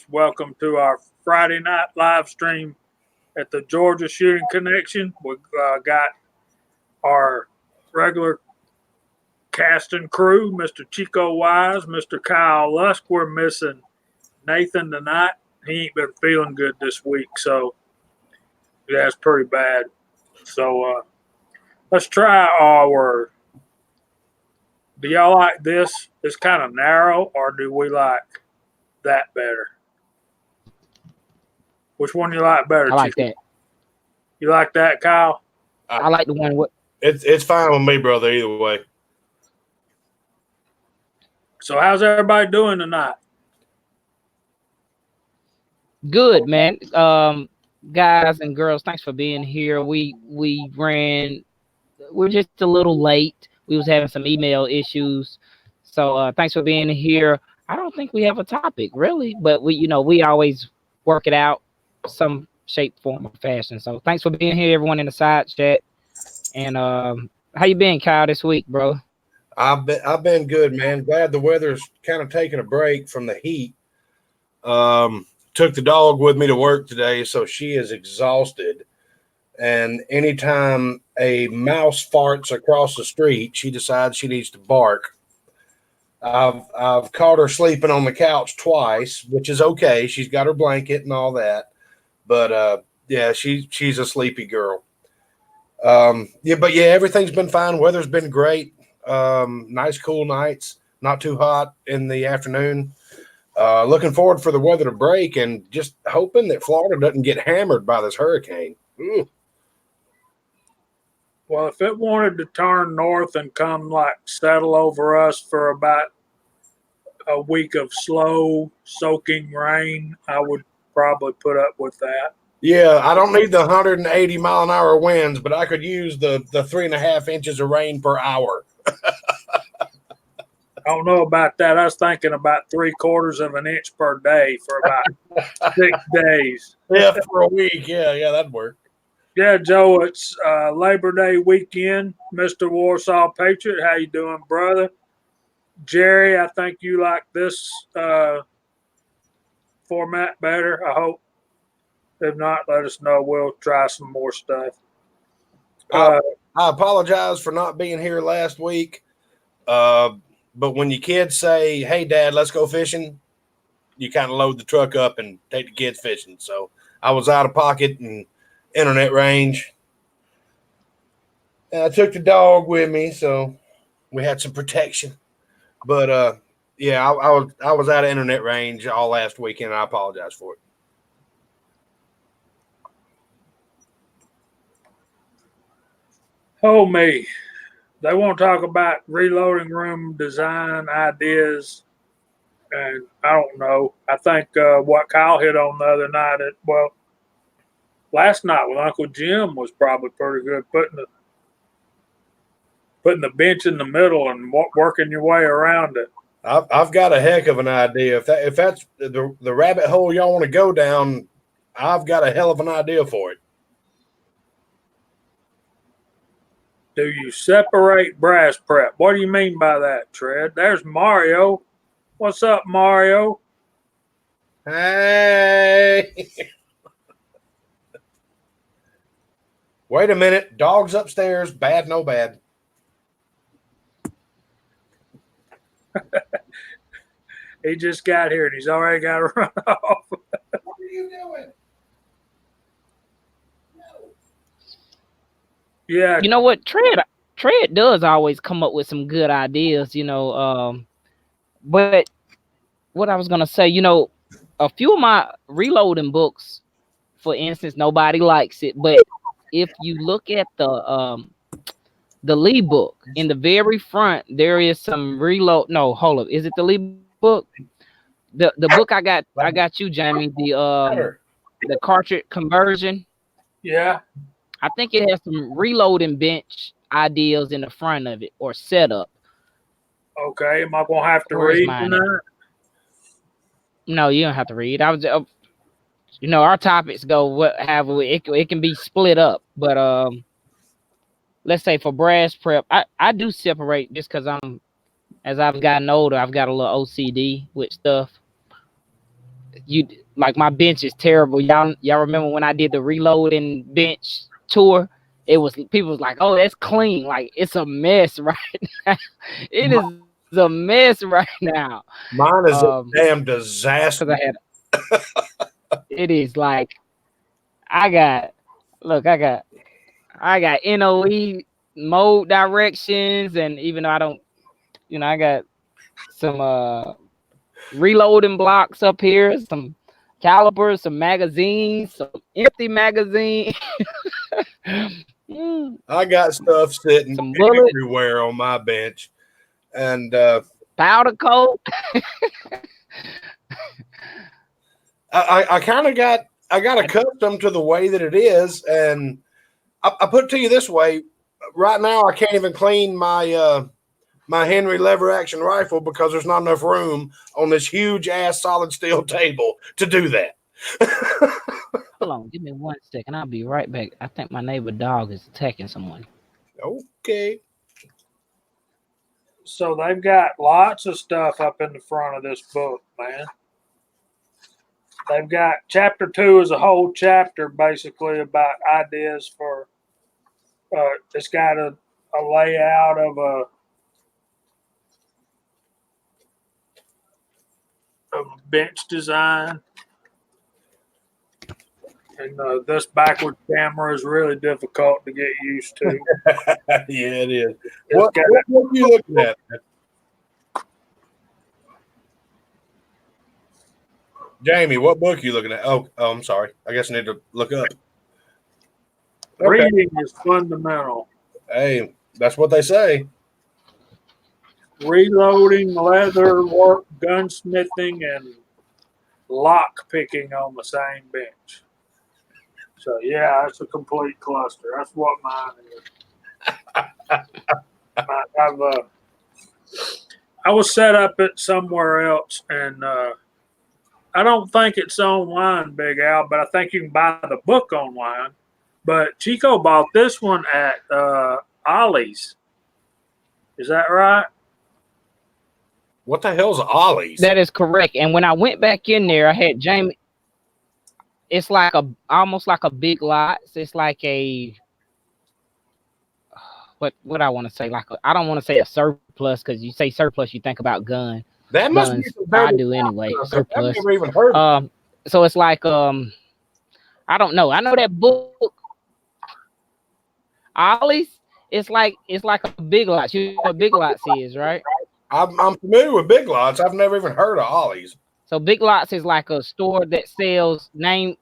Welcome to our Friday night live stream at the Georgia Shooting Connection. We got our regular cast and crew, Mr. Chico Wise, Mr. Kyle Lusk. We're missing Nathan tonight. He ain't been feeling good this week, so yeah, it's pretty bad. So let's try our. Do y'all like this? It's kind of narrow, or do we like that better? Which one you like better, I like Chico? that. You like that, Kyle? I like the one with. It's fine with me, brother. Either way. So how's everybody doing tonight? Good, man. Guys and girls, thanks for being here. We're just a little late. We was having some email issues. So thanks for being here. I don't think we have a topic really, but we always work it out some shape, form, or fashion. So thanks for being here, everyone in the side chat. And how you been, Kyle, this week, bro? I've been good, man. Glad the weather's kind of taking a break from the heat. Took the dog with me to work today, so she is exhausted. And anytime a mouse farts across the street, she decides she needs to bark. I've caught her sleeping on the couch twice, which is okay. She's got her blanket and all that, but yeah, she's a sleepy girl. But everything's been fine. Weather's been great. Nice cool nights, not too hot in the afternoon. Looking forward for the weather to break and just hoping that Florida doesn't get hammered by this hurricane. Ooh. Well, if it wanted to turn north and come like settle over us for about a week of slow soaking rain, I would probably put up with that. Yeah, I don't need the 180-mile-an-hour winds, but I could use the 3.5 inches of rain per hour. I don't know about that. I was thinking about 3/4 of an inch per day for about 6 days. Yeah, for a week. Yeah, that'd work. Yeah, Joe, it's Labor Day weekend. Mr. Warsaw Patriot, how you doing, brother? Jerry, I think you like this format better, I hope. If not, let us know. We'll try some more stuff. I apologize for not being here last week. But when your kids say, "Hey, Dad, let's go fishing," you kind of load the truck up and take the kids fishing. So I was out of pocket and internet range. And I took the dog with me, so we had some protection. But yeah, I was out of internet range all last weekend. And I apologize for it. Oh, me. They want to talk about reloading room design ideas. And I don't know. I think what Kyle hit on the other night, last night with Uncle Jim was probably pretty good. Putting the bench in the middle and working your way around it. I've got a heck of an idea. If that's the rabbit hole y'all want to go down, I've got a hell of an idea for it. Do you separate brass prep? What do you mean by that, Tread? There's Mario. What's up, Mario? Hey. Wait a minute. Dog's upstairs. Bad, no bad. He just got here and he's already got to run off. What are you doing? Yeah. You know what? Tread does always come up with some good ideas, but what I was gonna say, a few of my reloading books, for instance, nobody likes it, but if you look at the Lee book in the very front, there is some reload. No, hold up, is it the Lee book? The book I got you, Jamie. The cartridge conversion. Yeah. I think it has some reloading bench ideas in the front of it or setup. Okay, am I gonna have to Where's read mine tonight? No, you don't have to read. I was, our topics go it can be split up, but let's say for brass prep, I do separate just because, as I've gotten older, I've got a little OCD with stuff. you like my bench is terrible. Y'all remember when I did the reloading bench tour? It was people was like, "Oh, that's clean." Like it's a mess right now. It is a mess right now. Mine is a damn Because disaster. it is like I got I got NOE mode directions, and even though I don't, I got some reloading blocks up here, some calipers, some magazines, some empty magazine. I got stuff sitting Some bullets, everywhere on my bench, and powder coat. I kind of got accustomed to the way that it is, and I put it to you this way: right now, I can't even clean my my Henry lever action rifle because there's not enough room on this huge ass solid steel table to do that. Hold on, give me 1 second. I'll be right back. I think my neighbor dog is attacking someone. Okay. So they've got lots of stuff up in the front of this book, man. They've got chapter 2 is a whole chapter basically about ideas for. It's got a layout of a bench design. And this backward camera is really difficult to get used to. Yeah, it is. What book are you looking at? Jamie, what book are you looking at? Oh, I'm sorry. I guess I need to look up. Reading is fundamental. Hey, that's what they say. Reloading, leather work, gunsmithing, and lock picking on the same bench. So yeah, it's a complete cluster. That's what mine is. I was set up at somewhere else, and I don't think it's online, Big Al, but I think you can buy the book online. But Chico bought this one at Ollie's. Is that right? What the hell's Ollie's? That is correct. And when I went back in there, I had Jamie. It's like almost like a Big Lots. It's like a what I want to say. I don't want to say a surplus because you say surplus, you think about guns. That must be I do anyway. Surplus. I've never even heard of so it's like I don't know. I know that book. Ollie's. It's like a Big Lots. You know what Big Lots is, right? I'm familiar with Big Lots. I've never even heard of Ollie's. So Big Lots is like a store that sells name.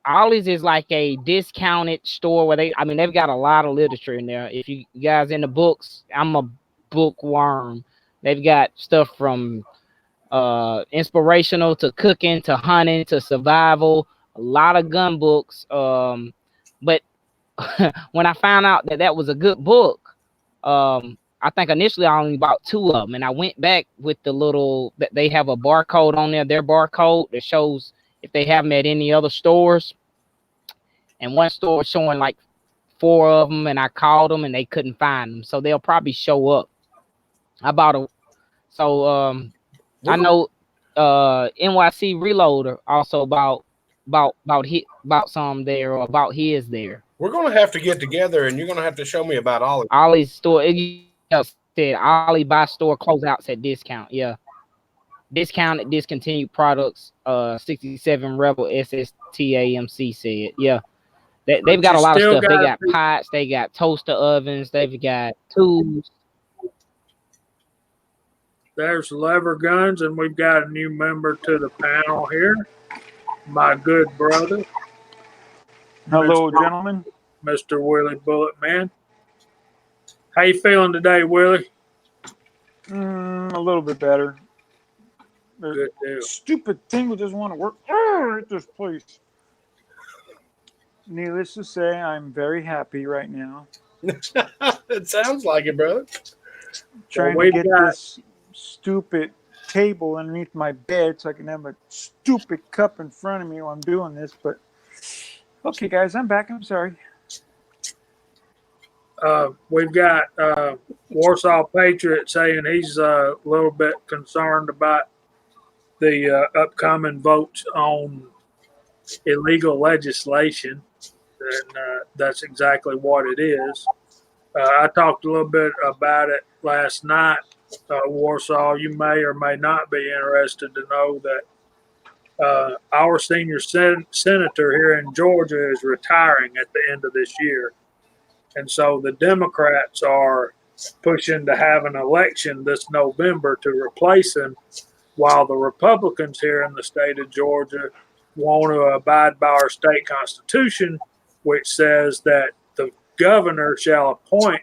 Ollie's is like a discounted store where they've got a lot of literature in there. If you guys into books, I'm a bookworm. They've got stuff from inspirational to cooking to hunting to survival, a lot of gun books. But when I found out that was a good book, I think initially I only bought 2 of them, and I went back with the little that they have a barcode on there, their barcode that shows if they have them at any other stores. And one store was showing like 4 of them, and I called them and they couldn't find them, so they'll probably show up. I bought a so I know NYC Reloader also about some there, or about his there. We're gonna have to get together, and you're gonna have to show me about Ollie's. Ollie's store. It said Ollie buy store closeouts at discount. Yeah, discounted discontinued products. 67 Rebel SSTAMC said. Yeah, they've got a lot of stuff. They got pots. They got toaster ovens. They've got tools. There's lever guns, and we've got a new member to the panel here. My good brother. Hello, gentlemen. Mr. Willie Bullet Man. How you feeling today, Willie? A little bit better. Good deal. Stupid thing that doesn't want to work at this place. Needless to say, I'm very happy right now. It sounds like it, brother. Trying to get this stupid table underneath my bed so I can have a stupid cup in front of me while I'm doing this. But okay, guys, I'm back. I'm sorry. We've got Warsaw Patriot saying he's a little bit concerned about the upcoming votes on illegal legislation, and that's exactly what it is. I talked a little bit about it last night. Warsaw, you may or may not be interested to know that our senior senator here in Georgia is retiring at the end of this year. And so the Democrats are pushing to have an election this November to replace him, while the Republicans here in the state of Georgia want to abide by our state constitution, which says that the governor shall appoint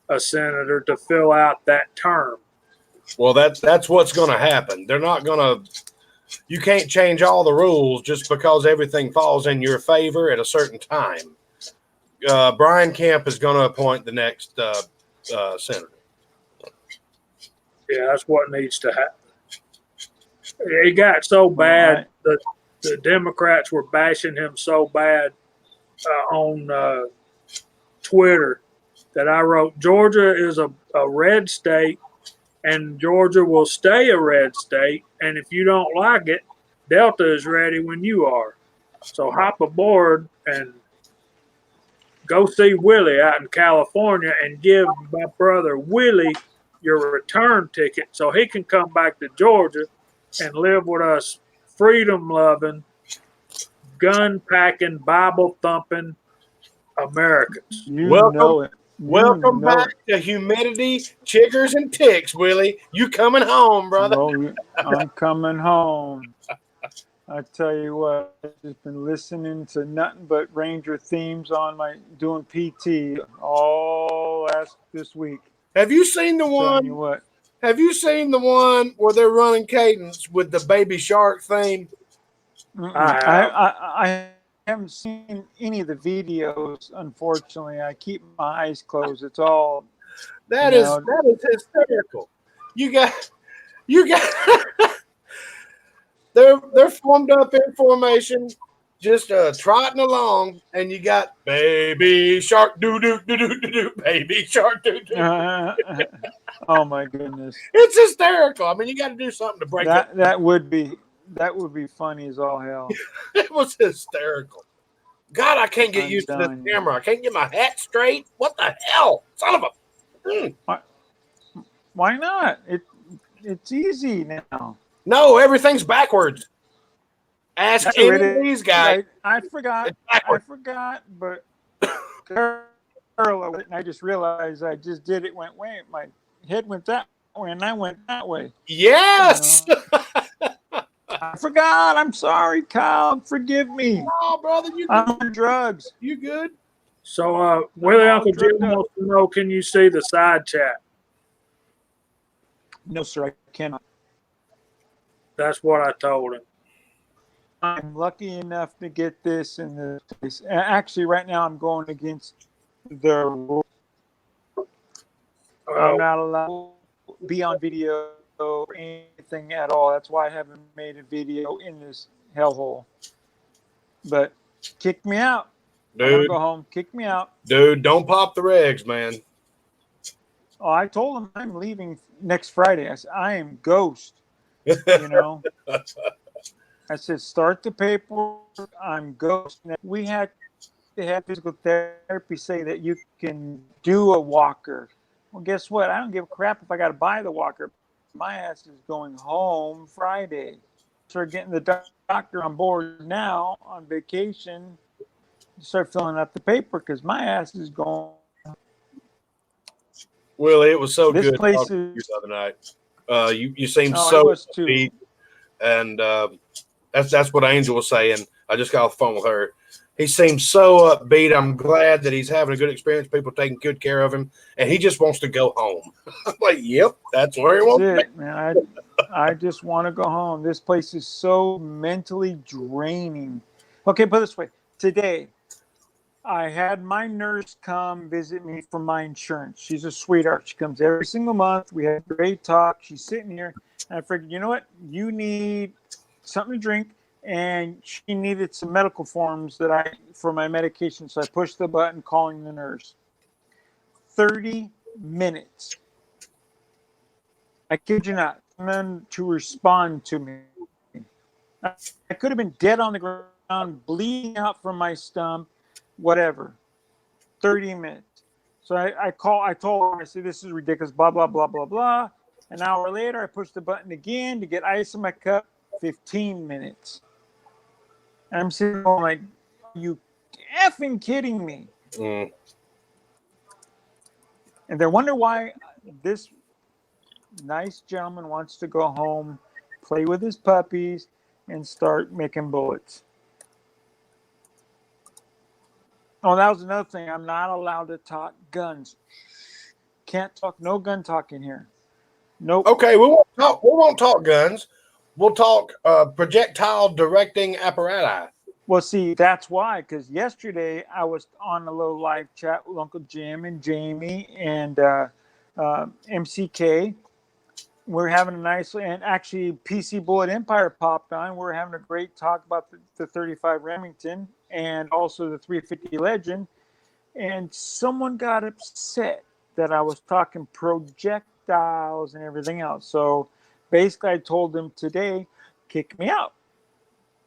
a senator to fill out that term. Well, that's what's going to happen. They're not going to. You can't change all the rules just because everything falls in your favor at a certain time. Brian Kemp is going to appoint the next senator. Yeah, that's what needs to happen. It got so bad that the Democrats were bashing him so bad on Twitter that I wrote, Georgia is a red state, and Georgia will stay a red state. And if you don't like it, Delta is ready when you are. So hop aboard and go see Willie out in California and give my brother Willie your return ticket so he can come back to Georgia and live with us freedom-loving, gun-packing, Bible-thumping Americans. Welcome back to humidity, chiggers, and ticks, Willie. You coming home, brother? Well, I'm coming home. I tell you what, I've just been listening to nothing but Ranger themes on my doing PT all this week. Have you seen the one? Have you seen the one where they're running cadence with the Baby Shark theme? I haven't seen any of the videos, unfortunately. I keep my eyes closed. It's all that is hysterical. You got they're formed up in formation, just trotting along, and you got Baby Shark doo doo doo doo doo doo, Baby Shark doo doo. Oh my goodness, it's hysterical. I mean, you got to do something to break that. That would be funny as all hell. It was hysterical. God, I can't get used to this camera. I can't get my hat straight. What the hell, son of a? Why not? It's easy now. No, everything's backwards. Ask any of these guys. I forgot, but Carla, I just realized I just did it. Went way. My head went that way, and I went that way. Yes. I forgot. I'm sorry, Kyle. Forgive me. Oh, brother, I'm on drugs. You good? So, Willie, Uncle Jim wants to know, can you see the side chat? No, sir, I cannot. That's what I told him. I'm lucky enough to get this in this place. Actually, right now I'm going against the rule. I'm not allowed to be on video or anything at all. That's why I haven't made a video in this hellhole. But kick me out. Dude. I'm gonna go home. Kick me out. Dude, don't pop the regs, man. Oh, I told him I'm leaving next Friday. I said, I am ghost. You know, I said, start the paperwork. I'm ghost. We had to have physical therapy say that you can do a walker. Well, guess what? I don't give a crap if I got to buy the walker. My ass is going home Friday. Start getting the doctor on board now on vacation. Start filling out the paper because my ass is going. Willie, it was so this good place talking to you the other night. You seemed it so was too. upbeat, and that's what Angel was saying. I just got off the phone with her. He seems so upbeat. I'm glad that he's having a good experience. People taking good care of him, and he just wants to go home. I'm like, yep, that's where he wants to be. Man. I just want to go home. This place is so mentally draining. Okay, put it this way. Today, I had my nurse come visit me for my insurance. She's a sweetheart. She comes every single month. We had a great talk. She's sitting here, and I figured, you know what? You need something to drink. And she needed some medical forms for my medication. So I pushed the button calling the nurse. 30 minutes. I kid you not. And then to respond to me. I could have been dead on the ground, bleeding out from my stump, whatever. 30 minutes. So I told her, I said, this is ridiculous, blah, blah, blah, blah, blah. An hour later, I pushed the button again to get ice in my cup, 15 minutes. And I'm sitting there like, are you effing kidding me? Mm. And they wonder why this nice gentleman wants to go home, play with his puppies, and start making bullets. Oh, that was another thing. I'm not allowed to talk guns. Can't talk. No gun talk in here. Nope. Okay, we won't talk. We won't talk guns. We'll talk projectile directing apparatus. Well, see, that's why. Because yesterday I was on a little live chat with Uncle Jim and Jamie and MCK. We're having a nice, and actually PC Bullet Empire popped on. We're having a great talk about the 35 Remington and also the 350 Legend. And someone got upset that I was talking projectiles and everything else. So basically, I told them today, kick me out.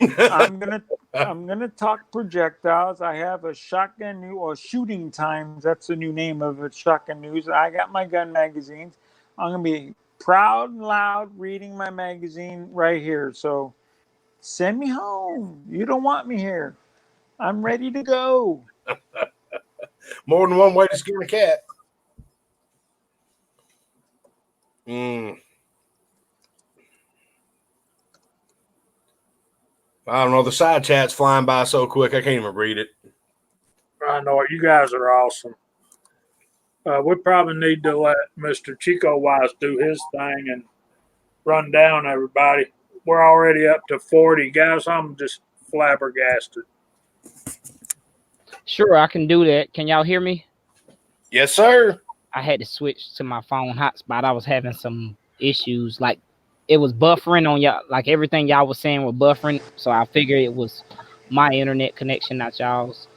I'm gonna talk projectiles. I have a shotgun news or shooting times. That's the new name of it. Shotgun news. I got my gun magazines. I'm gonna be proud and loud reading my magazine right here. So send me home. You don't want me here. I'm ready to go. More than one way to skin a cat. Mm. I don't know. The side chat's flying by so quick, I can't even read it. I know it. You guys are awesome. We probably need to let Mr. Chico Wise do his thing and run down everybody. We're already up to 40. Guys, I'm just flabbergasted. Sure, I can do that. Can y'all hear me? Yes, sir. I had to switch to my phone hotspot. I was having some issues. Like it was buffering on y'all. Like everything y'all was saying was buffering. So I figured it was my internet connection, not y'all's.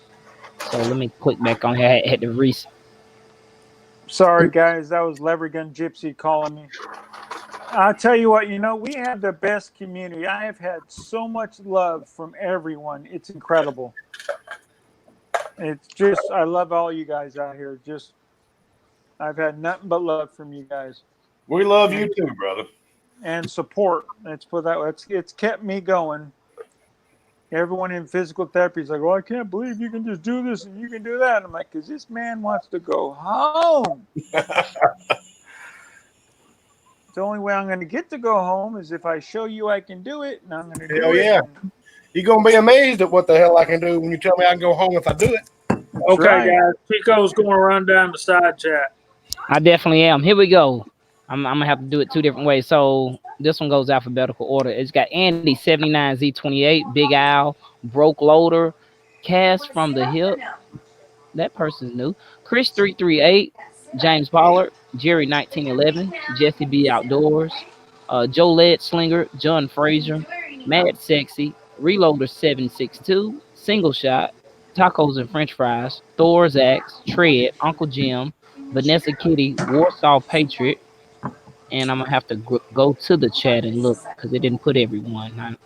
So let me click back on here. I had to reset. Sorry, guys. That was Lever Gun Gypsy calling me. I'll tell you what, we have the best community. I have had so much love from everyone. It's incredible. It's just, I love all you guys out here. Just, I've had nothing but love from you guys. We love you too, brother. And support. Let's put that way. It's kept me going. Everyone in physical therapy is like, well, I can't believe you can just do this and you can do that. I'm like, because this man wants to go home. The only way I'm going to get to go home is if I show you I can do it, and I'm going to do it. Hell yeah. You're going to be amazed at what the hell I can do when you tell me I can go home if I do it. Okay, right. guys. Chico's going to run down the side chat. I definitely am. Here we go. I'm going to have to do it two different ways. So this one goes alphabetical order. It's got Andy 79Z28, Big Al, Broke Loader, Cass from the Hip. That person's new. Chris 338, James Pollard, Jerry 1911, Jesse B Outdoors, Joe Led Slinger, John Frazier, Mad Sexy, Reloader 762, Single Shot, Tacos and French Fries, Thor's Axe, Tread, Uncle Jim, Vanessa Kitty, Warsaw Patriot, and I'm gonna have to go to the chat and look because it didn't put everyone.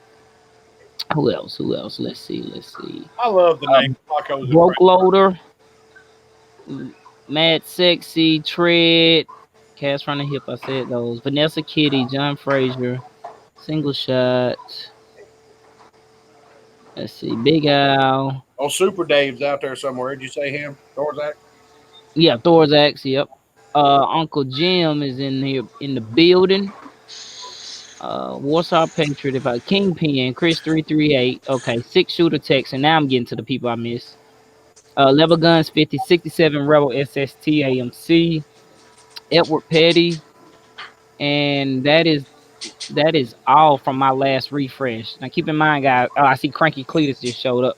Who else? Let's see. I love the name Tacos. Broke Loader, Mad Sexy, Tread, Cass from the Hip. I said those. Vanessa Kitty, John Frazier, Single Shot. Let's see, Big Al. Oh, Super Dave's out there somewhere. Did you say him? Thorzak? Yeah, Thor's Axe. Yep. Uncle Jim is in here in the building. Warsaw Patriot, if I Kingpin, Chris 338. Okay, 6-shooter text, and now I'm getting to the people I missed. Level Guns 5067 Rebel SST AMC, Edward Petty, and that is all from my last refresh. Now keep in mind, guys. Oh, I see Cranky Cletus just showed up.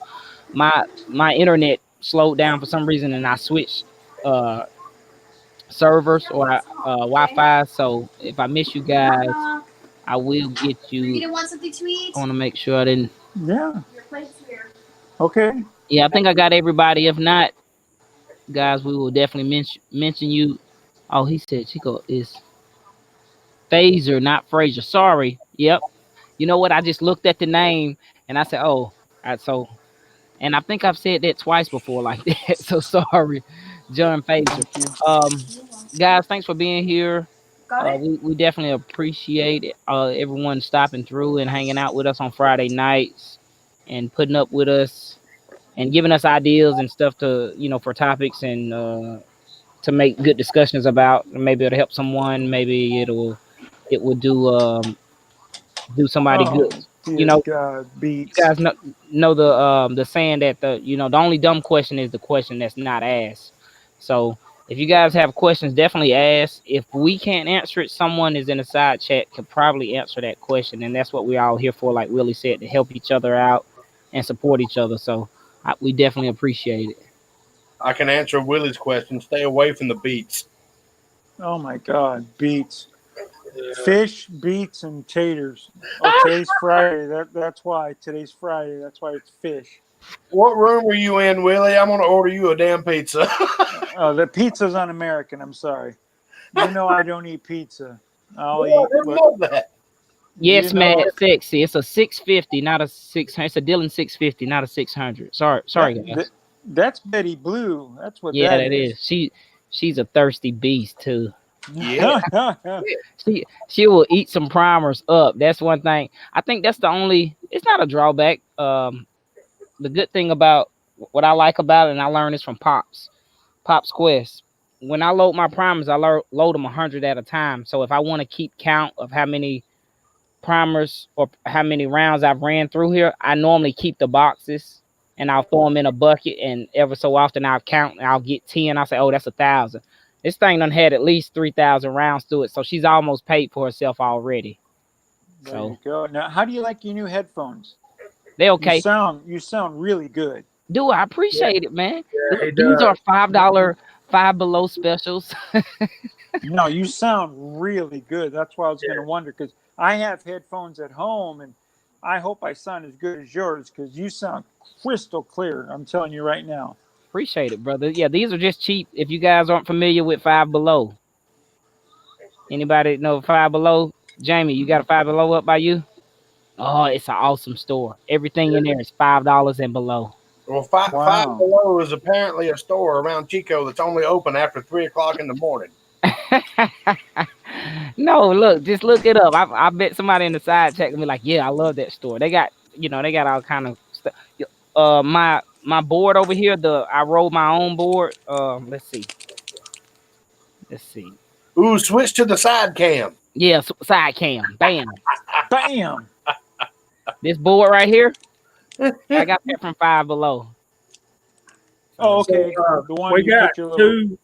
My internet slowed down for some reason, and I switched servers or Wi-Fi. So if I miss you guys, I will get you. You want something to eat? I want to make sure I didn't. Yeah. Your plate's here. Okay. Yeah, I think I got everybody. If not, guys, we will definitely mention you. Oh, he said Chico is Phaser, not Frazier. Sorry. Yep. You know what? I just looked at the name and I said, oh, so, and I think I've said that twice before like that. So sorry, John Fazer. Thank you. Um, guys, thanks for being here. Got it? We definitely appreciate it, everyone stopping through and hanging out with us on Friday nights and putting up with us and giving us ideas and stuff to, for topics and to make good discussions about. Maybe it'll help someone. Maybe it will do somebody Oh, good. You dear know, God, you beats. guys know the saying that the only dumb question is the question that's not asked. So if you guys have questions, definitely ask. If we can't answer it, someone is in the side chat could probably answer that question, and that's what we're all here for. Like Willie said, to help each other out and support each other. So we definitely appreciate it. I can answer Willie's question. Stay away from the beets. Oh my God, beets. Yeah. Fish, beets, and taters. Oh, today's Friday. That's why today's Friday. That's why it's fish. What room were you in, Willie? I'm gonna order you a damn pizza. Oh, the pizza's un-American. I'm sorry. You know I don't eat pizza. I'll I eat didn't what know that. Yes, you man, know. sexy. It's a 650, not a 600. It's a Dylan 650, not a 600. Sorry, guys. That's Betty Blue. That's what Yeah, that that is. is. She's a thirsty beast too. Yeah. She will eat some primers up. That's one thing. I think that's the only. It's not a drawback. The good thing about what I like about it, and I learned this from Pops Quest. When I load my primers, I load them 100 at a time. So if I want to keep count of how many primers or how many rounds I've ran through here, I normally keep the boxes and I'll throw them in a bucket. And ever so often I'll count and I'll get 10. I'll say, oh, that's 1,000. This thing done had at least 3,000 rounds through it. So she's almost paid for herself already. There So you go. Now, how do you like your new headphones? they okay. You sound really good. Dude, I appreciate it, man. Yeah, he These are does. $5 Five Below specials. No, you sound really good. That's why I was going to wonder because I have headphones at home, and I hope I sound as good as yours because you sound crystal clear. I'm telling you right now. Appreciate it, brother. Yeah, these are just cheap. If you guys aren't familiar with Five Below, anybody know Five Below? Jamie, you got a Five Below up by you? Oh, it's an awesome store. Everything in there is $5 and below. Well, Five Wow. Below is apparently a store around Chico that's only open after 3:00 in the morning. No, look, just look it up. I bet somebody in the side check will be like, yeah, I love that store. They got, they got all kind of stuff. My board over here, I rolled my own board. Let's see. Ooh, switch to the side cam. Yeah, side cam. Bam. Bam. This board right here, I got that from Five Below. Oh, okay. So, The one we you got put your little.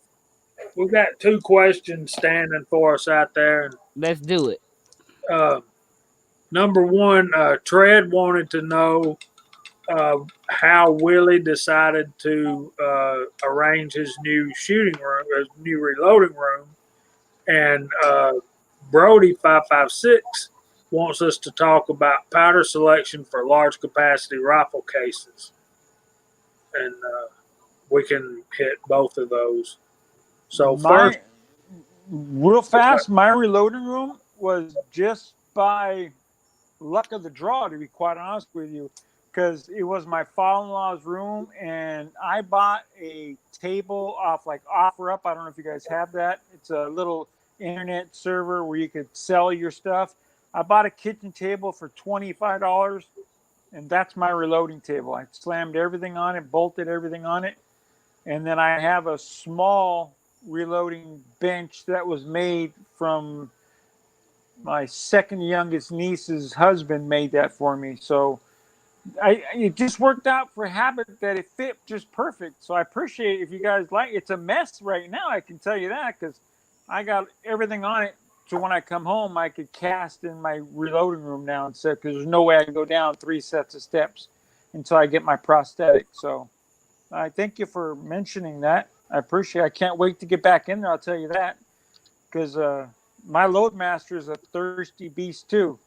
we got two questions standing for us out there. Let's do it. Number one, Tread wanted to know how Willie decided to arrange his new shooting room, his new reloading room, and Brody 556 wants us to talk about powder selection for large capacity rifle cases, and we can hit both of those. So first, Real fast, my reloading room was just by luck of the draw, to be quite honest with you, because it was my father-in-law's room, and I bought a table off like OfferUp. I don't know if you guys have that. It's a little internet server where you could sell your stuff. I bought a kitchen table for $25, and that's my reloading table. I slammed everything on it, bolted everything on it, and then I have a small reloading bench that was made from my second youngest niece's husband made that for me. So it just worked out for habit that it fit just perfect. So I appreciate it if you guys like. It's a mess right now, I can tell you that, because I got everything on it. So when I come home, I could cast in my reloading room now instead, because there's no way I can go down 3 sets of steps until I get my prosthetic. So I thank you for mentioning that. I appreciate it. I can't wait to get back in there, I'll tell you that, because my Loadmaster is a thirsty beast too.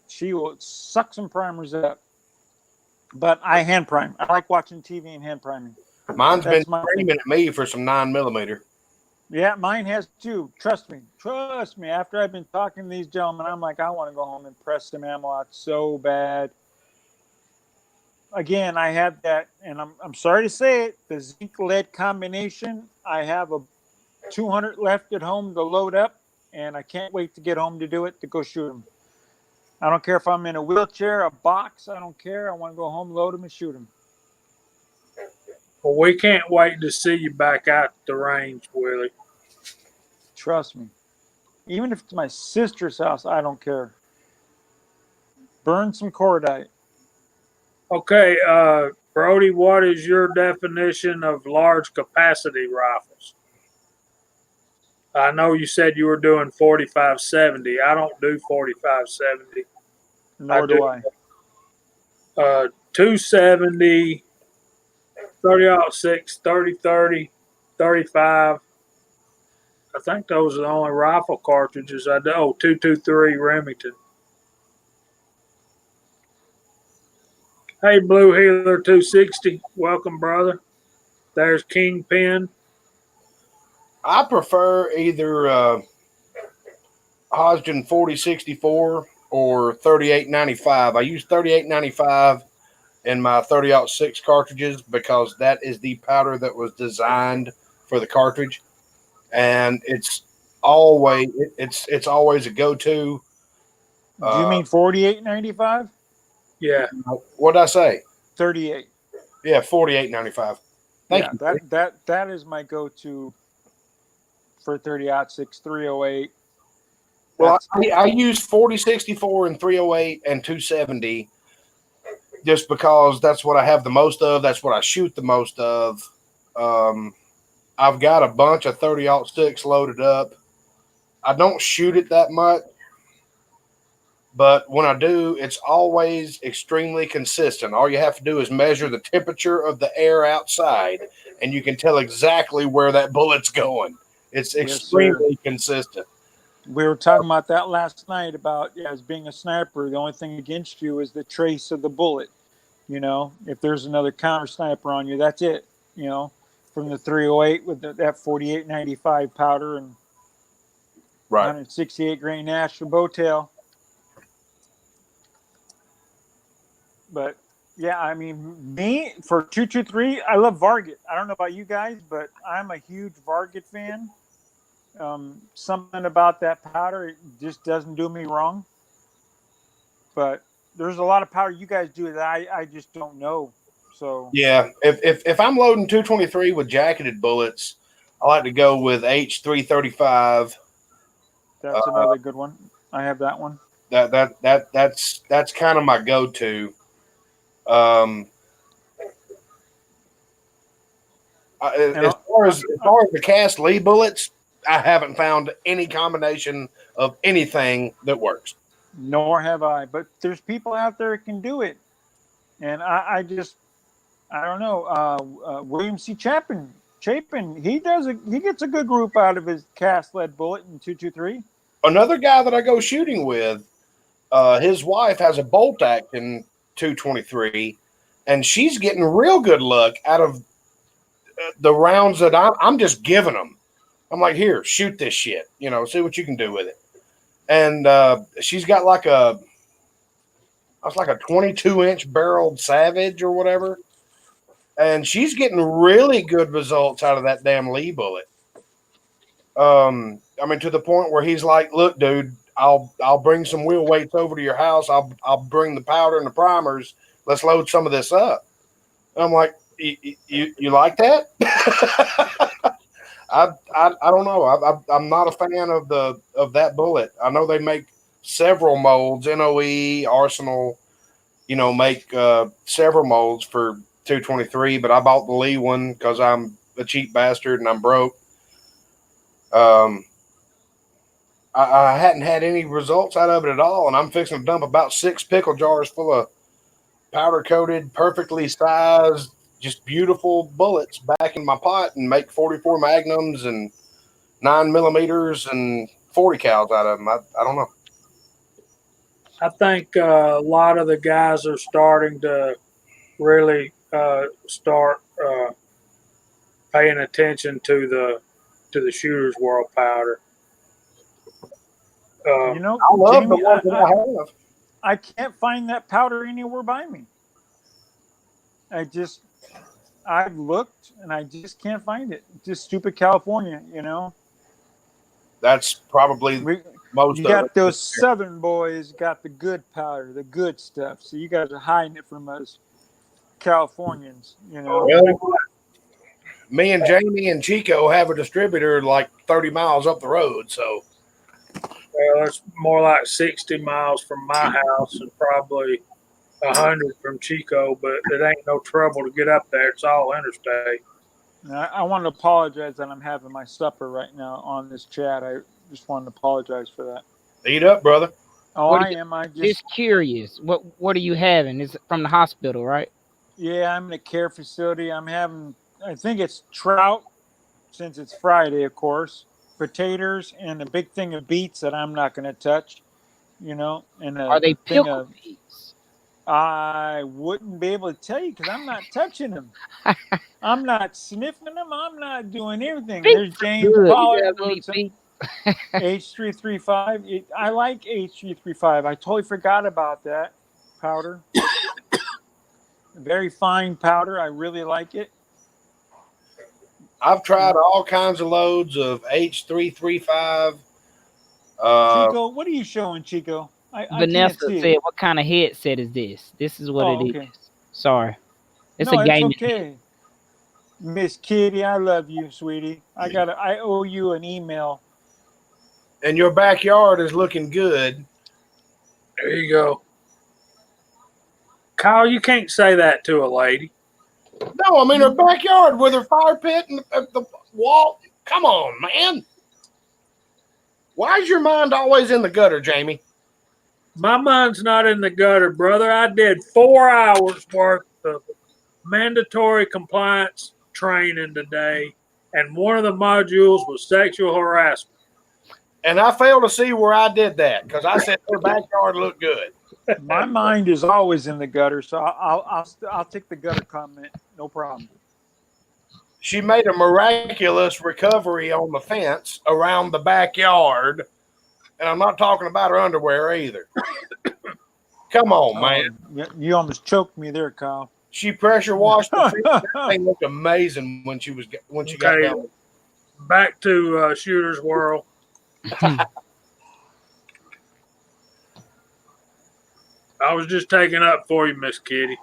She will suck some primers up. But I hand prime. I like watching TV and hand priming. Mine's been screaming at me for some 9mm. Yeah, mine has too. Trust me. Trust me. After I've been talking to these gentlemen, I'm like, I want to go home and press some ammo out so bad. Again, I have that, and I'm sorry to say it, the zinc lead combination. I have a 200 left at home to load up, and I can't wait to get home to do it, to go shoot them. I don't care if I'm in a wheelchair, a box. I don't care. I want to go home, load them, and shoot them. Well, we can't wait to see you back out the range, Willie. Trust me. Even if it's my sister's house, I don't care. Burn some cordite. Okay, Brody, what is your definition of large capacity rifles? I know you said you were doing 45-70. I don't do 45-70. Nor do I. 270, 30-06, 30-30, 35. I think those are the only rifle cartridges I do. Oh, 223 Remington. Hey, Blue Healer 260. Welcome, brother. There's Kingpin. I prefer either Hodgdon 4064 or 3895. I use 3895 in my 30-06 cartridges because that is the powder that was designed for the cartridge, and it's always a go-to. Do you mean 48.95? Yeah. What'd I say? 38. Yeah, 48.95. Thank you. That is my go-to for 30-06, 308. Well, I use 4064 and 308 and 270 just because that's what I have the most of. That's what I shoot the most of. I've got a bunch of 30-06 loaded up. I don't shoot it that much, but when I do, it's always extremely consistent. All you have to do is measure the temperature of the air outside, and you can tell exactly where that bullet's going. It's extremely consistent. We were talking about that last night about as being a sniper, the only thing against you is the trace of the bullet. You know, if there's another counter sniper on you, that's it. You know, from the 308 with that 48.95 powder and 168 grain ash for bowtail. But yeah, I mean, me for 223, I love Varget. I don't know about you guys, but I'm a huge Varget fan. Something about that powder, it just doesn't do me wrong. But there's a lot of powder you guys do that I just don't know. So yeah, if I'm loading 223 with jacketed bullets, I like to go with H335. That's another good one. I have that one. That's kind of my go-to. As far as the cast Lee bullets, I haven't found any combination of anything that works. Nor have I. But there's people out there that can do it, and I don't know. William C. Chapin, he gets a good group out of his cast lead bullet in 223. Another guy that I go shooting with, his wife has a bolt action 223, and she's getting real good luck out of the rounds that I'm just giving them. I'm like, here, shoot this shit. You know, see what you can do with it. And she's got like a 22-inch barreled Savage or whatever. And she's getting really good results out of that damn Lee bullet. I mean, to the point where he's like, look, dude, I'll bring some wheel weights over to your house. I'll bring the powder and the primers. Let's load some of this up. And I'm like, you like that? I don't know. I'm not a fan of that bullet. I know they make several molds. NOE, Arsenal, make several molds for 223. But I bought the Lee one because I'm a cheap bastard and I'm broke. I hadn't had any results out of it at all, and I'm fixing to dump about 6 pickle jars full of powder-coated, perfectly sized, just beautiful bullets back in my pot and make 44 Magnums and 9mm and 40 cals out of them. I don't know. I think a lot of the guys are starting to really start paying attention to the to the Shooter's World powder. You know, I love Jamie, the one that I have. I can't find that powder anywhere by me. I've looked and I just can't find it. Just stupid California, you know. That's probably most You of got it. those Southern boys got the good powder, the good stuff. So you guys are hiding it from us Californians, you know. Well, me and Jamie and Chico have a distributor like 30 miles up the road. So Well, it's more like 60 miles from my house and probably 100 from Chico, but it ain't no trouble to get up there. It's all interstate. I want to apologize that I'm having my supper right now on this chat. I just wanted to apologize for that. eat up, brother. Oh, What I do you- am. I Just just, curious. What are you having? Is it from the hospital, right? yeah, I'm in a care facility. I'm having, I think it's trout, since it's Friday, of course, potatoes, and a big thing of beets that I'm not going to touch, you know, and Are a they thing pickled of, beets? I wouldn't be able to tell you because I'm not touching them. I'm not sniffing them. I'm not doing everything. Beets There's are James good. You Pollard guys who don't wrote eat some beets? H335. I like H335. I totally forgot about that powder. Very fine powder. I really like it. I've tried all kinds of loads of H335. Chico, what are you showing, Chico? I can't Vanessa see said, it. "What kind of headset is this? This is what Oh, it okay. is." Sorry, it's No, a it's gaming. okay. Miss Kitty, I love you, sweetie. I owe you an email. And your backyard is looking good. There you go. Kyle, you can't say that to a lady. No, I mean her backyard with her fire pit and the wall. Come on, man. Why is your mind always in the gutter, Jamie? My mind's not in the gutter, brother. I did 4 hours worth of mandatory compliance training today, and one of the modules was sexual harassment. And I fail to see where I did that because I said her backyard looked good. My mind is always in the gutter, so I'll take the gutter comment. No problem. She made a miraculous recovery on the fence around the backyard. And I'm not talking about her underwear either. Come on, man. You almost choked me there, Kyle. She pressure washed the fence. That thing looked amazing when she got Okay. done. Back to Shooter's World. I was just taking up for you, Miss Kitty.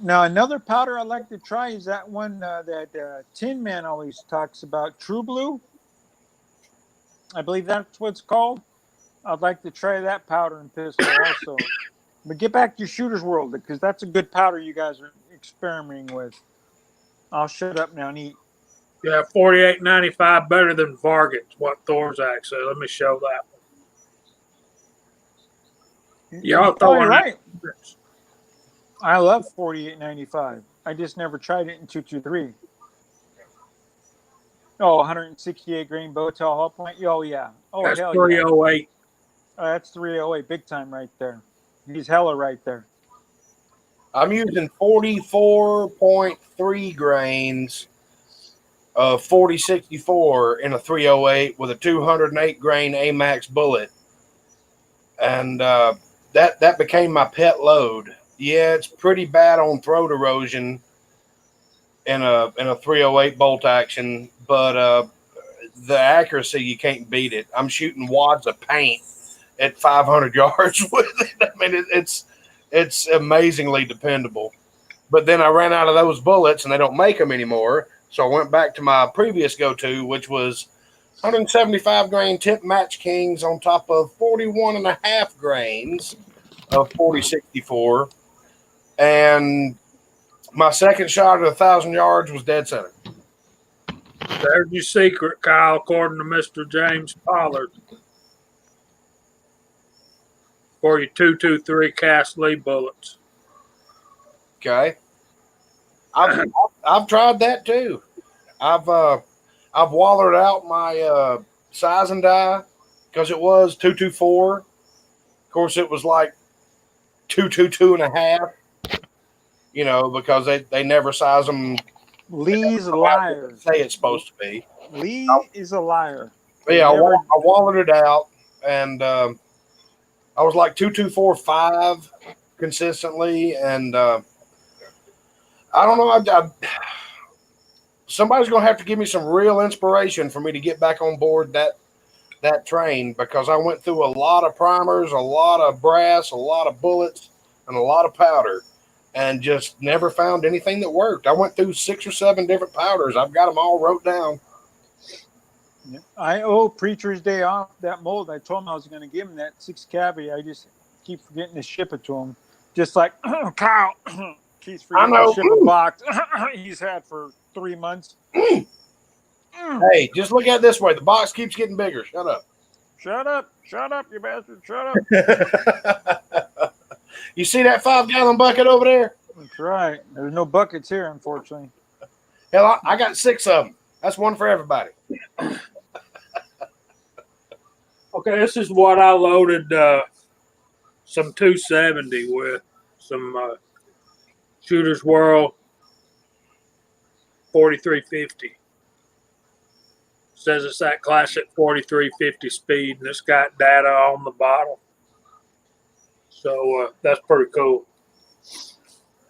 Now, another powder I'd like to try is that one that Tin Man always talks about, True Blue. I believe that's what it's called. I'd like to try that powder and pistol also. But get back to your Shooter's World because that's a good powder you guys are experimenting with. I'll shut up now and eat. Yeah, 48.95 better than Vargets. What Thorzak said. Let me show that one. Y'all You're probably throwing right. that. I love 48.95. I just never tried it in 223. Oh, 168 grain Botel Hull Point. Oh yeah. Oh That's hell yeah. 308. Oh, that's 308, big time right there. He's hella right there. I'm using 44.3 grains of 4064 in a 308 with a 208 grain AMAX bullet. And that became my pet load. Yeah, it's pretty bad on throat erosion in a 308 bolt action, but the accuracy, you can't beat it. I'm shooting wads of paint at 500 yards with it. I mean, it's amazingly dependable. But then I ran out of those bullets, and they don't make them anymore. So I went back to my previous go-to, which was 175 grain tip Match Kings on top of 41.5 grains of 4064. And my second shot at 1,000 yards was dead center. There's your secret, Kyle, according to Mr. James Pollard. For your 223 cast lead bullets. Okay. I've tried that too. I've wallered out my size and die because it was 224. Of course, it was like 222.5. You know, because they never size them Lee's a liar. Say it's supposed to be. Lee is a liar. But yeah, Never- I walleted it out, and I was like 2,245 consistently, and I don't know. Somebody's gonna have to give me some real inspiration for me to get back on board that train, because I went through a lot of primers, a lot of brass, a lot of bullets, and a lot of powder, and just never found anything that worked. I went through 6 or 7 different powders. I've got them all wrote down. I owe Preacher's Day off that mold. I told him I was going to give him that 6 cavity. I just keep forgetting to ship it to him. Just like Kyle keeps forgetting to ship a box he's had for 3 months. Hey, just look at it this way. The box keeps getting bigger. Shut up. Shut up, you bastard, shut up. You see that 5-gallon bucket over there? That's right. There's no buckets here, unfortunately. Hell, I got 6 of them. That's one for everybody. Okay, this is what I loaded some 270 with, some Shooter's World 4350. Says it's that classic 4350 speed, and it's got data on the bottle. So that's pretty cool.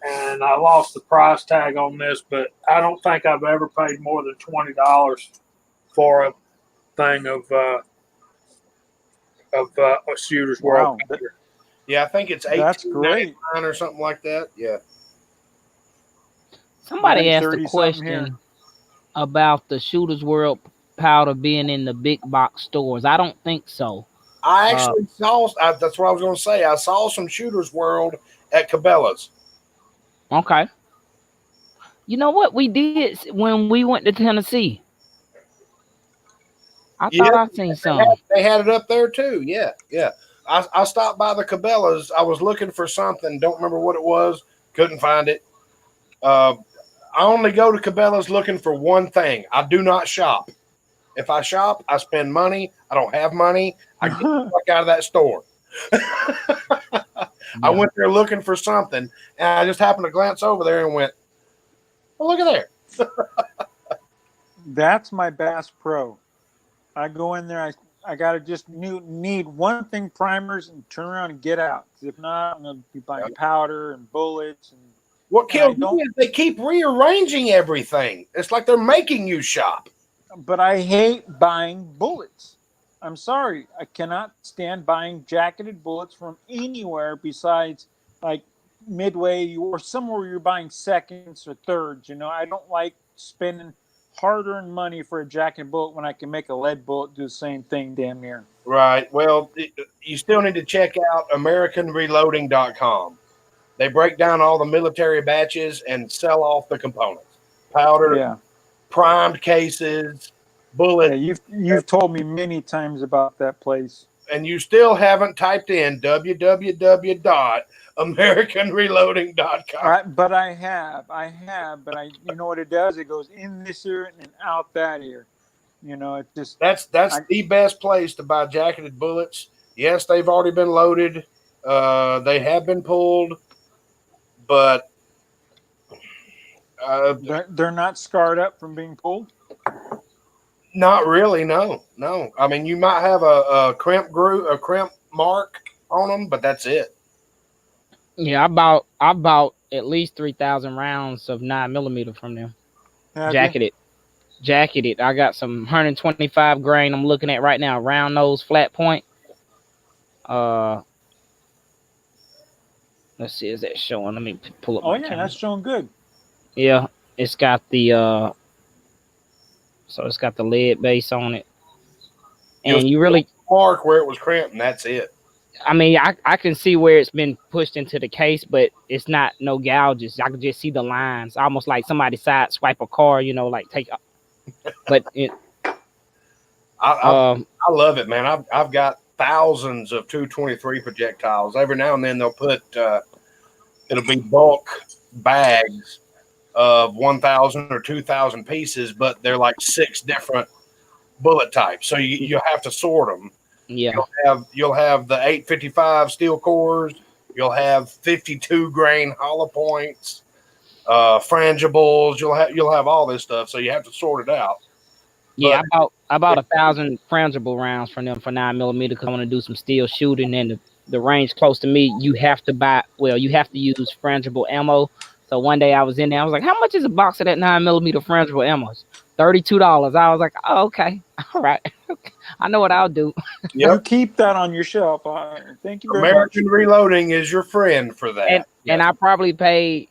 And I lost the price tag on this, but I don't think I've ever paid more than $20 for a thing of a Shooter's World. Wow. Yeah, I think it's That's great. $18.99 or something like that. Yeah. Somebody asked a 930 something question here. about the Shooter's World powder being in the big box stores. I don't think so. I actually saw, that's what I was going to say. I saw some Shooter's World at Cabela's. Okay. You know what we did when we went to Tennessee? I thought I seen some. They had it up there too. Yeah, yeah. I stopped by the Cabela's. I was looking for something. Don't remember what it was. Couldn't find it. I only go to Cabela's looking for one thing. I do not shop. If I shop, I spend money. I don't have money. I get the fuck out of that store. I went there looking for something, and I just happened to glance over there and went, "Well, look at there." That's my Bass Pro. I go in there. I gotta just need one thing, primers, and turn around and get out. If not, I'm gonna be buying powder and bullets. And What kills me is they keep rearranging everything. It's like they're making you shop. But I hate buying bullets. I'm sorry. I cannot stand buying jacketed bullets from anywhere besides like Midway or somewhere where you're buying seconds or thirds. You know, I don't like spending hard-earned money for a jacketed bullet when I can make a lead bullet do the same thing damn near. Right. Well, you still need to check out AmericanReloading.com. They break down all the military batches and sell off the components. Powder, Yeah. primed cases, bullets. Yeah, you've told me many times about that place. And you still haven't typed in www.americanreloading.com. But I have, but you know what it does? It goes in this ear and out that ear. You know, it just That's the best place to buy jacketed bullets. Yes, they've already been loaded. They have been pulled, but they're not scarred up from being pulled. not really. No. I mean, you might have a crimp mark on them, but that's it. Yeah, I bought at least 3,000 rounds of 9mm from them. Have you? Jacketed. I got some 125 grain I'm looking at right now. Round nose, flat point. Let's see, is that showing? Let me pull up. Oh my yeah, camera. that's showing good. Yeah, it's got the so it's got the lead base on it. And you really mark where it was crimped, and that's it. I mean, I can see where it's been pushed into the case, but it's not no gouges. I can just see the lines, almost like somebody side swipe a car, you know, like take. But I love it, man. I've got thousands of 223 projectiles. Every now and then they'll put it'll be bulk bags of 1,000 or 2,000 pieces, but they're like 6 different bullet types. So you have to sort them. yeah, You'll have the 855 steel cores. You'll have 52 grain hollow points. frangibles. You'll have all this stuff, so you have to sort it out. Yeah, I bought 1,000 frangible rounds from them for 9mm because I want to do some steel shooting, and the range close to me, you have to use frangible ammo. So one day I was in there, I was like, how much is a box of that 9mm frangible ammo? $32. I was like, oh, okay, all right, I know what I'll do. You keep that on your shelf. Thank you very American much. Reloading is your friend for that. And I probably paid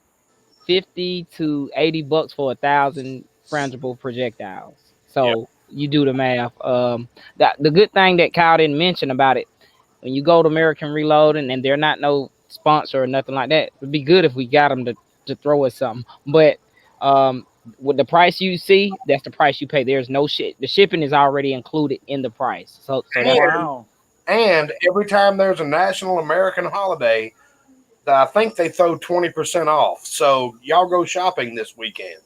$50 to $80 for 1,000 frangible projectiles. So you do the math. The good thing that Kyle didn't mention about it, when you go to American Reloading, and they're not no sponsor or nothing like that, it'd be good if we got them to throw us something. But with the price you see, that's the price you pay. There's no shit. The shipping is already included in the price. So Wow. And every time there's a national American holiday, I think they throw 20% off. So y'all go shopping this weekend.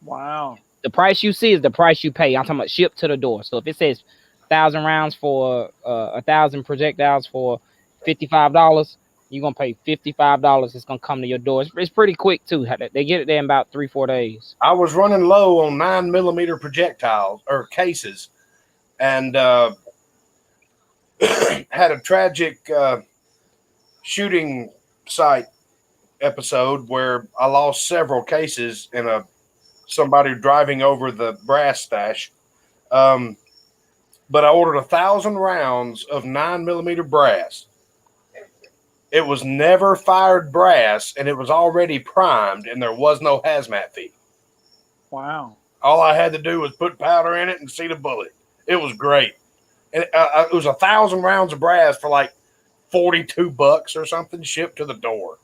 Wow. the price you see is the price you pay. I'm talking about shipped to the door. So if it says 1,000 rounds for 1,000 projectiles for $55, you're gonna pay $55. It's gonna come to your door. It's pretty quick too. They get it there in about 3-4 days. I was running low on 9mm projectiles or cases, and had a tragic shooting site episode where I lost several cases in somebody driving over the brass stash. But I ordered 1,000 rounds of 9mm brass. It was never fired brass, and it was already primed, and there was no hazmat fee. Wow. All I had to do was put powder in it and see the bullet. It was great. And it was 1,000 rounds of brass for like $42 or something, shipped to the door.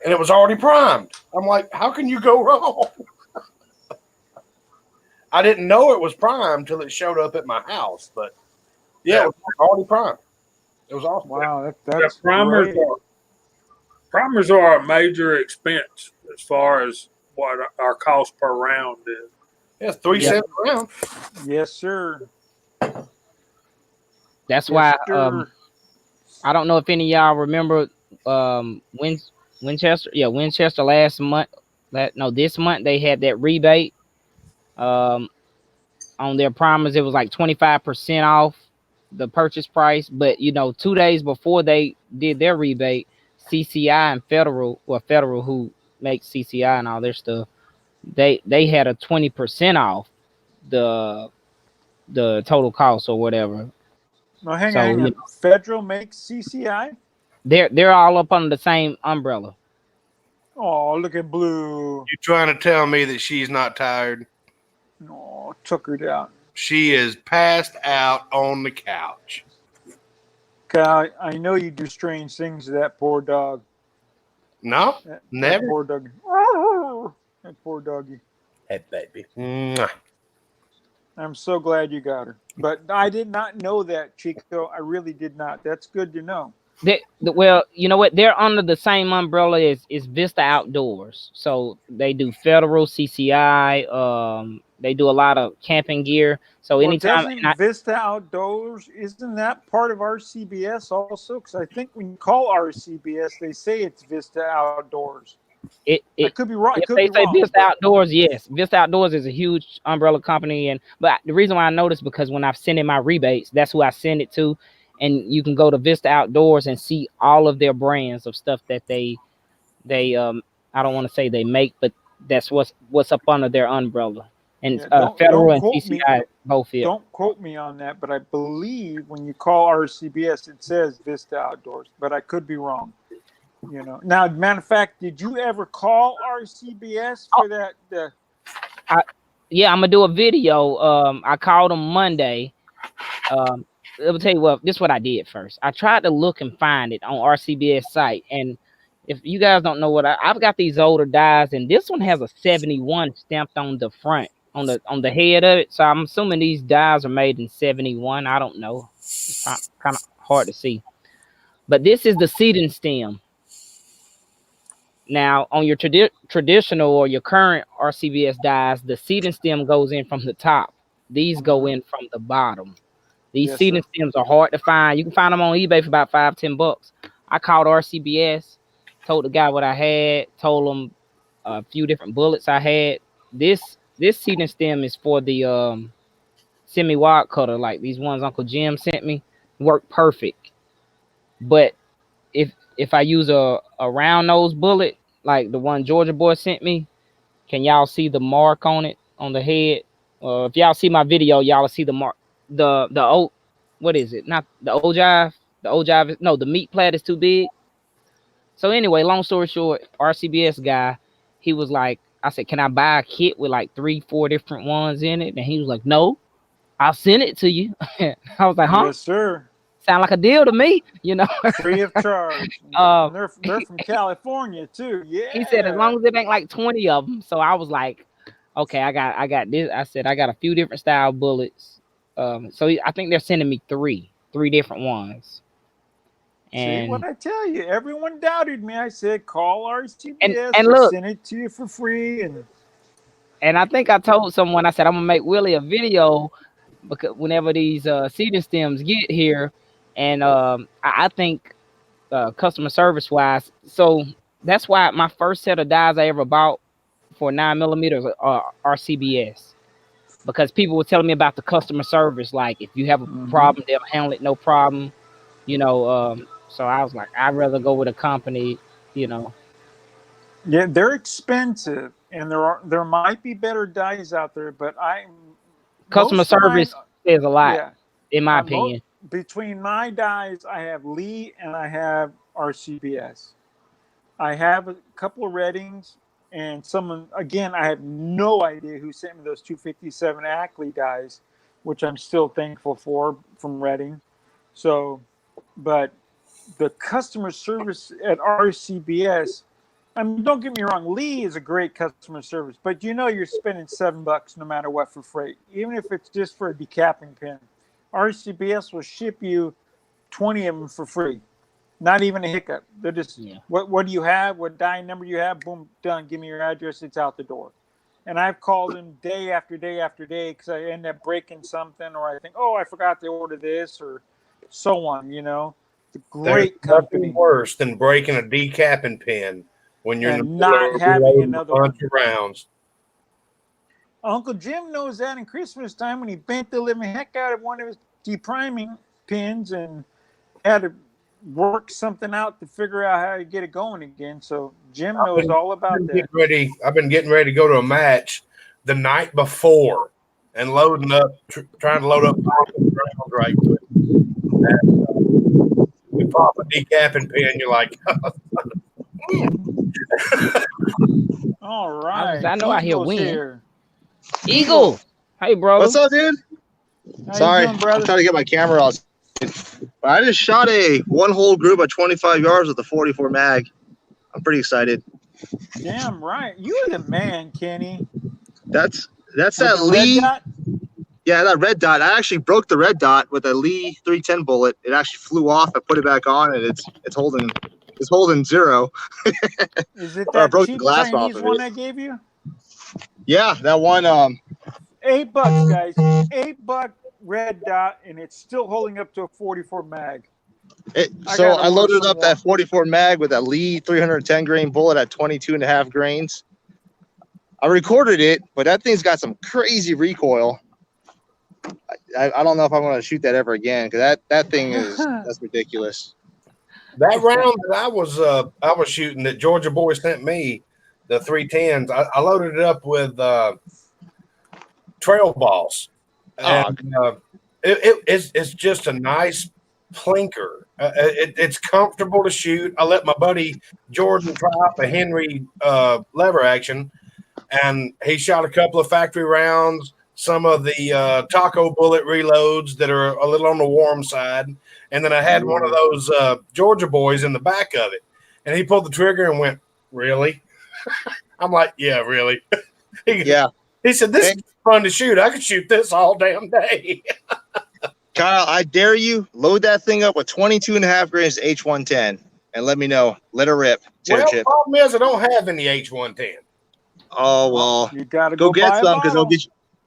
And it was already primed. I'm like, how can you go wrong? I didn't know it was primed till it showed up at my house. But yeah, it was already primed. It was awesome. Wow, that's primers great. primers are a major expense as far as what our cost per round is. Yeah, 3 cents a round. Yes, sir. That's Yes, why sir. I don't know if any of y'all remember Winchester. Yeah, Winchester last month. This month they had that rebate on their primers. It was like 25% off the purchase price. But 2 days before they did their rebate, CCI and Federal who makes CCI and all their stuff, they had a 20% off the total cost or whatever. No, hang on. Federal makes CCI? They're all up under the same umbrella. Oh, look at Blue. You trying to tell me that she's not tired? Oh, took her down. She is passed out on the couch. God, I know you do strange things to that poor dog. No, never. That poor dog. That poor doggy. Hey, baby. Mwah. I'm so glad you got her. But I did not know that, Chico. I really did not. That's good to know. Well, you know what? They're under the same umbrella as Vista Outdoors. So they do Federal, CCI. They do a lot of camping gear. So anytime Vista Outdoors, isn't that part of RCBS also? Because I think when you call RCBS, they say it's Vista Outdoors. I could be wrong. If they say Vista Outdoors, yes. Vista Outdoors is a huge umbrella company, but the reason why I know this is because when I've sent in my rebates, that's who I send it to, and you can go to Vista Outdoors and see all of their brands of stuff that they I don't want to say they make, but that's what's up under their umbrella. And Federal and CCI both here. Don't quote me on that, but I believe when you call RCBS, it says Vista Outdoors, but I could be wrong. Now, matter of fact, did you ever call RCBS for that? Yeah, I'm gonna do a video. I called them Monday. Let me tell you what. This is what I did first. I tried to look and find it on RCBS site, and if you guys don't know what I've got these older dies, and this one has a 71 stamped on the front, on the head of it. So I'm assuming these dies are made in 71. I don't know. It's kind of hard to see, but this is the seeding stem. Now, on your traditional or your current RCBS dies, the seeding stem goes in from the top. These go in from the bottom. These seeding stems are hard to find. You can find them on eBay for about $5-10. I called RCBS, told the guy what I had, told him a few different bullets I had. This seeding stem is for the semi wide cutter, like these ones Uncle Jim sent me, work perfect. But if I use a round nose bullet like the one Georgia boy sent me, can y'all see the mark on it on the head? If y'all see my video, y'all will see the mark. The old, what is it? Not the ogive. The ogive is no. The meat plat is too big. So anyway, long story short, RCBS guy, he was like, I said, can I buy a kit with like 3-4 different ones in it? And he was like, no, I'll send it to you. I was like, huh? Yes, sir. Sound like a deal to me, you know. Free of charge. Um, they're from California too. Yeah. He said as long as it ain't like 20 of them. So I was like, okay, I got this. I said I got a few different style bullets. I think they're sending me three different ones. See what And I tell you? Everyone doubted me. I said call RCBS and look, send it to you for free. And I think I told someone, I said I'm gonna make Willie a video because whenever these seeding stems get here, and I think customer service wise, so that's why my first set of dies I ever bought for 9mm are RCBS, because people were telling me about the customer service, like if you have a problem, they'll handle it no problem, you know. So I was like, I'd rather go with a company, you know. Yeah, they're expensive, and there might be better dies out there, but Customer service is a lot, yeah, in my opinion. Between my dies, I have Lee and I have RCBS. I have a couple of Reddings, and someone, again, I have no idea who sent me those 257 Ackley dies, which I'm still thankful for from Redding. So, but the customer service at RCBS, I mean, don't get me wrong, Lee is a great customer service, but you know you're spending $7 no matter what for freight, even if it's just for a decapping pin. RCBS will ship you 20 of them for free. Not even a hiccup. They're just, what do you have? What die number you have? Boom, done. Give me your address. It's out the door. And I've called them day after day after day because I end up breaking something, or I think, oh, I forgot to order this, or so on, you know. It's a great company. Nothing worse than breaking a decapping pin when you're and not having another bunch of rounds. Uncle Jim knows that in Christmas time when he bent the living heck out of one of his depriming pins and had to work something out to figure out how to get it going again. So Jim knows all about that. I've been getting ready to go to a match the night before and loading up, trying to load up rounds right quick. We pop a decapping pin, you're like, all right. I know I hear win. Eagle. Hey, bro. What's up, dude? Sorry, I'm trying to get my camera off. I just shot a one-hole group at 25 yards with a 44 mag. I'm pretty excited. Damn right. You're the man, Kenny. That's that Lee. Yeah, that red dot. I actually broke the red dot with a Lee 310 bullet. It actually flew off. I put it back on, and it's holding zero. Is it that broke cheap the glass Chinese off of one it. I gave you? Yeah, that one. $8, guys. $8 red dot, and it's still holding up to a 44 mag. So I loaded up that 44 mag with a Lee 310 grain bullet at 22.5 grains. I recorded it, but that thing's got some crazy recoil. I don't know if I'm going to shoot that ever again because that thing that's ridiculous. That round that I was shooting that Georgia boy sent me, the 310s, I loaded it up with trail balls. And it's just a nice plinker. It's comfortable to shoot. I let my buddy Jordan try out the Henry lever action, and he shot a couple of factory rounds, some of the taco bullet reloads that are a little on the warm side, and then I had one of those Georgia boys in the back of it, and he pulled the trigger and went, "Really?" I'm like, "Yeah, really." He said, "This is fun to shoot. I could shoot this all damn day." Kyle, I dare you, load that thing up with 22.5 grains H110 and let me know. Let her rip. Well, the problem is I don't have any H110. Oh, well, you gotta go get some because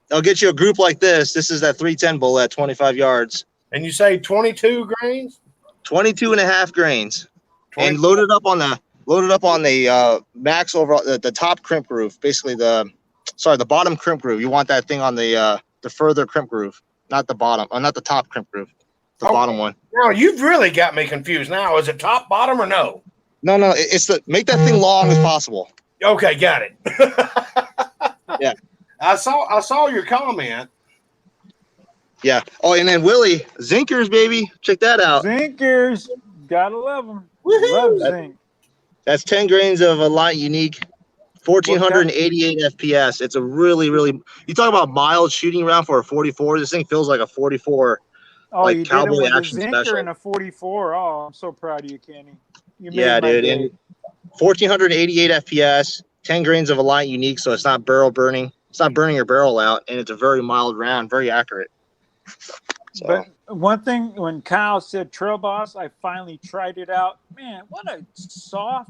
they'll get you a group like this. This is that 310 bullet at 25 yards. And you say 22 grains? 22.5 grains. And load it up on Loaded up on the max over the top crimp groove, basically the bottom crimp groove. You want that thing on the further crimp groove, not the bottom, not the top crimp groove, the bottom one. Now you've really got me confused. Now is it top, bottom, or no? No, it's the make that thing long as possible. Okay, got it. Yeah, I saw your comment. yeah. Oh, and then Willie Zinkers, baby, check that out. Zinkers, gotta love them. Love zinc. That's 10 grains of a light unique, 1488 FPS. It's a really, really. You talk about mild shooting round for a 44. This thing feels like a 44. Oh, like you Cowboy did it with Action a zinker Special. and a 44. Oh, I'm so proud of you, Kenny. You made Yeah, my dude. day. And 1488 FPS, 10 grains of a light unique, so it's not barrel burning. It's not burning your barrel out, and it's a very mild round, very accurate. So. But one thing, when Kyle said Trail Boss, I finally tried it out. Man, what a soft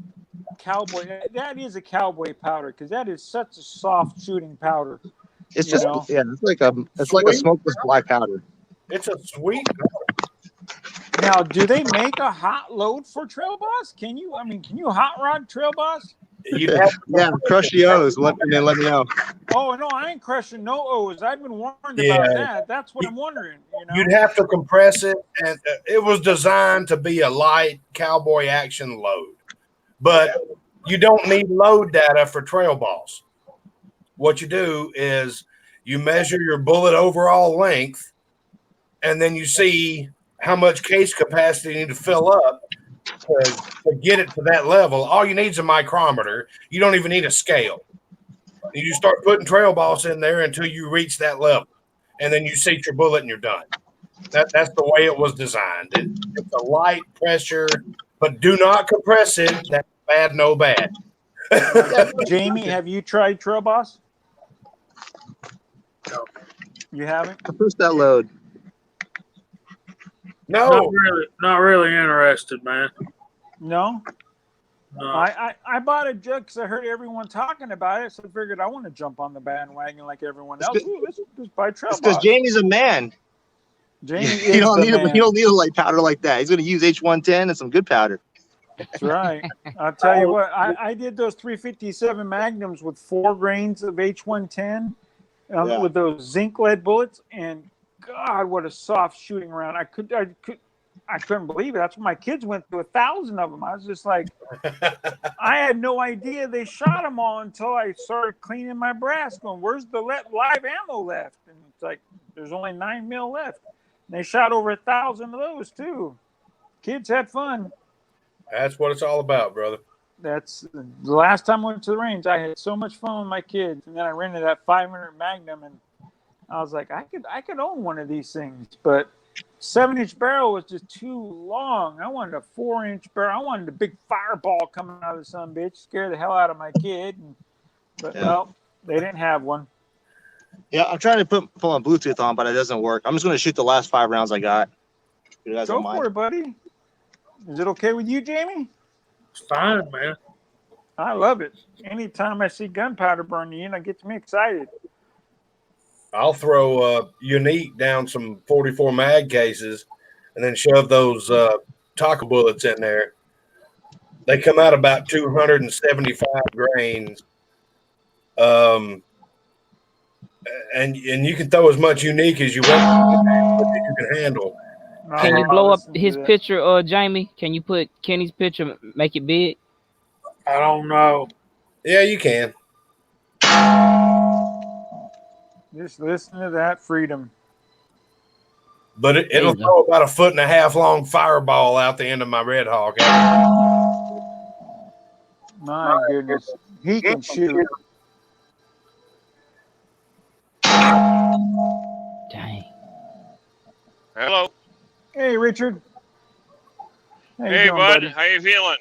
cowboy. That is a cowboy powder, because that is such a soft shooting powder. It's just, yeah, it's like a smokeless black powder. It's a sweet. Now, do they make a hot load for Trail Boss? Can you hot rod Trail Boss? Yeah, crush the O's, and then let me know. Oh, no, I ain't crushing no O's. I've been warned about that. That's what I'm wondering. You'd have to compress it, and it was designed to be a light cowboy action load. But you don't need load data for Trail Boss. What you do is you measure your bullet overall length, and then you see how much case capacity you need to fill up to get it to that level. All you need is a micrometer. You don't even need a scale. You start putting Trail Boss in there until you reach that level, and then you seat your bullet and you're done. That's the way it was designed. It's a light pressure, but do not compress it. That's bad, no bad. Jamie, have you tried Trail Boss? No. You haven't? Push that load. No, not really interested, man. No. No. I bought a jug because I heard everyone talking about it, so I figured I want to jump on the bandwagon like everyone else. Ooh, let's buy Trail Boss. Because Jamie's a man. Jamie you don't need a light powder like that. He's going to use H110 and some good powder. That's right. I'll tell you what. I did those 357 Magnums with 4 grains of H110 with those zinc lead bullets, and God, what a soft shooting round! I couldn't believe it. That's when my kids went to 1,000 of them. I was just like, I had no idea they shot them all until I started cleaning my brass, going, "Where's the live ammo left?" And it's like, there's only 9 mil left. And they shot over 1,000 of those too. Kids had fun. That's what it's all about, brother. That's the last time I went to the range. I had so much fun with my kids, and then I rented that 500 Magnum, and I was like, I could own one of these things, but 7-inch barrel was just too long. I wanted a 4-inch barrel. I wanted a big fireball coming out of the son bitch, scare the hell out of my kid. But well, they didn't have one. Yeah, I'm trying to put my Bluetooth on, but it doesn't work. I'm just going to shoot the last 5 rounds I got. You guys Go for it, buddy. Is it okay with you, Jamie? It's fine, man. I love it. Anytime I see gunpowder burning in, it gets me excited. I'll throw Unique down some 44 mag cases and then shove those taco bullets in there. They come out about 275 grains. And you can throw as much Unique as you want that you can handle. Can you blow up his picture, Jamie? Can you put Kenny's picture, make it big? I don't know. Yeah, you can. Just listen to that freedom. But it'll throw about 1.5 foot long fireball out the end of my Red Hawk. My goodness. He can shoot. Dang. Hello. Hey, Richard. Hey, bud. How you feeling?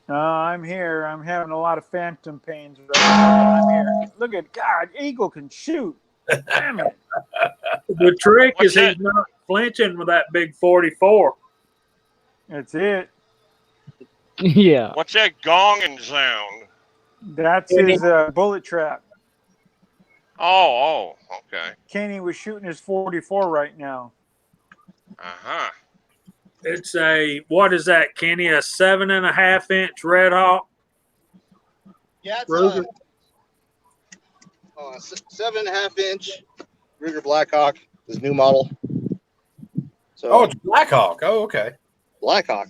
I'm here. I'm having a lot of phantom pains right now. I'm here. Look at God. Eagle can shoot. Damn it. The trick is he's not flinching with that big 44. That's it. Yeah. What's that gonging sound? That's his bullet trap. Oh, okay. Kenny was shooting his 44 right now. Uh-huh. It's what is that, Kenny? A 7.5-inch Red Hawk? Yeah, it's Ruger? a 7.5-inch Ruger Blackhawk, this new model. So Oh, it's Blackhawk. Oh, okay. Blackhawk.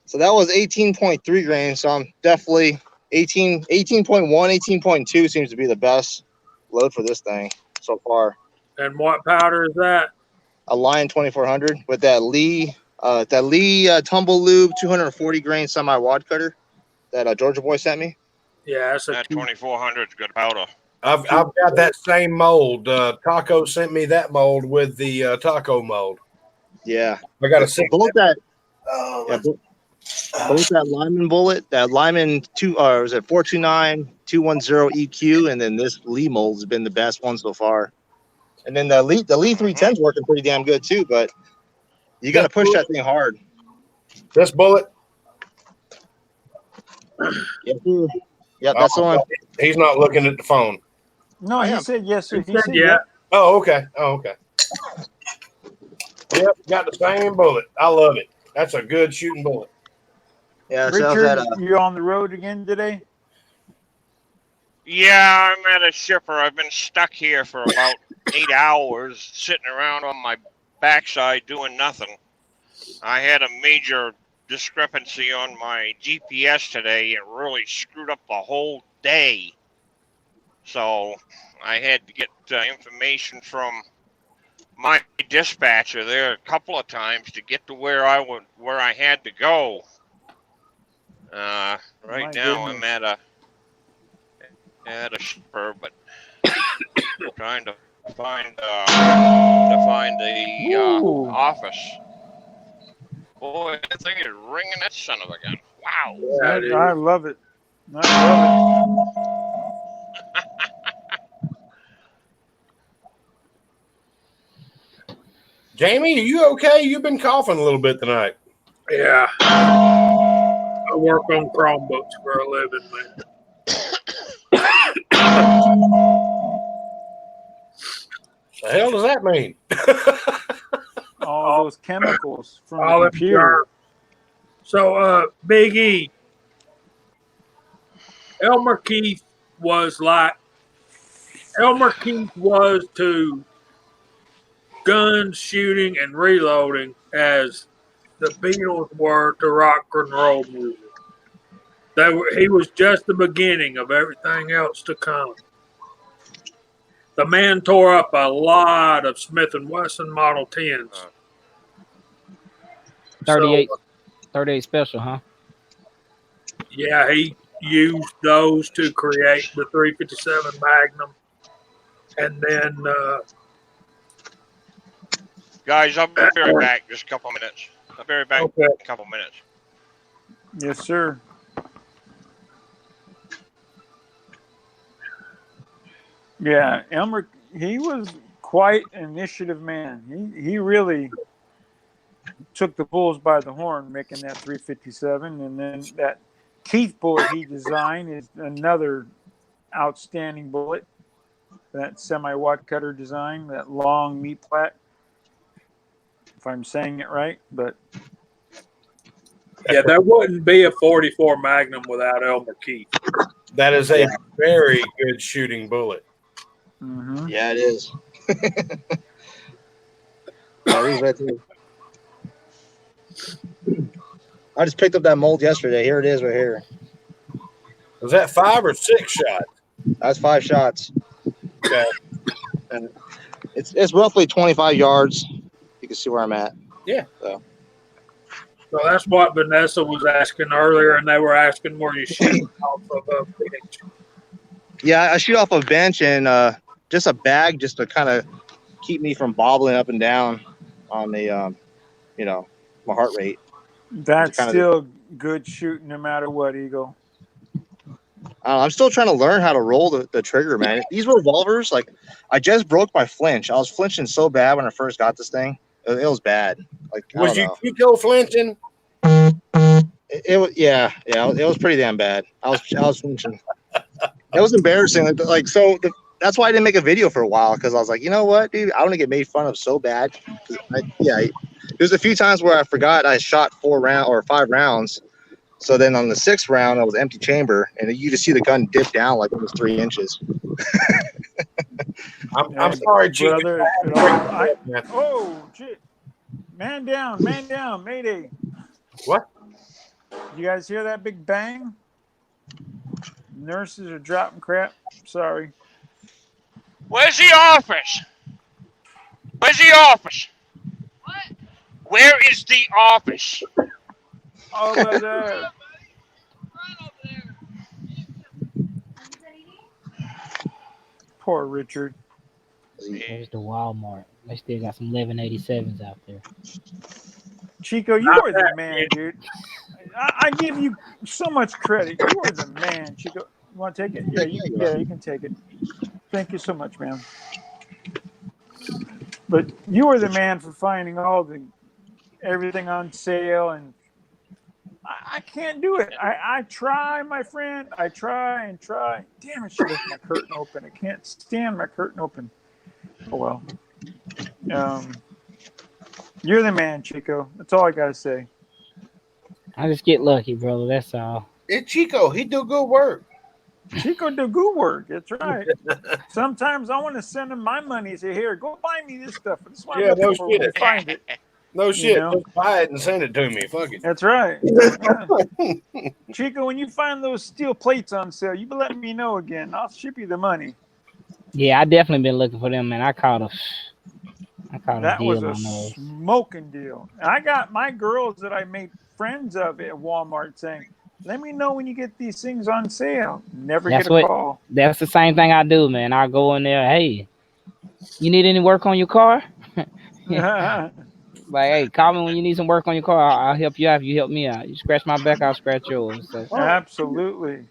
So that was 18.3 grains. So I'm definitely 18.1, 18.2 seems to be the best load for this thing so far. And what powder is that? A Lion 2400 with that Lee Tumble Lube 240 grain semi wad cutter that Georgia Boy sent me. Yeah, that's a That 2400 is good powder. I've got that same mold. Taco sent me that mold with the taco mold. Yeah, I got a six. both that. Oh, Yeah, both that Lyman bullet, that Lyman 429 210 EQ, and then this Lee mold has been the best one so far. And then the Lee 310 is working pretty damn good too, but you got to push that thing hard. this bullet. Yeah, that's the one. He's not looking at the phone. No, he said yes, sir. He said yeah. Oh, okay. Oh, okay. Yep, got the same bullet. I love it. That's a good shooting bullet. Yeah, so Richard, you on the road again today? Yeah, I'm at a shipper. I've been stuck here for about 8 hours, sitting around on my backside doing nothing. I had a major discrepancy on my GPS today. It really screwed up the whole day. So I had to get information from my dispatcher there a couple of times to get to where I had to go. Right now I'm at a shipper, but trying to find the office. Boy, that thing is ringing that son of a gun. Wow. I love it. I love it. Jamie, are you okay? You've been coughing a little bit tonight. Yeah. I work on Chromebooks for a living, man. The hell does that mean? All those chemicals from All the in computer. jar. So, Big E, Elmer Keith was to gun shooting and reloading as the Beatles were to rock and roll music. He was just the beginning of everything else to come. The man tore up a lot of Smith & Wesson Model 10s. 38 special, huh? Yeah, he used those to create the 357 Magnum. And then Guys, I'll be right back. Just a couple minutes. I'll be right back in a couple minutes. Yes, sir. Yeah, Elmer, he was quite an initiative man. He really took the bulls by the horn making that 357. And then that Keith bullet he designed is another outstanding bullet. That semi-wad cutter design, that long meat plat. If I'm saying it right, but yeah, there wouldn't be a 44 Magnum without Elmer Keith. That is a very good shooting bullet. mm-hmm. Yeah, it is. Yeah, it is right there. I just picked up that mold yesterday. Here it is right here. Was that 5 or 6 shots? That's 5 shots. Okay. And it's roughly 25 yards. You can see where I'm at. Yeah. So that's what Vanessa was asking earlier, and they were asking where you shoot off of a bench. yeah, I shoot off a bench and just a bag just to kind of keep me from bobbling up and down on the my heart rate. That's Kinda still good shooting no matter what, Eagle. I'm still trying to learn how to roll the trigger, man. These revolvers, like, I just broke my flinch. I was flinching so bad when I first got this thing. It was bad. Like, Was you Chico flinching? It was, yeah. It was pretty damn bad. I was flinching. It was embarrassing. That's why I didn't make a video for a while, because I was like, you know what, dude, I want to get made fun of so bad. There's a few times where I forgot I shot 5 rounds. So then on the 6th round, I was empty chamber, and you just see the gun dip down like almost 3 inches. I'm sorry, Chico. brother. Oh, shit. Man down, mayday. What? You guys hear that big bang? Nurses are dropping crap. Sorry. Where's the office? Where's the office? What? Where is the office? Over there. Poor Richard. There's the Walmart. They still got some 1187s out there. Chico, you Not are the that, man, dude. I give you so much credit. You are the man, Chico. You want to take it? Yeah, you can take it. Thank you so much, man. But you are the man for finding everything on sale, and I can't do it. I try, my friend. I try and try. Damn it, she left my curtain open. I can't stand my curtain open. Oh well. You're the man, Chico. That's all I gotta say. I just get lucky, brother. That's all. It's Chico. He do good work. Chico do good work. That's right. Sometimes I want to send him my money and say, "Here, go buy me this stuff." That's why Yeah, I'm no looking for when shit. I find it. No shit. know? Just buy it and send it to me. Fuck it. That's right. Yeah. Chico, when you find those steel plates on sale, you let me know again. I'll ship you the money. Yeah, I definitely been looking for them, man. I caught a That was deal a on those. smoking deal. And I got my girls that I made friends of at Walmart saying, "Let me know when you get these things on sale." Never That's get a call. That's the same thing I do, man. I go in there, hey, you need any work on your car? Like, hey, call me when you need some work on your car. I'll help you out if you help me out. You scratch my back, I'll scratch yours. So Absolutely.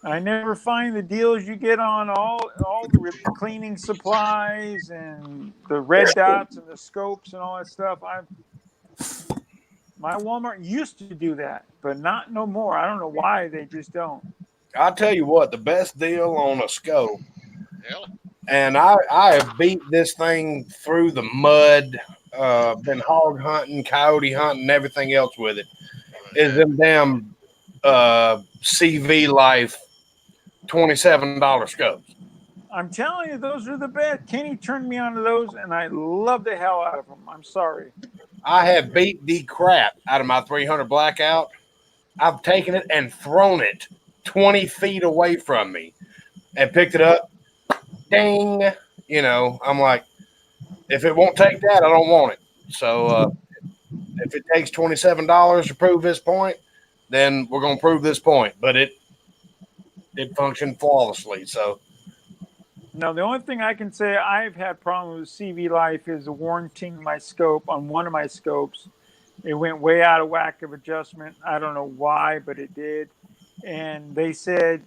I never find the deals you get on all the cleaning supplies and the red dots and the scopes and all that stuff. My Walmart used to do that, but not no more. I don't know why they just don't. I'll tell you what, the best deal on a scope, Really? and I have beat this thing through the mud, been hog hunting, coyote hunting, everything else with it, is them damn CV Life $27 scopes. I'm telling you, those are the best. Kenny turned me onto those, and I love the hell out of them. I'm sorry. I have beat the crap out of my 300 Blackout. I've taken it and thrown it 20 feet away from me and picked it up. Ding. You know, I'm like, if it won't take that, I don't want it. So if it takes $27 to prove this point, then we're going to prove this point. But it functioned flawlessly. So No, the only thing I can say I've had problems with CV Life is warranting my scope on one of my scopes. It went way out of whack of adjustment. I don't know why, but it did. And they said,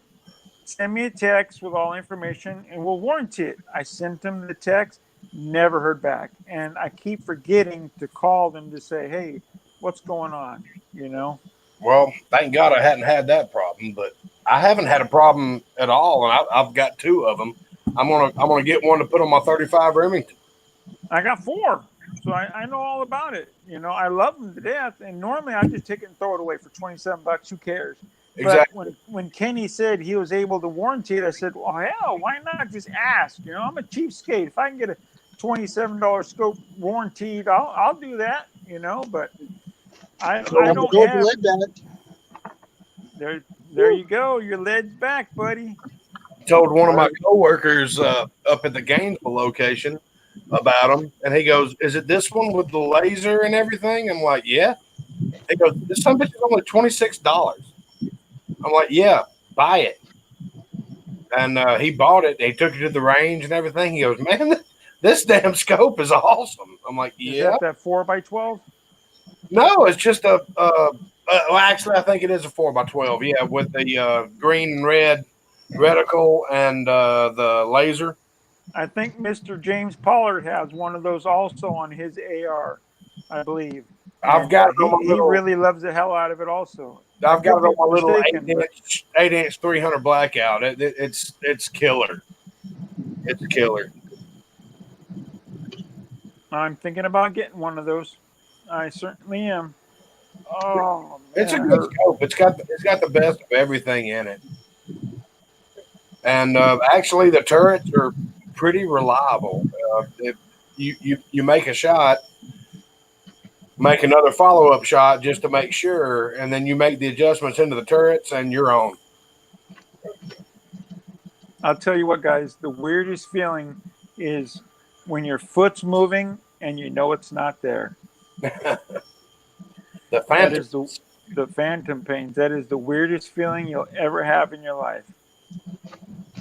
send me a text with all information and we'll warranty it. I sent them the text, never heard back. And I keep forgetting to call them to say, hey, what's going on? You know? well, thank God I hadn't had that problem, but I haven't had a problem at all. And I've got 2 of them. I'm gonna get one to put on my 35 Remington. I got 4. So I know all about it. You know, I love them to death. And normally I just take it and throw it away for $27. Who cares? Exactly. But when Kenny said he was able to warranty it, I said, well, hell, why not just ask? You know, I'm a cheapskate. If I can get a $27 scope warranted, I'll do that, you know, but I don't have. There you go. Your lead's back, buddy. Told one of my coworkers up at the Gainesville location about them, and he goes, "Is it this one with the laser and everything?" I'm like, "Yeah." He goes, "This some bitch is only $26." I'm like, "Yeah, buy it." And he bought it. He took it to the range and everything. He goes, "Man, this damn scope is awesome." I'm like, "Yeah." Is that 4x12? No, it's just a. Well, actually, I think it is a 4x12. Yeah, with the green and red reticle and the laser. I think Mr. James Pollard has one of those also on his AR, I believe. I've And, got it on my he little. really loves the hell out of it also. I've got it on my little Mistaken, 8-inch 300 Blackout. It's killer. It's killer. I'm thinking about getting one of those. I certainly am. Oh man, It's a good scope. It's got the best of everything in it, and actually the turrets are pretty reliable. If you make a shot, make another follow up shot just to make sure, and then you make the adjustments into the turrets, and you're on. I'll tell you what, guys. The weirdest feeling is when your foot's moving and you know it's not there. The That Phantom. is the phantom pains. That is the weirdest feeling you'll ever have in your life.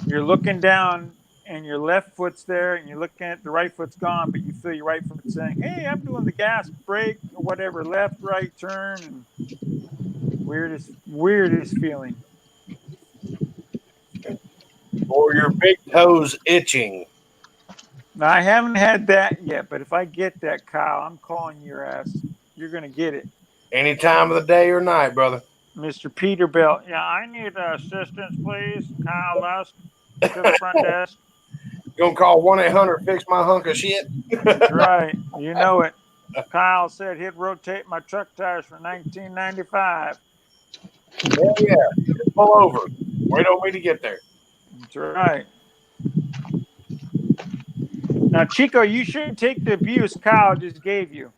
You're looking down and your left foot's there and you're looking at the right foot's gone, but you feel your right foot saying, hey, I'm doing the gas, brake, or whatever, left, right, turn. And weirdest feeling. Or your big toes itching. Now, I haven't had that yet, but if I get that, Kyle, I'm calling your ass. You're going to get it. Any time of the day or night, brother. Mr. Peterbilt. Yeah, I need assistance, please. Kyle Lusk to the front desk. You gonna call 1-800 fix my hunk of shit? That's right. You know it. Kyle said he'd rotate my truck tires for $19.95. Hell yeah. Just pull over. Wait on me to get there. That's right. Now, Chico, you shouldn't take the abuse Kyle just gave you.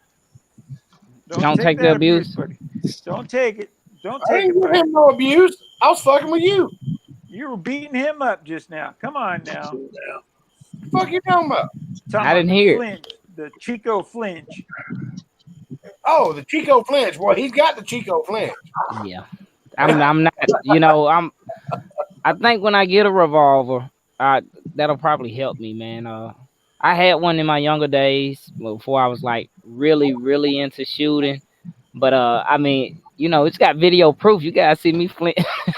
Don't take the that abuse. buddy. Don't take it. Don't I take ain't it, giving buddy. him no abuse. I was fucking with you. You were beating him up just now. Come on now. What the fuck you talking about? I didn't hear it. Flinch, the Chico flinch. Oh, the Chico flinch. Well, he's got the Chico flinch. Yeah, I'm not. You know, I think when I get a revolver, that'll probably help me, man. I had one in my younger days before I was like really, really into shooting. But I mean, you know, it's got video proof. You guys see me flint.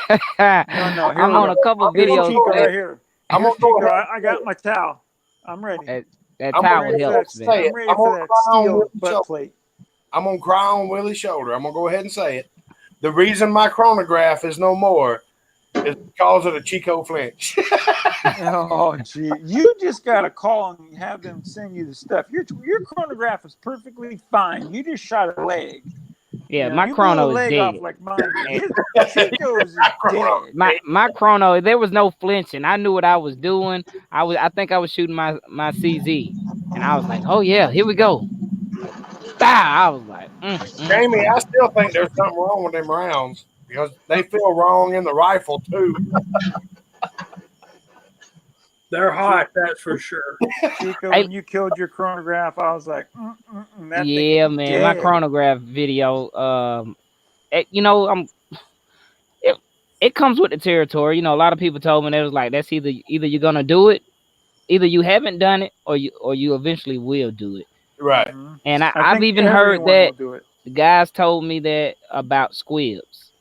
No, here I'm we on go. a couple Here's videos. Chico right here. I'm Here's gonna go Chico. ahead. I got my towel. I'm ready. That I'm towel ready for helps, that man. say it. I'm ready I'm for gonna that cry on steel Willie's butt shoulder. plate. I'm gonna cry on Willie's shoulder. I'm gonna go ahead and say it. The reason my chronograph is no more is because of the Chico flinch. Oh, gee. You just got to call and have them send you the stuff. Your chronograph is perfectly fine. You just shot a leg. Yeah, You know, my you chrono blew a is leg dead. off like mine. His Chico's is dead. My chrono, there was no flinching. I knew what I was doing. I think I was shooting my CZ, and I was like, oh yeah, here we go. I was like, Jamie, I still think there's something wrong with them rounds because they feel wrong in the rifle too. They're hot, that's for sure. Chico, when you killed your chronograph, I was like, that thing yeah, is man, my dead. chronograph video. You know, it comes with the territory. You know, a lot of people told me they was like, that's either you're gonna do it, either you haven't done it, or you eventually will do it. Right. Mhm. And I I've think even heard everyone that will do it. the guys told me that about squibs,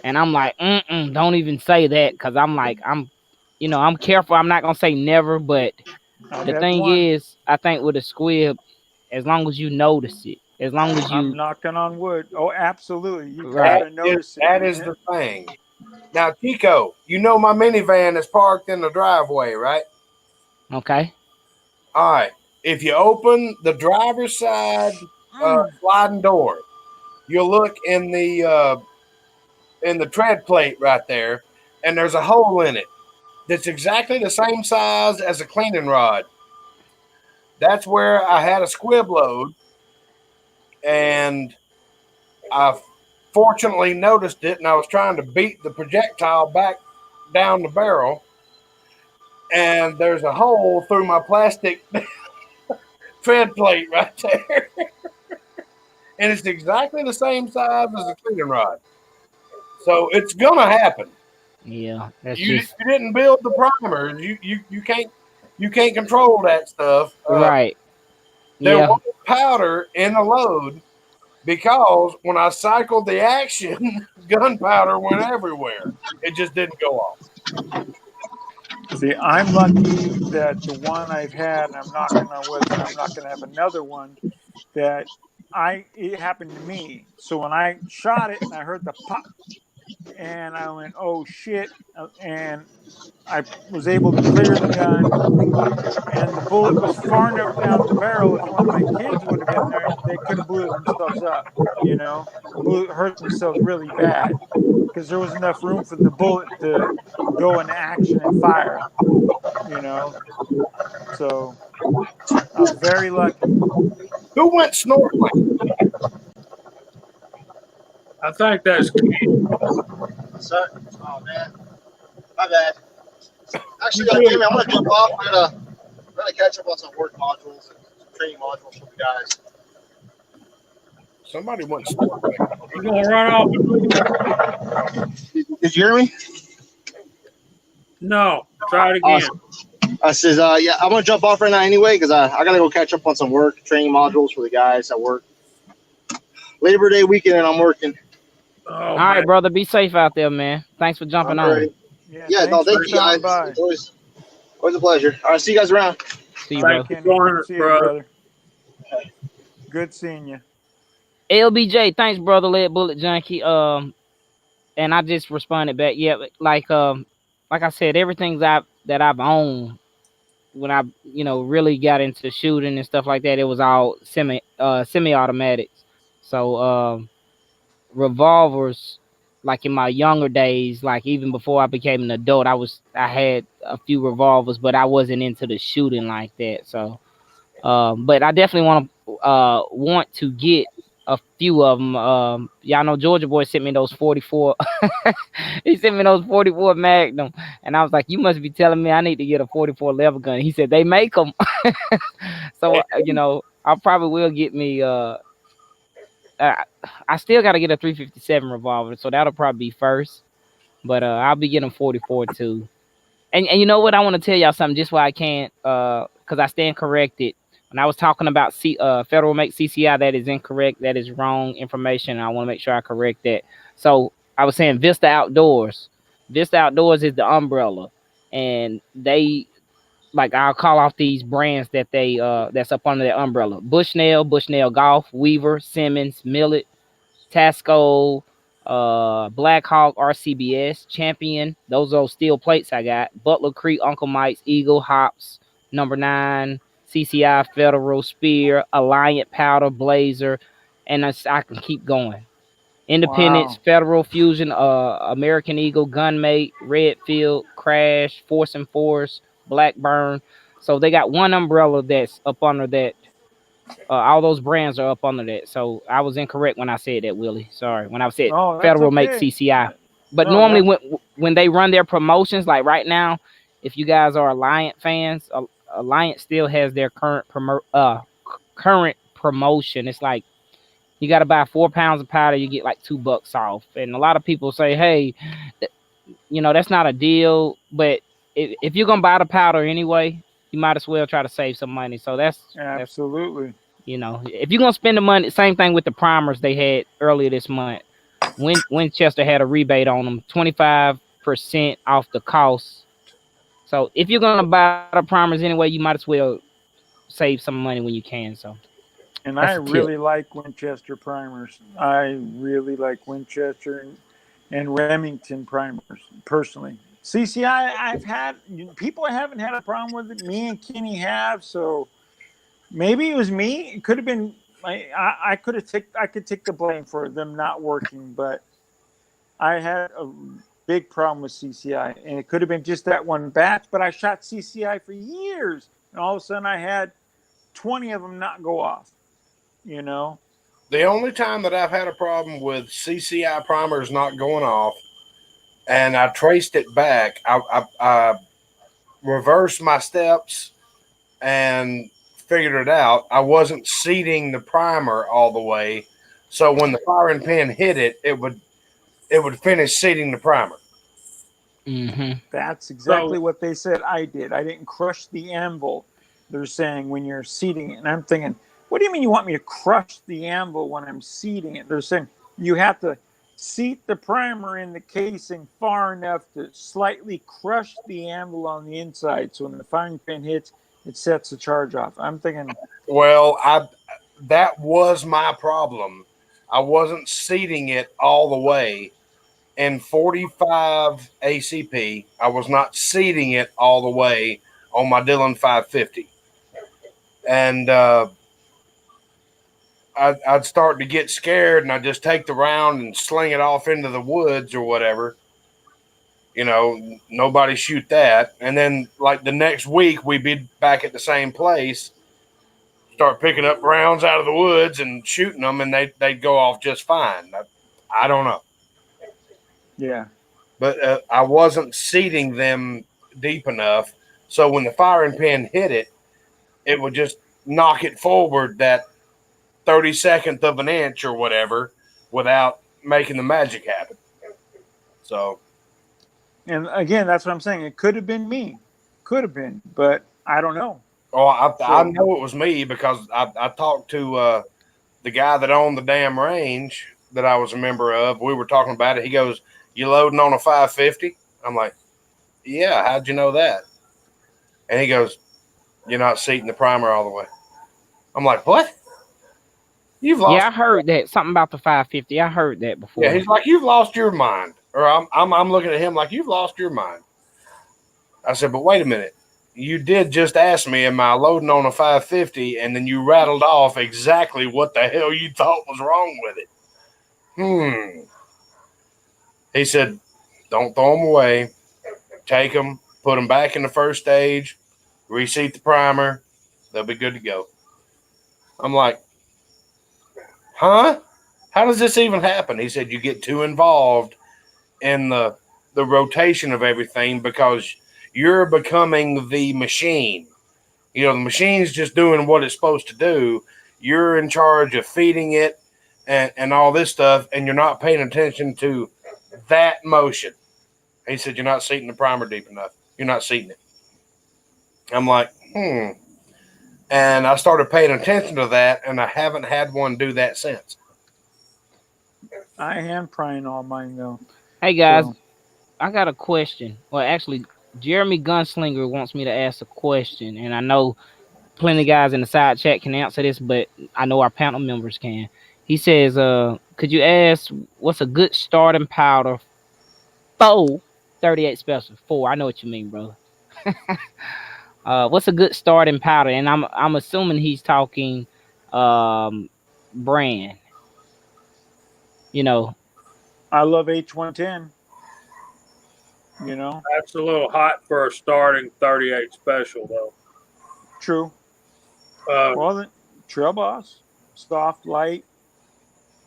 and I'm like, don't even say that, because I'm like, I'm careful. I'm not gonna say never, but I've the had thing one. is, I think with a squib, as long as you notice it, as long as I'm you knocking on wood. Oh, absolutely. You Right. gotta notice it. That is the thing. Now, Chico, you know my minivan is parked in the driveway, right? okay, All right. If you open the driver's side sliding door, you'll look in the tread plate right there, and there's a hole in it that's exactly the same size as a cleaning rod. That's where I had a squib load, and I fortunately noticed it, and I was trying to beat the projectile back down the barrel, and there's a hole through my plastic tread plate right there. And it's exactly the same size as a cleaning rod. So it's gonna happen. yeah, that's You just didn't build the primers. You can't control that stuff. right. There Yeah, was powder in the load because when I cycled the action, gunpowder went everywhere. It just didn't go off. See, I'm lucky that the one I've had, and I'm knocking on wood, that I'm not going to have another one, that it happened to me. So when I shot it and I heard the pop, and I went, "Oh shit!" And I was able to clear the gun, and the bullet was far enough down the barrel. If one of my kids would have been there, they could have blew themselves up, hurt themselves really bad, because there was enough room for the bullet to go into action and fire, So I was very lucky. Who went snorkeling? I think that's So, oh man, my bad. Actually, Jamie, I'm gonna jump off. I'm gonna catch up on some work modules and some training modules for the guys. Somebody went snorkeling. you're gonna run off. Did you hear me? No, try it again. I says, yeah, I'm gonna jump off right now anyway because I gotta go catch up on some work training modules for the guys at work. Labor Day weekend, and I'm working. Oh, All right, brother. Be safe out there, man. Thanks for jumping on. Alrighty. Yeah, no, thank you guys. Always a pleasure. All right, see you guys around. See you, Thanks brother. for joining us, See you, brother. Good seeing you. LBJ, thanks, brother. Lead Bullet Junkie. And I just responded back. Yeah, like I said, everything that I've owned when I really got into shooting and stuff like that, it was all semi-automatics. So revolvers, like in my younger days, like even before I became an adult, I had a few revolvers, but I wasn't into the shooting like that. So but I definitely want to get a few of them. Y'all know Georgia Boy sent me those 44. He sent me those 44 Magnum, and I was like, "You must be telling me I need to get a 44 level gun." He said they make them, so I probably will get me. I still got to get a 357 revolver, so that'll probably be first. But I'll be getting 44 too. And you know what? I want to tell y'all something, just why I can't, because I stand corrected. When I was talking about Federal Make CCI, that is incorrect. That is wrong information. I want to make sure I correct that. So I was saying Vista Outdoors. Vista Outdoors is the umbrella, and they, like, I'll call off these brands that they that's up under their umbrella: Bushnell Golf, Weaver, Simmons, Millet, Tasco, Black Hawk, RCBS, Champion. Those are those steel plates I got. Butler Creek, Uncle Mike's, Eagle, Hops, Number 9, CCI, Federal, Spear, Alliant, Powder, Blazer, and I can keep going. Independence, Wow. Federal, Fusion, American Eagle, Gunmate, Redfield, Crash, Force and Force, Blackburn. So they got one umbrella that's up under that. All those brands are up under that. So I was incorrect when I said that, Willie. Sorry. When I said Oh, that's Federal Make okay. CCI. But No, normally when they run their promotions, like right now, if you guys are Alliant fans, Alliant still has their current promotion. It's like you got to buy 4 pounds of powder, you get like $2 off. And a lot of people say, hey, that's not a deal. But if you're gonna buy the powder anyway, you might as well try to save some money. So that's absolutely. if you're gonna spend the money, same thing with the primers they had earlier this month. Winchester had a rebate on them, 25% off the cost. So if you're gonna buy the primers anyway, you might as well save some money when you can. So, and I really like Winchester primers. I really like Winchester and Remington primers personally. CCI, I've had people haven't had a problem with it. Me and Kenny have, so maybe it was me. It could have been. I could take the blame for them not working, but I had a big problem with CCI, and it could have been just that one batch. But I shot CCI for years, and all of a sudden I had 20 of them not go off. The only time that I've had a problem with CCI primers not going off, and I traced it back, I reversed my steps and figured it out. I wasn't seating the primer all the way, so when the firing pin hit it, it would finish seating the primer. Mm-hmm. That's exactly what they said I did. I didn't crush the anvil. They're saying when you're seating it, and I'm thinking, what do you mean you want me to crush the anvil when I'm seating it? They're saying you have to seat the primer in the casing far enough to slightly crush the anvil on the inside, so when the firing pin hits, it sets the charge off. I'm thinking, well, that was my problem. I wasn't seating it all the way, in 45 ACP. I was not seating it all the way on my Dillon 550. And I'd start to get scared, and I'd just take the round and sling it off into the woods or whatever. You know, nobody shoot that. And then, like, the next week, we'd be back at the same place, start picking up rounds out of the woods and shooting them, and they'd go off just fine. I don't know. Yeah. But I wasn't seating them deep enough. So when the firing pin hit it, it would just knock it forward that 32nd of an inch or whatever without making the magic happen. So. And again, that's what I'm saying. It could have been me. Could have been, but I don't know. Oh, I know it was me because I talked to the guy that owned the damn range that I was a member of. We were talking about it. He goes, "You loading on a 550?" I'm like, "Yeah, how'd you know that?" And he goes, "You're not seating the primer all the way." I'm like, "What? You've lost?" Yeah, I heard that something about the 550. I heard that before. Yeah, he's like, "You've lost your mind." Or I'm looking at him like, "You've lost your mind." I said, "But wait a minute. You did just ask me, am I loading on a 550? And then you rattled off exactly what the hell you thought was wrong with it." He said, "Don't throw them away. Take them, put them back in the first stage, reseat the primer. They'll be good to go." I'm like, "Huh? How does this even happen?" He said, "You get too involved in the rotation of everything because you're becoming the machine. You know, the machine's just doing what it's supposed to do. You're in charge of feeding it and all this stuff, and you're not paying attention to that motion." He said, "You're not seating the primer deep enough. You're not seating it." I'm like, And I started paying attention to that, and I haven't had one do that since. I am prying all mine though. Hey guys, So, I got a question. Well, actually, Jeremy Gunslinger wants me to ask a question, and I know plenty of guys in the side chat can answer this, but I know our panel members can. He says, could you ask what's a good starting powder for 38 special? 4, I know what you mean, bro. What's a good starting powder? And I'm assuming he's talking brand. You know. I love H110. You know, That's a little hot for a starting 38 special, though. true. Uh, Well, then, Trail Boss, soft, light.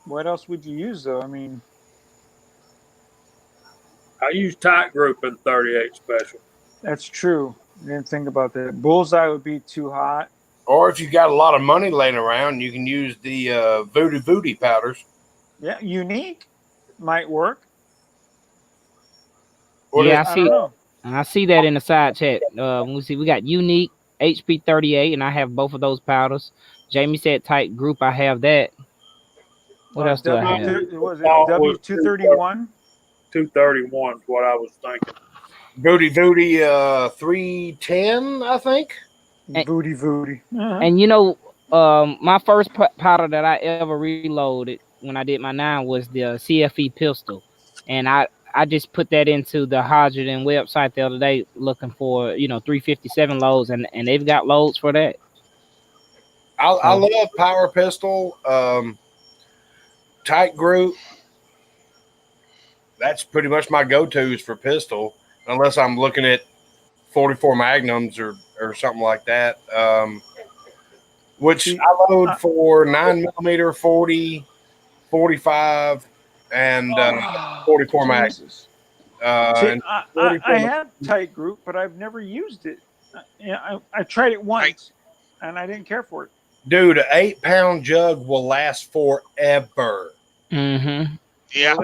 What else would you use though? I mean, I use tight group in 38 special. that's true. I didn't think about that. Bullseye would be too hot. Or if you got a lot of money laying around, you can use the Voodoo powders. Yeah, unique might work. Yeah, I don't know. I see that in the side chat. We got Unique, HP 38, and I have both of those powders. Jamie said tight group. I have that. What else do I have? Was it W231? 231 is what I was thinking. Voodoo 310, I think. Voody. Uh-huh. And you know, my first powder that I ever reloaded when I did my 9 was the CFE pistol, and I just put that into the Hodgdon website the other day looking for 357 loads, and they've got loads for that. I love Power Pistol, tight group. That's pretty much my go-tos for pistol, unless I'm looking at 44 Magnums or something like that. Which I load for 9mm, 40, 45, and 44 Magnums. I have tight group, but I've never used it. I tried it once, and I didn't care for it. Dude, an 8-pound jug will last forever. Mm-hmm. Yeah.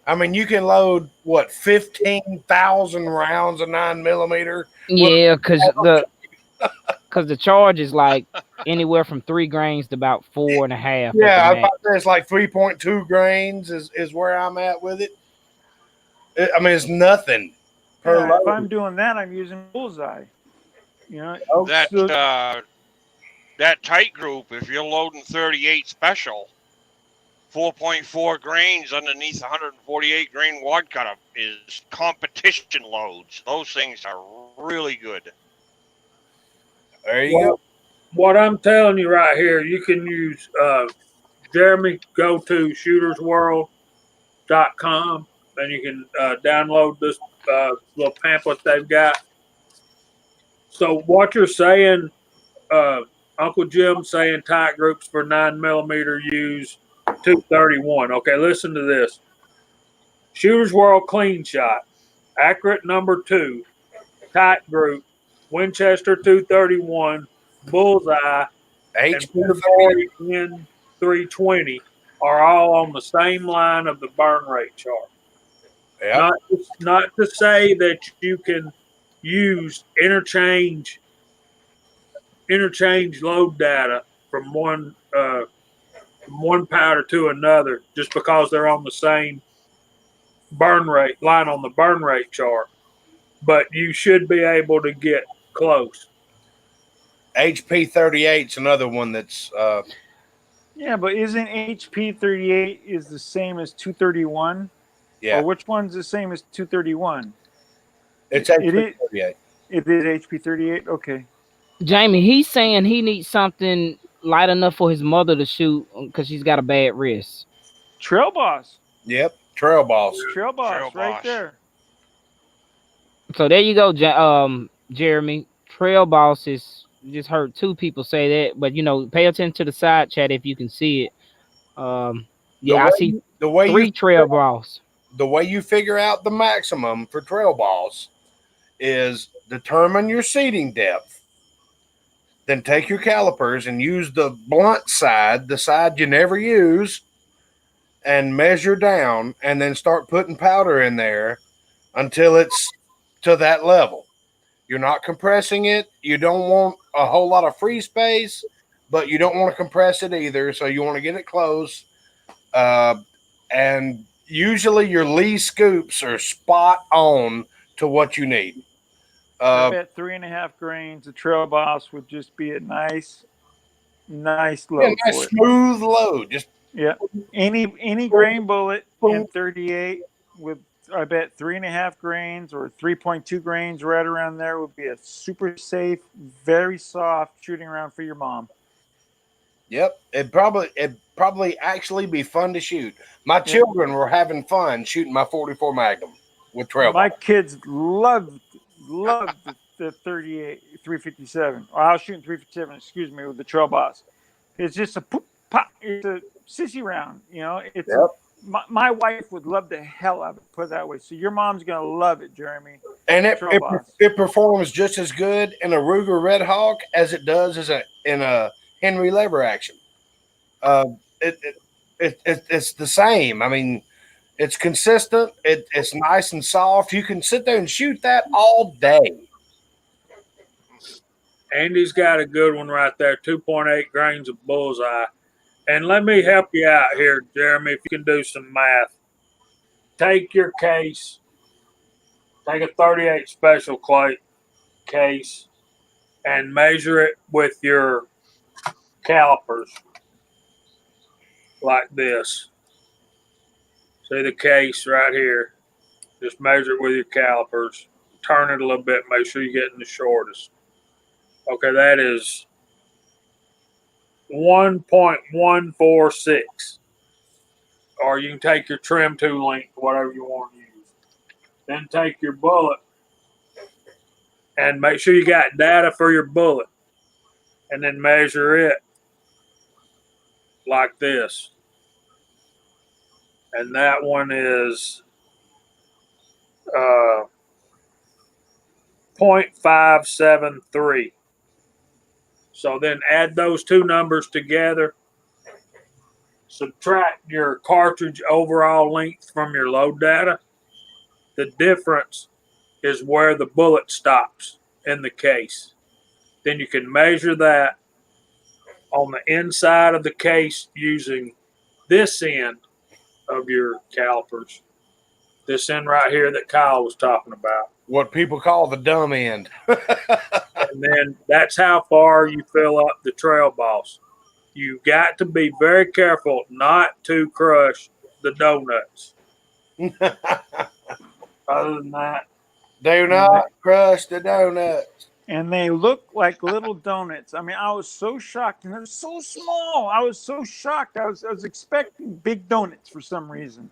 I mean, you can load 15,000 rounds of 9mm. Yeah, because the charge is like anywhere from 3 grains to about 4.5. Yeah, I thought it's like 3.2 grains is where I'm at with it. I mean, it's nothing per load. If I'm doing that, I'm using Bullseye. That tight group, if you're loading 38 special, 4.4 grains underneath 148 grain wad cutter is competition loads. Those things are really good. There you go. What I'm telling you right here, you can use Jeremy. Go to shootersworld.com and you can download this little pamphlet they've got. So what you're saying, Uncle Jim saying tight groups for 9mm use 231. Okay, listen to this. Shooter's World Clean Shot, accurate number 2, tight group, Winchester 231, Bullseye, and Peterborough N320 are all on the same line of the burn rate chart. Yep. Not to say that you can use interchange load data from one powder to another just because they're on the same burn rate line on the burn rate chart, but you should be able to get close. HP 38's another one that's Yeah, but isn't HP 38 is the same as 231? yeah. Or which one's the same as 231? It's It HP is- 38. It is HP 38. Okay. Jamie, he's saying he needs something light enough for his mother to shoot because she's got a bad wrist. Trail Boss. Yep. Trail Boss. Trail Boss, Trail right Boss. there. So there you go, Jeremy. Trail Boss is, just heard 2 people say that, but pay attention to the side chat if you can see it. Yeah, I see the way 3 you Trail Boss. the way you figure out the maximum for Trail Boss is determine your seating depth, then take your calipers and use the blunt side, the side you never use, and measure down, and then start putting powder in there until it's to that level. You're not compressing it. You don't want a whole lot of free space, but you don't want to compress it either. So you want to get it close. And usually your Lee scoops are spot on to what you need. I bet 3.5 grains of Trail Boss would just be a nice load Yeah, nice for it. smooth load. Just Yeah. Any grain bullet in 38 with, I bet 3.5 grains or 3.2 grains right around there would be a super safe, very soft shooting round for your mom. yep. It'd probably actually be fun to shoot. My children were having fun shooting my 44 Magnum with Trail My Boss. kids loved the 38 357. Or I was shooting 357, excuse me, with the Trail Boss. It's just a poop, pop. It's a sissy round, It's Yep. my wife would love the hell out of it, put it that way. So your mom's gonna love it, Jeremy. And Trail Boss. it performs just as good in a Ruger Red Hawk as it does in a Henry lever action. It's the same. I mean, it's consistent. It's nice and soft. You can sit there and shoot that all day. Andy's got a good one right there, 2.8 grains of Bullseye. And let me help you out here, Jeremy, if you can do some math. Take your case, take a 38 special plate case, and measure it with your calipers like this. See the case right here. Just measure it with your calipers. Turn it a little bit. Make sure you're getting the shortest. Okay, that is 1.146. Or you can take your trim tool length, whatever you want to use. Then take your bullet and make sure you got data for your bullet. And then measure it like this. And that one is 0.573. So then add those 2 numbers together. Subtract your cartridge overall length from your load data. The difference is where the bullet stops in the case. Then you can measure that on the inside of the case using this end of your calipers. This end right here that Kyle was talking about. What people call the dumb end. And then that's how far you fill up the Trail Boss. you got to be very careful not to crush the donuts. Other than that, Do not crush the donuts. And they look like little donuts. I mean, I was so shocked, and they're so small. I was so shocked. I was expecting big donuts for some reason.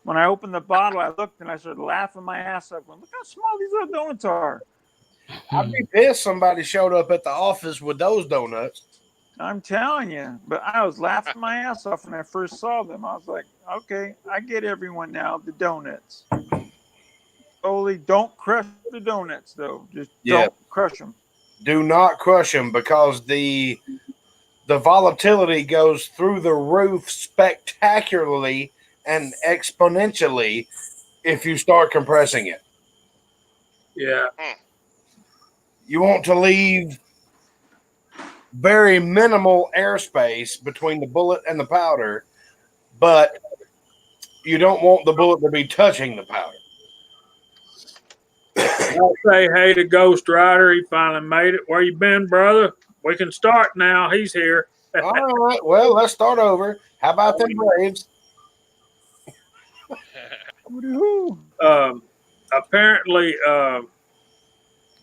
When I opened the bottle, I looked and I started laughing my ass off. Going, look how small these little donuts are. I'd be pissed somebody showed up at the office with those donuts. I'm telling you. But I was laughing my ass off when I first saw them. I was like, okay, I get everyone now, the donuts. Only don't crush the donuts, though. Just don't crush them. Do not crush them because the volatility goes through the roof spectacularly and exponentially if you start compressing it. yeah, You want to leave very minimal airspace between the bullet and the powder, but you don't want the bullet to be touching the powder. I'll say hey to Ghost Rider. He finally made it. Where you been, brother? We can start now. He's here. All right, well, let's start over. How about them Braves? Woo-hoo. Apparently,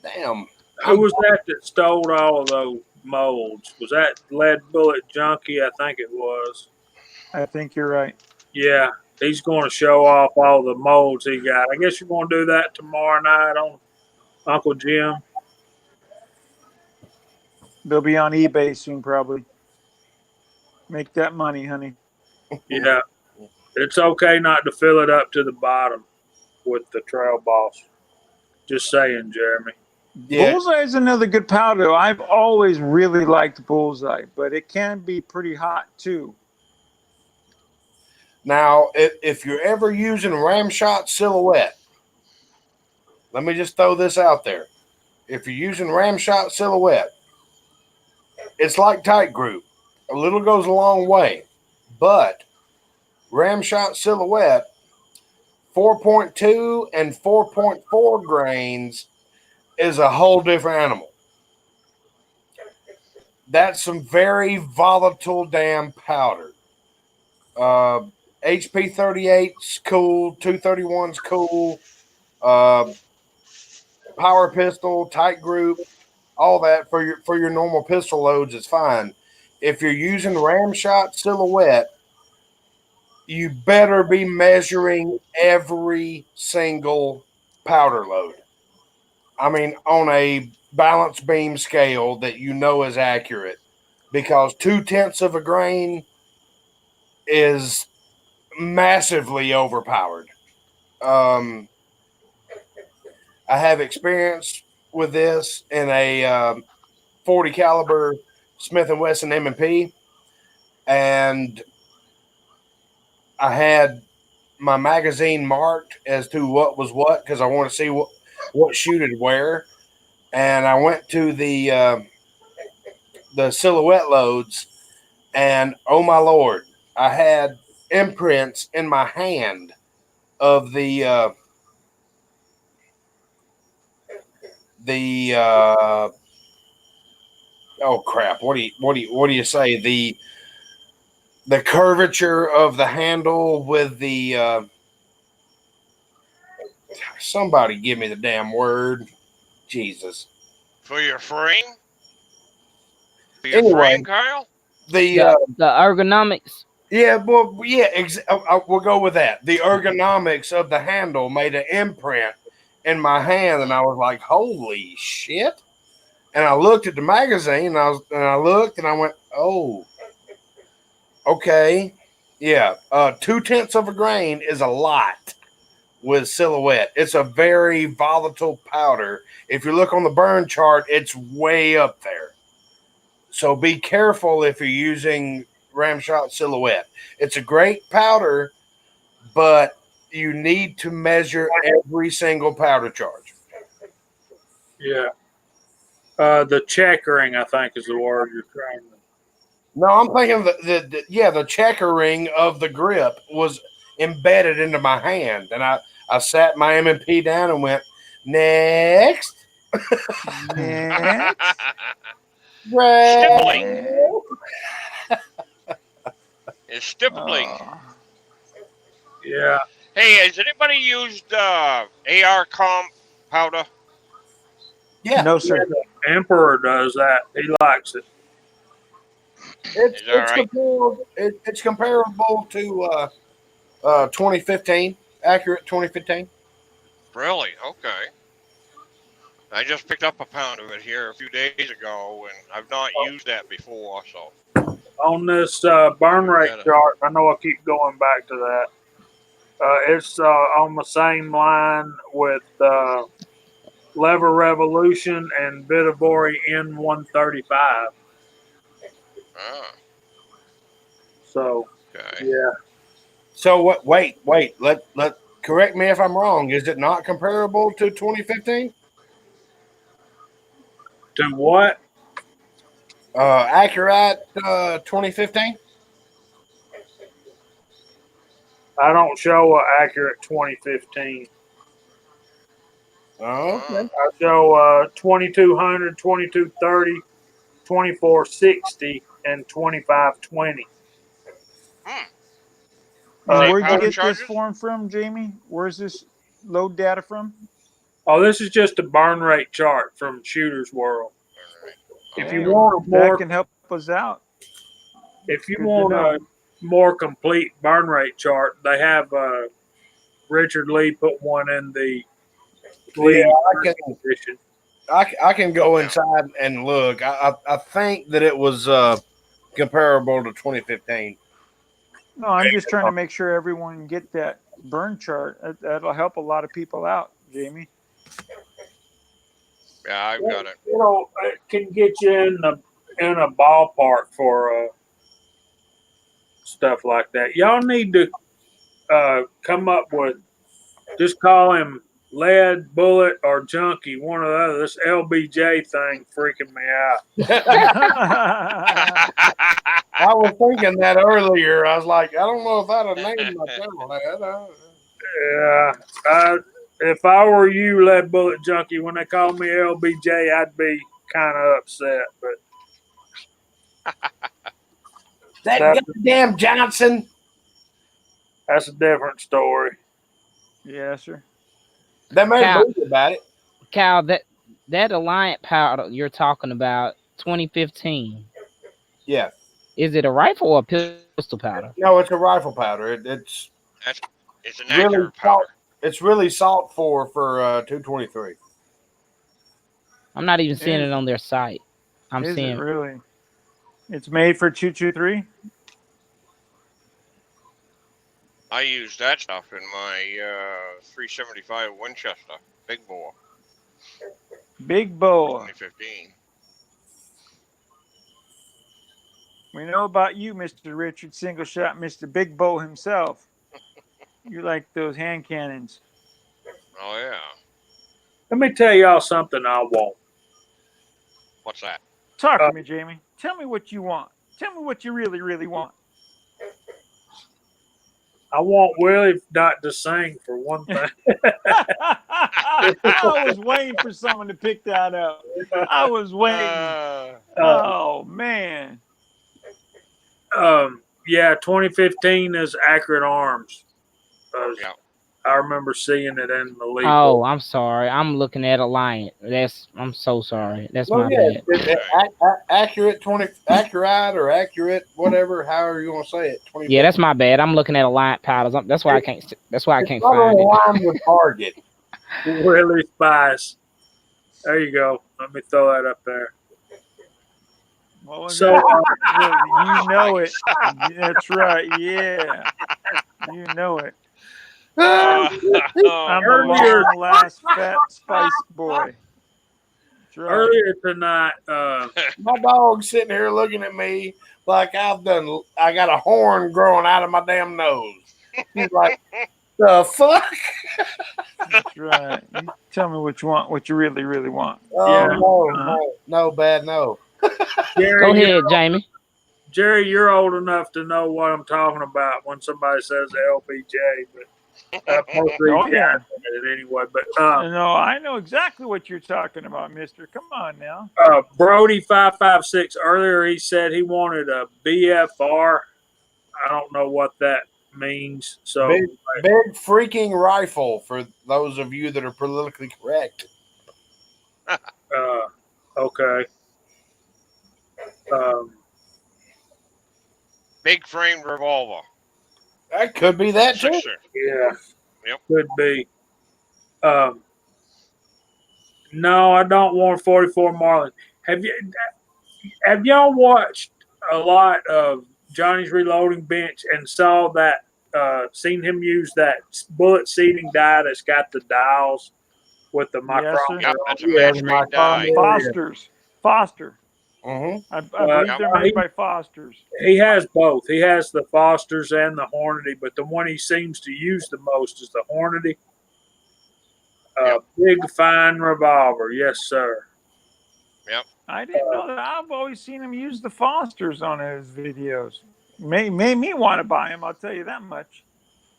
Damn. who was that stole all of those molds? Was that Lead Bullet Junkie? I think it was. I think you're right. Yeah, he's going to show off all the molds he got. I guess you're going to do that tomorrow night on Uncle Jim. They'll be on eBay soon, probably. Make that money, honey. Yeah, it's okay not to fill it up to the bottom with the Trail Boss. Just saying, Jeremy. Yeah. Bullseye is another good powder. I've always really liked Bullseye, but it can be pretty hot too. Now, if you're ever using Ramshot Silhouette, let me just throw this out there. If you're using Ramshot Silhouette, it's like Tight Group. A little goes a long way. But Ramshot Silhouette, 4.2 and 4.4 grains is a whole different animal. That's some very volatile damn powder. HP 38's cool, 231's cool, Power Pistol, Tight Group, all that for your normal pistol loads is fine. If you're using Ramshot Silhouette, you better be measuring every single powder load. I mean, on a balance beam scale that you know is accurate, because 0.2 of a grain is massively overpowered. I have experience with this in a 40 caliber Smith & Wesson M&P, and I had my magazine marked as to what was what because I want to see what shooted where, and I went to the Silhouette loads, and oh my lord, I had imprints in my hand of the oh crap, what do you say, the curvature of the handle with the somebody give me the damn word, Jesus, For your frame? For your Anyway. frame, Kyle? the The ergonomics. yeah, well, yeah, we'll go with that. The ergonomics of the handle made an imprint in my hand, and I was like, "Holy shit!" And I looked at the magazine, and I looked, and I went, "Oh, okay, yeah." 0.2 of a grain is a lot with Silhouette. It's a very volatile powder. If you look on the burn chart, it's way up there. So be careful if you're using Ramshot Silhouette. It's a great powder, but you need to measure every single powder charge. Yeah. The checkering, I think, is the word you're trying to. No, I'm thinking the checkering of the grip was embedded into my hand, and I sat my M&P down and went, next. Next. Right. It's stippling. Yeah. Hey, has anybody used AR comp powder? Yeah, No, sir. The Emperor does that. He likes it. it's Is that it's right? comparable. It's comparable to 2015, accurate 2015. Really? Okay. I just picked up a pound of it here a few days ago, and I've not used that before, so On this burn rate gotta. chart, I know I keep going back to that. It's on the same line with Lever Revolution and Vitavori N135. Ah, So, okay. yeah. So what? Wait. Let correct me if I'm wrong. Is it not comparable to 2015? To what? Accurate 2015. I don't show an accurate 2015. Oh, okay. I show 2200, 2230, 2460, and 2520. Hmm. And Same where'd you powder get charges? this form from, Jamie? Where's this load data from? Oh, this is just a burn rate chart from Shooter's World. If you Oh, want that more, can help us out. if you Good to want know. a more complete burn rate chart, they have Richard Lee put one in the Lee I can edition. I can go inside and look. I think that it was comparable to 2015. No, I'm just trying to make sure everyone can get that burn chart. That'll help a lot of people out, Jamie. yeah, I've got it. You know, it can get you in a ballpark for stuff like that. Y'all need to come up with, just call him Lead, Bullet, or Junkie. One or the other. This LBJ thing freaking me out. I was thinking that earlier. I was like, I don't know if I'd have named my channel that. Yeah, if I were you, Lead, Bullet, Junkie, when they call me LBJ, I'd be kind of upset. But That That- goddamn Johnson. that's a different story. Yes, sir. They made a Cal- movie about it. Cal, that Alliant powder you're talking about, 2015. Yeah. Is it a rifle or a pistol powder? No, it's a rifle powder. It's It's an really accurate powder. it's really sought for 223. I'm not even seeing Is- it on their site. I'm Is seeing it really? It's made for 223. I use that stuff in my 375 Winchester, big bore, Big boy. 2015. We know about you, Mr. Richard Single Shot, Mr. Big Bow himself. You like those hand cannons. Oh yeah. Let me tell y'all something I want. What's that? Talk to me, Jamie. Tell me what you want. Tell me what you really, really want. I want Willie not to sing for one thing. I was waiting for someone to pick that up. I was waiting. Oh, man. Yeah, 2015 is Accurate Arms. Yeah. I remember seeing it in the league. Oh, I'm sorry. I'm looking at Alliant. I'm so sorry. That's Well, my yeah, bad. accurate or accurate, whatever, however you want to say it. 2015. Yeah, that's my bad. I'm looking at Alliant powders. That's why I can't. That's why I can't It's not find it. aligned with Target. Willie Spice. There you go. Let me throw that up there. What was So, that? You know it. That's right. Yeah. You know it. I'm the Earlier- long last fat spice boy. That's right. Earlier tonight, My dog's sitting here looking at me like I got a horn growing out of my damn nose. He's like, the fuck? That's right. You tell me what you want, what you really, really want. Oh, Yeah. no, bad, no. Jerry, Go ahead, Jamie. Jerry, you're old enough to know what I'm talking about when somebody says LBJ, but Oh, yeah. anyway. But No, I know exactly what you're talking about, mister. Come on now. Brody 556 earlier, he said he wanted a BFR. I don't know what that means. So Big freaking rifle for those of you that are politically correct. okay. Big frame revolver. That could be that too. Sixer. Yeah. Yep. Could be. No, I don't want 44 Marlin. Have y'all watched a lot of Johnny's Reloading Bench and saw that seen him use that bullet seating die that's got the dials with the Yes, sir. micrometer? Yep, that's a Yeah, match made die. Foster. Mm-hmm. I believe they're made by Foster's. He has both. He has the Fosters and the Hornady, but the one he seems to use the most is the Hornady. Yep. Big fine revolver, yes, sir. Yep. I didn't know that. I've always seen him use the Fosters on his videos. Made me want to buy him. I'll tell you that much.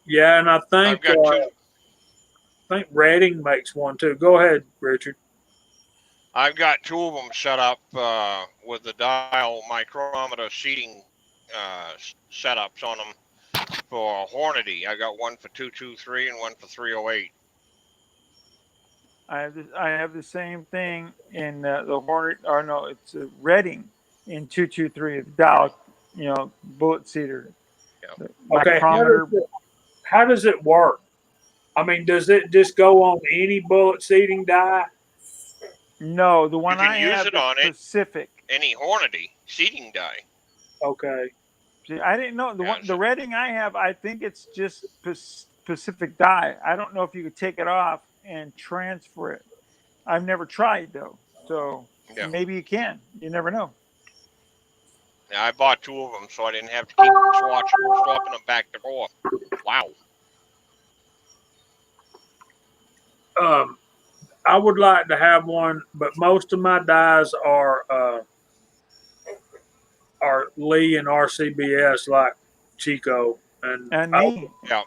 Yeah, and I I've think got two. I think Redding makes one too. Go ahead, Richard. I've got two of them set up with the dial micrometer seating setups on them for Hornady. I got one for 223 and one for 308. I have the same thing in the Hornet. Or no, it's a Redding in 223. The dial, bullet seater. Yeah. The Okay, micrometer. how does it work? I mean, does it just go on any bullet seating die? No, the one can I use have it is on it. Pacific. Any Hornady seating die. Okay. See, I didn't know the Gotcha. Redding I have. I think it's just Pacific die. I don't know if you could take it off and transfer it. I've never tried though, so Yeah. maybe you can. You never know. Yeah, I bought two of them so I didn't have to keep swapping them back and forth. Wow. I would like to have one, but most of my dies are Lee and RCBS, like Chico and me. Yeah.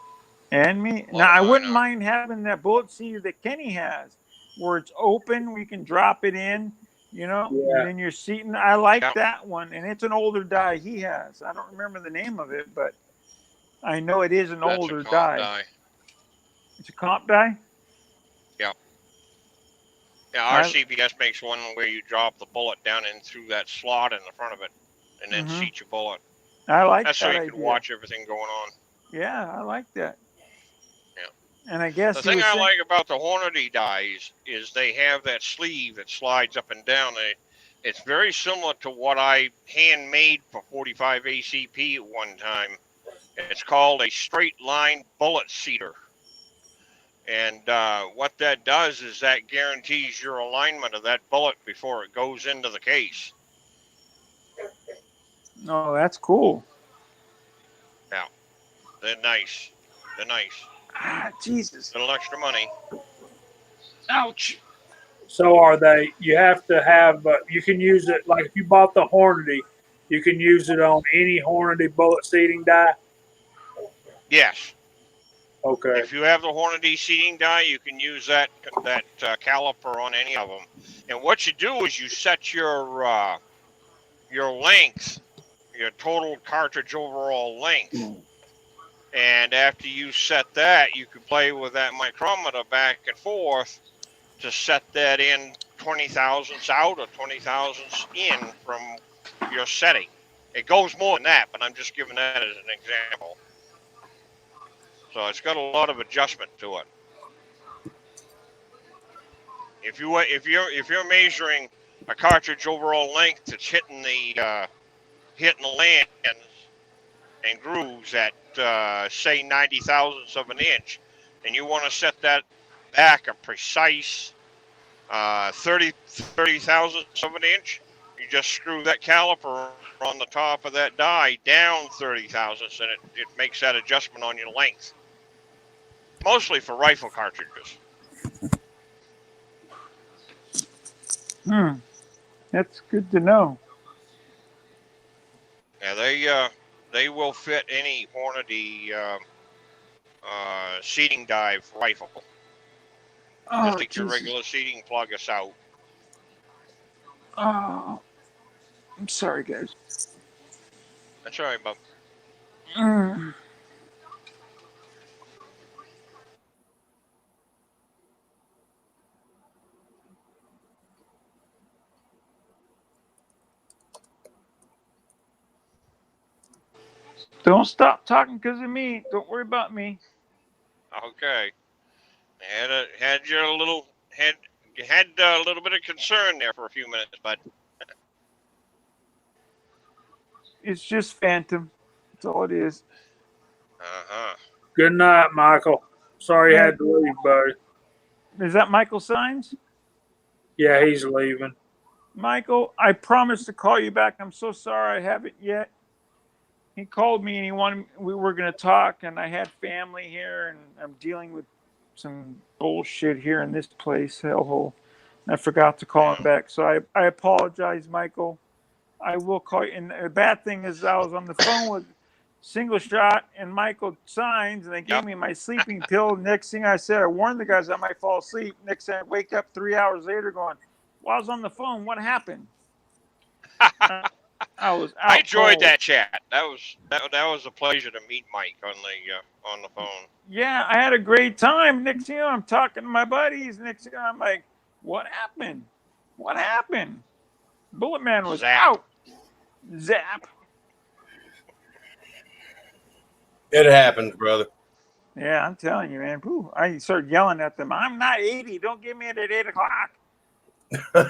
And me. Well, Now I why wouldn't not? mind having that bullet seater that Kenny has, where it's open. We can drop it in. Yeah. And then you're seating. I like Yeah. that one, and it's an older die he has. I don't remember the name of it, but I know it is an That's older a comp die. It's a comp die. Yeah, RCBS makes one where you drop the bullet down in through that slot in the front of it, and then Mhm. seat your bullet. I like That's that so you idea. can watch everything going on. Yeah, I like that. Yeah. And I guess The he thing was I saying- like about the Hornady dies is they have that sleeve that slides up and down. It's very similar to what I handmade for 45 ACP at one time. It's called a straight line bullet seater. And what that does is that guarantees your alignment of that bullet before it goes into the case. Oh, that's cool. Yeah, they're nice. They're nice. Ah, Jesus. Little extra money. Ouch. So are they? You have to have. You can use it like if you bought the Hornady, you can use it on any Hornady bullet seating die. Yes. Okay. If you have the Hornady seating die, you can use that caliper on any of them. And what you do is you set your length, your total cartridge overall length. And after you set that, you can play with that micrometer back and forth to set that in 20 thousandths out or 20 thousandths in from your setting. It goes more than that, but I'm just giving that as an example. So it's got a lot of adjustment to it. If you're measuring a cartridge overall length that's hitting the lands and grooves at say 90 thousandths of an inch, and you want to set that back a precise 30 thousandths of an inch, you just screw that caliper on the top of that die down 30 thousandths, and it makes that adjustment on your length. Mostly for rifle cartridges. That's good to know. Yeah, they will fit any Hornady seating dive rifle. Just take your regular seating plug us out. Oh, I'm sorry, guys. That's all right, bub. Mm. Don't stop talking because of me. Don't worry about me. Okay. Had your little had a little bit of concern there for a few minutes, but It's just Phantom. That's all it is. uh-huh. Good night, Michael. Sorry you Yeah. had to leave, buddy. Is that Michael Signs? Yeah, he's leaving. Michael, I promised to call you back. I'm so sorry I haven't yet. He called me and he wanted we were going to talk, and I had family here, and I'm dealing with some bullshit here in this place, hellhole. I forgot to call him back, so I apologize, Michael. I will call you. And the bad thing is, I was on the phone with Single Shot and Michael Signs, and they gave Yep. me my sleeping pill. Next thing I said, I warned the guys I might fall asleep. Next thing I wake up 3 hours later, going, "Well, I was on the phone. What happened?" I was out I enjoyed cold. that chat. That was a pleasure to meet Mike on the phone. Yeah, I had a great time. Next thing you know, I'm talking to my buddies. Next thing you know, I'm like, "What happened? What happened?" Bullet Man was Zap. out. Zap. It happens, brother. Yeah, I'm telling you, man. Whew, I started yelling at them. I'm not 80. Don't get me at 8 o'clock.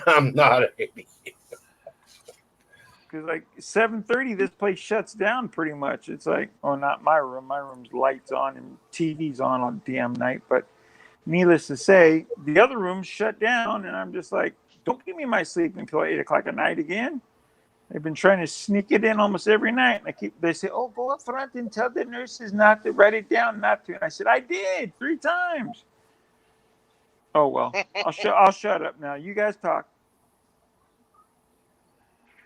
I'm not 80. Because like 7:30, this place shuts down pretty much. It's like, oh, not my room. My room's lights on and TV's on damn night. But needless to say, the other room's shut down, and I'm just like, don't give me my sleep until 8 o'clock at night again. They've been trying to sneak it in almost every night. And they say, oh, go up front and tell the nurses not to write it down, not to. And I said, I did 3 times. Oh well, I'll shut up now. You guys talk.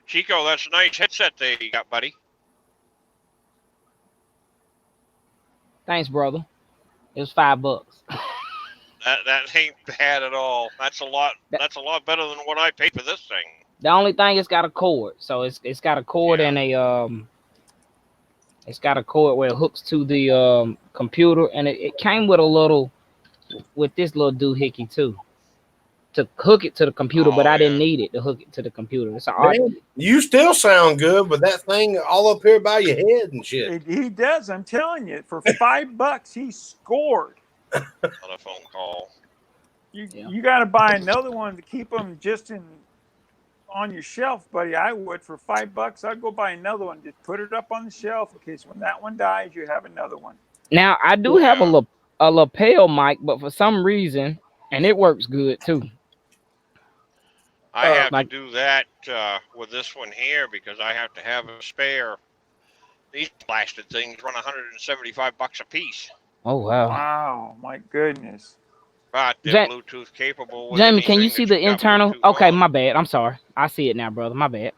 Chico, that's a nice headset there you got, buddy. Thanks, brother. It was $5. That ain't bad at all. That's a lot. That's a lot better than what I paid for this thing. The only thing, it's got a cord. So it's got a cord Yeah. and it's got a cord where it hooks to the computer, and it came with this little doohickey too, to hook it to the computer, but Oh, I didn't yeah. need it to hook it to the computer. It's an art. Man, you still sound good, but that thing all up here by your head and shit. He does. I'm telling you, for $5, he scored. On a phone call. You got to buy another one to keep them just on your shelf, buddy. I would for $5. I'd go buy another one. Just put it up on the shelf in case when that one dies, you have another one. Now I do have a lapel mic, but for some reason, and it works good too. I have like- to do that with this one here because I have to have a spare. These blasted things run $175 a piece, Oh wow. Wow, my goodness. but they're Ja- Bluetooth capable. With Jamie, can you anything see that the you've got internal? Bluetooth Okay, on. my bad. I'm sorry. I see it now, brother. My bad.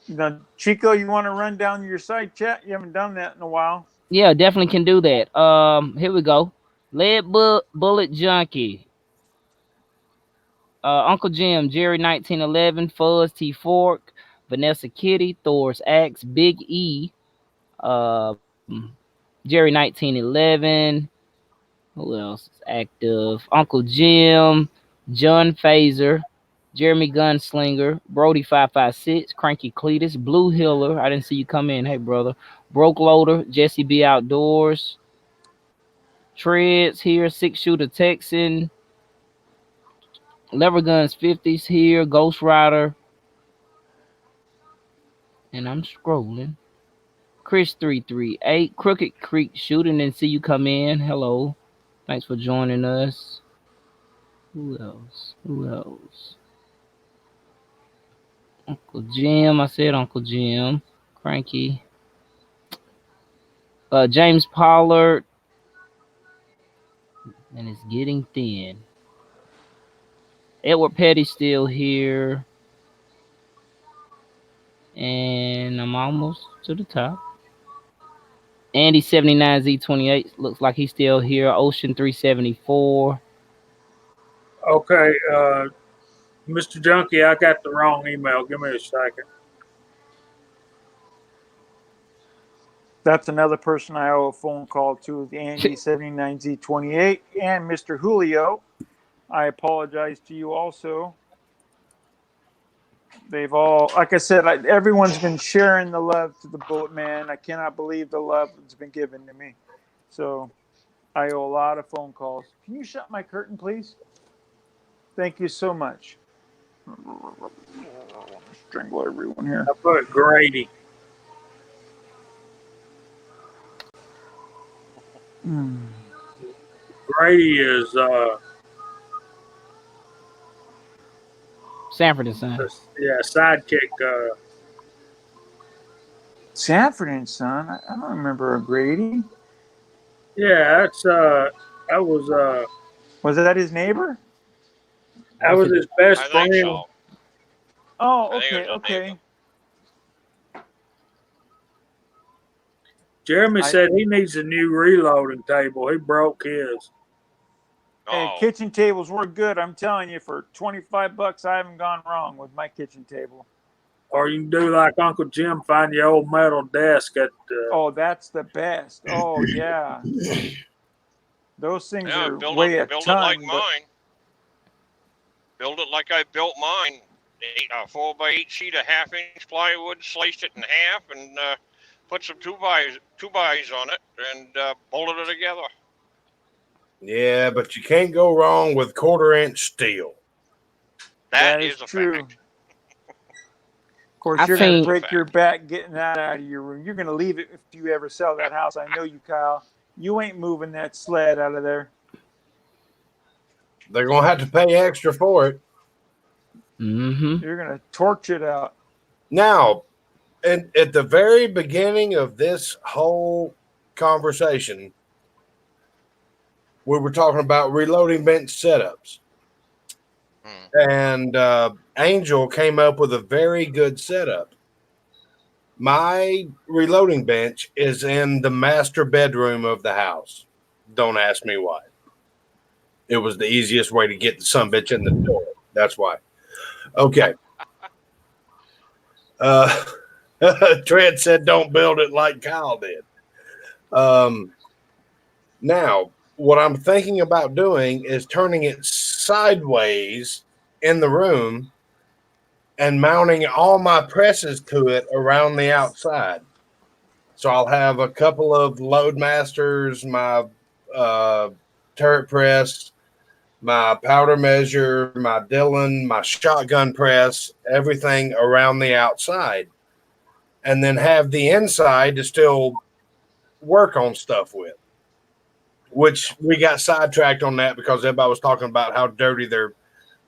Now, Chico, you want to run down your side chat? You haven't done that in a while. Yeah, definitely can do that. Here we go. Bullet Junkie. Uncle Jim, Jerry 1911, Fuzz T Fork, Vanessa Kitty, Thor's Axe, Big E, Jerry 1911. Who else is active? Uncle Jim, John Phaser, Jeremy Gunslinger, Brody 556, Cranky Cletus, Blue Hiller. I didn't see you come in. Hey, brother. Broke Loader, Jesse B Outdoors, Treads here, 6-Shooter Texan, Lever Guns 50s here, Ghost Rider, and I'm scrolling. Chris 338, Crooked Creek Shooting, and see you come in. Hello, thanks for joining us. Who else? Uncle Jim, I said Uncle Jim. Cranky. James Pollard, and it's getting thin. Edward Petty still here. And I'm almost to the top. Andy 79Z28 looks like he's still here. Ocean 374. Okay, Mr. Junkie, I got the wrong email. Give me a second. That's another person I owe a phone call to, the Andy 79Z28 and Mr. Julio. I apologize to you also. They've all, like I said, everyone's been sharing the love to the Bullet Man. I cannot believe the love that's been given to me. So I owe a lot of phone calls. Can you shut my curtain, please? Thank you so much. Strangle everyone here. I put Grady. Grady is Sanford and Son. sidekick. Sanford and Son. I don't remember a Grady. Yeah, that's that was that his neighbor? that was his best I friend. think so. Oh, I think it okay, was a okay. Jeremy said he needs a new reloading table. He broke his. Hey, Oh, kitchen tables were good. I'm telling you, for $25, I haven't gone wrong with my kitchen table. Or you can do like Uncle Jim, find your old metal desk at. Oh, that's the best. Oh, yeah. Those things yeah, are build weigh it, a build ton. it like but mine. Build it like I built mine. A 4x8 sheet of 1/2-inch plywood, sliced it in half, and put some two bys on it, and bolted it together. Yeah, but you can't go wrong with 1/4-inch steel. That is a true. fact. Of course, I you're going to think- break your back getting that out of your room. You're going to leave it if you ever sell that house. I know you, Kyle. You ain't moving that sled out of there. They're gonna have to pay extra for it. Mm-hmm. You're going to torch it out. Now, and at the very beginning of this whole conversation, we were talking about reloading bench setups. And Angel came up with a very good setup. My reloading bench is in the master bedroom of the house. Don't ask me why. It was the easiest way to get the sumbitch in the door. That's why. Okay. Trent said, "Don't build it like Kyle did." Now, what I'm thinking about doing is turning it sideways in the room and mounting all my presses to it around the outside. So I'll have a couple of Loadmasters, my turret press, my powder measure, my Dillon, my shotgun press, everything around the outside. And then have the inside to still work on stuff with. Which we got sidetracked on that because everybody was talking about how dirty their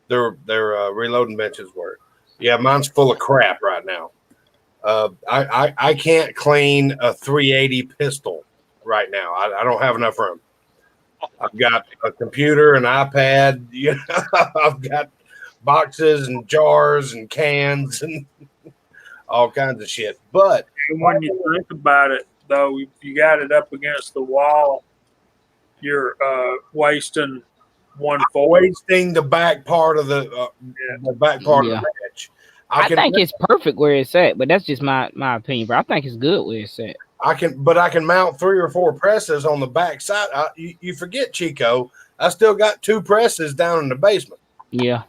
reloading benches were. Yeah, mine's full of crap right now. I can't clean a 380 pistol right now. I don't have enough room. I've got a computer, an iPad. You know, I've got boxes and jars and cans and all kinds of shit. But when you think about it, though, if you got it up against the wall, you're wasting 1/4. Wasting the back part of the back part of the bench. I think it's perfect where it's at, but that's just my opinion. But I think it's good where it's at. I can mount 3 or 4 presses on the back side. You forget, Chico, I still got 2 presses down in the basement. Yeah.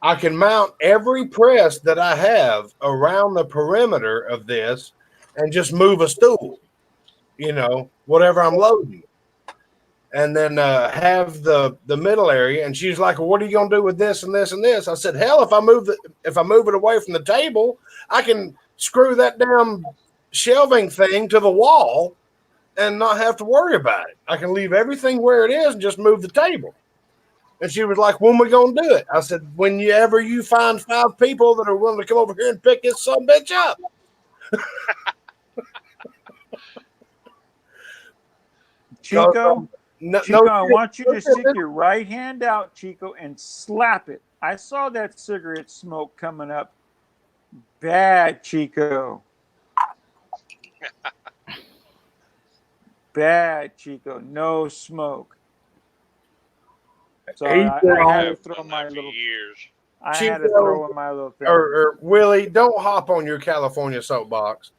I can mount every press that I have around the perimeter of this and just move a stool, you know, whatever I'm loading. And then have the middle area. And she's like, well, what are you going to do with this and this and this? I said, hell, if I move it away from the table, I can screw that damn shelving thing to the wall and not have to worry about it. I can leave everything where it is and just move the table. And she was like, when are we going to do it? I said, whenever you find 5 people that are willing to come over here and pick this sumbitch up. Chico, Chico, I want you to no, stick your right hand out, Chico, and slap it. I saw that cigarette smoke coming up. Bad, Chico. Bad, Chico. No smoke. So I had to throw my little. I had to throw in my little thing. Or Willie, don't hop on your California soapbox.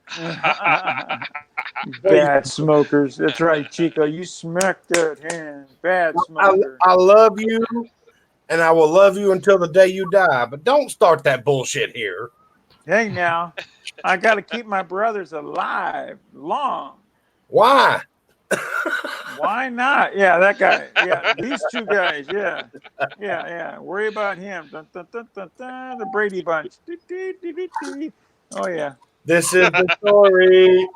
Bad smokers. That's right, Chico. You smacked that hand. Bad smoker. I love you, and I will love you until the day you die. But don't start that bullshit here. Hey, now, I got to keep my brothers alive long. Why? Why not? Yeah, that guy. Yeah, these two guys. Yeah, yeah, yeah. Worry about him. Dun, dun, dun, dun, dun, the Brady Bunch. Oh yeah. This is the story.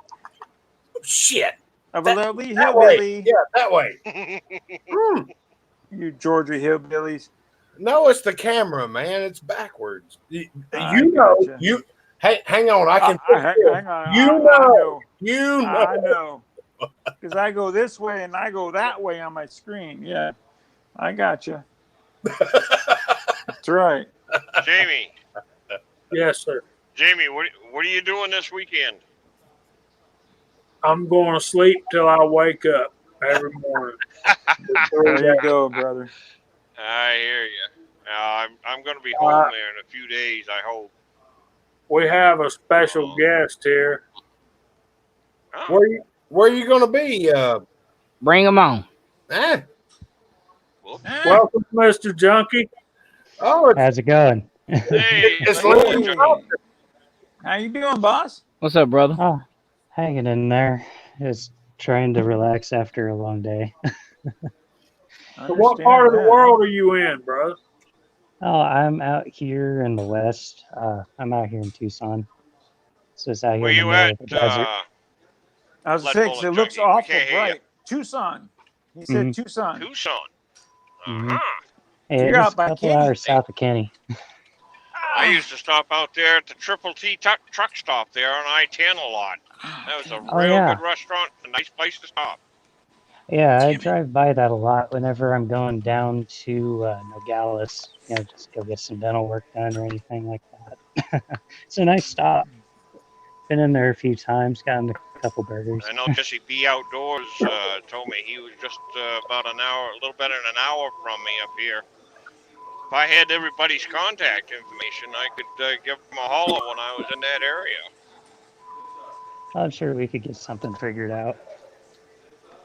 Shit. Of a lovely That way. hillbilly. Yeah, that way. You Georgia hillbillies. No, it's the camera, man. It's backwards. You I know. gotcha. You. Hey, hang on. I can. Hang on. You I know. You know. I know. Because I go this way and I go that way on my screen. Yeah, I got you. That's right. Jamie, Yes, sir. Jamie, what are you doing this weekend? I'm going to sleep till I wake up every morning. There you go, brother. I hear you. I'm going to be home there in a few days, I hope. We have a special guest here. Oh, Where you gonna be? Bring them on. Eh? well, Welcome, Mr. Junkie. Oh, How's it going? hey, it's Lincoln Hey. Johnson. How you doing, boss? What's up, brother? Oh, hanging in there. Just trying to relax after a long day. So what part of the world are you in, bro? Oh, I'm out here in the west. I'm out here in Tucson. So it's out here where in the you middle at? of the desert. I was Lead saying, bullet it looks junkie. We awful can't hear you. bright. Tucson. He said Mhm. Tucson. Tucson. Mhm. Uh-huh. Yeah, you're just out a by couple Kenny. hours south of Kenny. I used to stop out there at the Triple T truck stop there on I-10 a lot. That was a Oh, real yeah. good restaurant, a nice place to stop. Yeah, I Damn it. drive by that a lot whenever I'm going down to Nogales, just go get some dental work done or anything like that. It's a nice stop. Been in there a few times, gotten a couple burgers. I know Jesse B Outdoors told me he was just about an hour, a little better than an hour from me up here. If I had everybody's contact information, I could give them a holler when I was in that area. I'm sure we could get something figured out.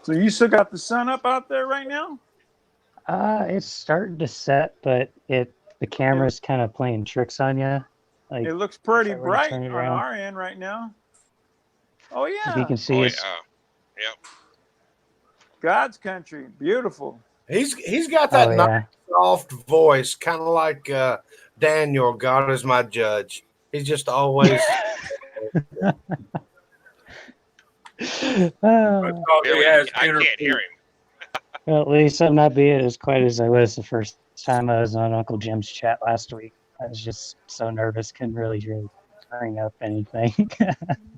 So you still got the sun up out there right now? It's starting to set, but the camera's kind of playing tricks on you. Like It looks pretty if I were to bright turn on it around. our end right now. Oh if you yeah, can see Oh, it's yeah. Yep. God's country, beautiful. He's got that oh nice, yeah. soft voice, kind of like Daniel. God is my judge. He's just always. Because he Billy, has I inner can't hear him. Well, at least I'm not being as quiet as I was the first time I was on Uncle Jim's chat last week. I was just so nervous, couldn't really bring up anything.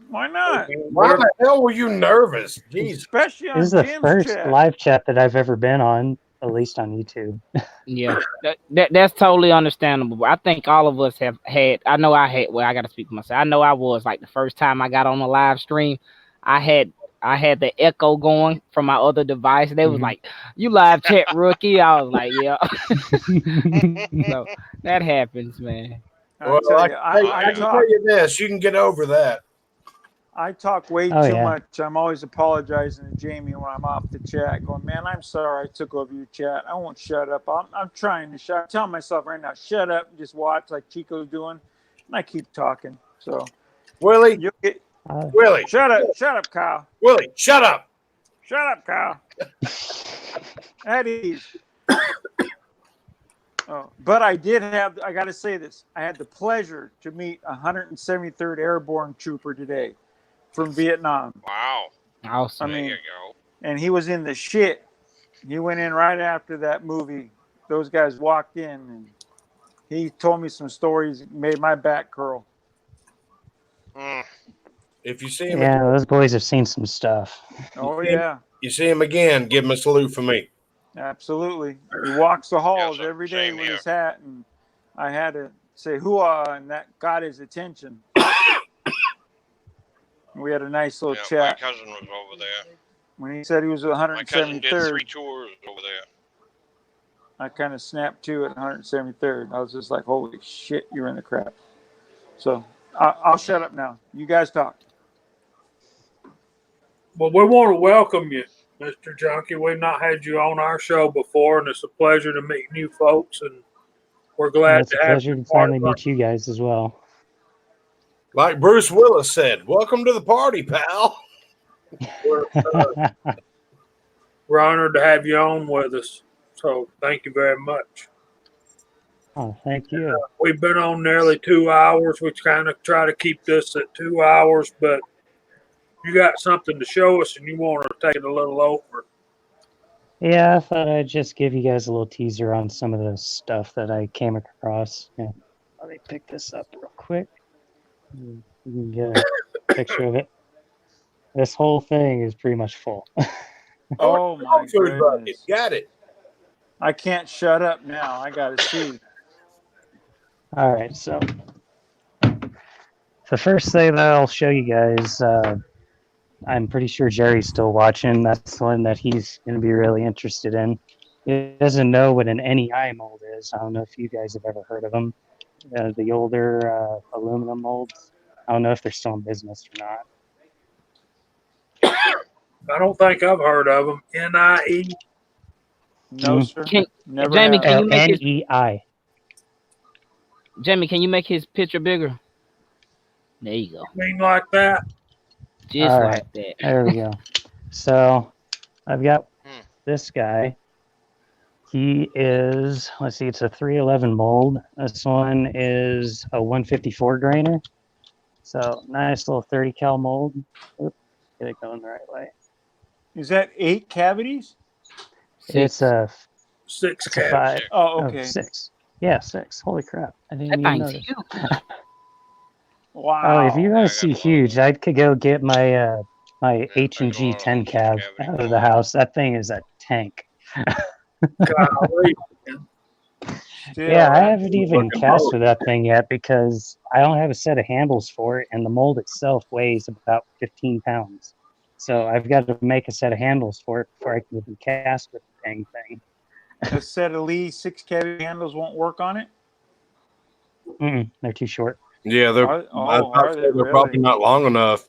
Why not? Why the hell were you nervous? Jeez. Especially on This is the Jim's first chat. live chat that I've ever been on, at least on YouTube. Yeah, that's totally understandable. I think all of us have had. I know I had. Well, I got to speak for myself. I know I was like the first time I got on a live stream. I had the echo going from my other device. They was Mhm. like, "You live chat rookie." I was like, "Yeah." So that happens, man. I Well, tell I you, can tell you this: you can get over that. I talk way Oh, too yeah. much. I'm always apologizing to Jamie when I'm off the chat, going, "Man, I'm sorry I took over your chat. I won't shut up. I'm trying to shut. I'm telling myself right now, shut up and just watch like Chico's doing." And I keep talking. So Willie, you get Willie, shut up, Kyle. Willie, shut up. Shut up, Kyle. At ease. Oh, but I got to say this. I had the pleasure to meet 173rd Airborne Trooper today from Vietnam. Wow. Awesome. There mean, you go. And he was in the shit. He went in right after that movie. Those guys walked in and he told me some stories, made my back curl. Mm. If you see him, Yeah, those boys have seen some stuff. Oh, Yeah. yeah, you see him again, give him a salute for me. absolutely. He walks the halls Yes, every day same with here. his hat. And I had to say, hoo-ah, and that got his attention. We had a nice little Yeah, my chat. cousin was over there. When he said he was My cousin did 173rd, 3 tours over there. I kind of snapped to at 173rd. I was just like, holy shit, you're in the crap. So I'll shut up now. You guys talk. Well, we want to welcome you, Mr. Junkie. We've not had you on our show before, and it's a pleasure to meet new folks. And we're And glad it's to a have pleasure you to part finally of our. meet you guys as well. Like Bruce Willis said, welcome to the party, pal. We're honored to have you on with us. So thank you very much. Oh, thank you. We've been on nearly 2 hours. We kind of try to keep this at 2 hours, but you got something to show us and you want to take it a little over. Yeah, I thought I'd just give you guys a little teaser on some of the stuff that I came across. Yeah. Let me pick this up real quick. You can get a picture of it. This whole thing is pretty much full. Oh my Food bucket. goodness. Got it. I can't shut up now. I got to see. All right, so the first thing that I'll show you guys, I'm pretty sure Jerry's still watching. That's the one that he's going to be really interested in. He doesn't know what an NEI mold is. I don't know if you guys have ever heard of them. The older aluminum molds. I don't know if they're still in business or not. I don't think I've heard of them. NIE. No, sir. Can- Never Jamie, have. can you make his NEI. Jamie? Can you make his picture bigger? There you go. Mean like that? Just All like right. that. There we go. So I've got this guy. He is, let's see, it's a 311 mold. This one is a 154 grainer. So nice little 30 cal mold. Oop, get it going the right way. Is that 8 cavities? It's a, Six it's a caps. 5. Oh, okay. 6. Yeah, 6. Holy crap. I didn't That even thing's notice. huge. Wow. Oh, if you I guys got see one. huge, I could go get my my Yeah, H&G I got 10 one cab cavity out of mold. the house. That thing is a tank. Golly. Still, Yeah, I that- haven't even looking cast mold. with that thing yet because I don't have a set of handles for it, and the mold itself weighs about 15 pounds. So I've got to make a set of handles for it before I can even cast with the dang thing. a set of Lee 6 cavity handles won't work on it? They're too short. Yeah, they're. Are- I oh, was about are to say they they're probably really? not long enough,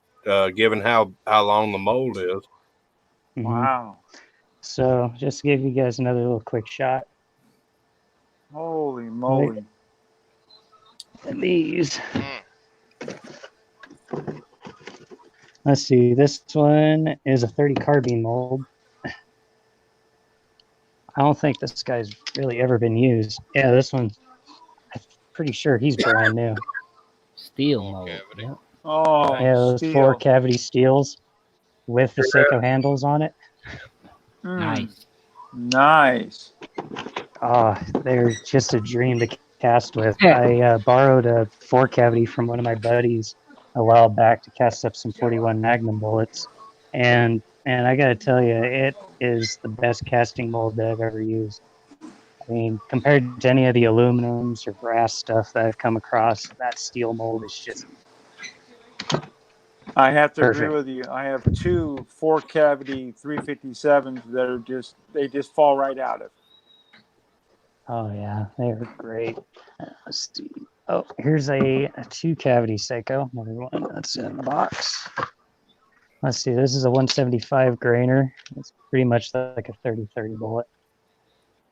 given how long the mold is. Mhm. Wow. So just to give you guys another little quick shot. Holy moly. And these. Mm. Let's see. This one is a 30 carbine mold. I don't think this guy's really ever been used. Yeah, this one, I'm pretty sure he's brand new. Steel Full mode. cavity. Yep. Oh, Yeah, those steel. 4 cavity steels with the Seiko handles on it. Mm, Nice. Nice. Oh, they're just a dream to cast with. I borrowed a 4 cavity from one of my buddies a while back to cast up some 41 Magnum bullets, and I gotta tell you, it is the best casting mold that I've ever used. I mean, compared to any of the aluminums or brass stuff that I've come across, that steel mold is just I have to Perfect. agree with you. I have 2 4 cavity 357s that are they just fall right out of. oh yeah, they're great. Let's see. Oh, here's a 2 cavity Seiko. Another one that's in the box. Let's see. This is a 175 grainer. It's pretty much like a 30-30 bullet.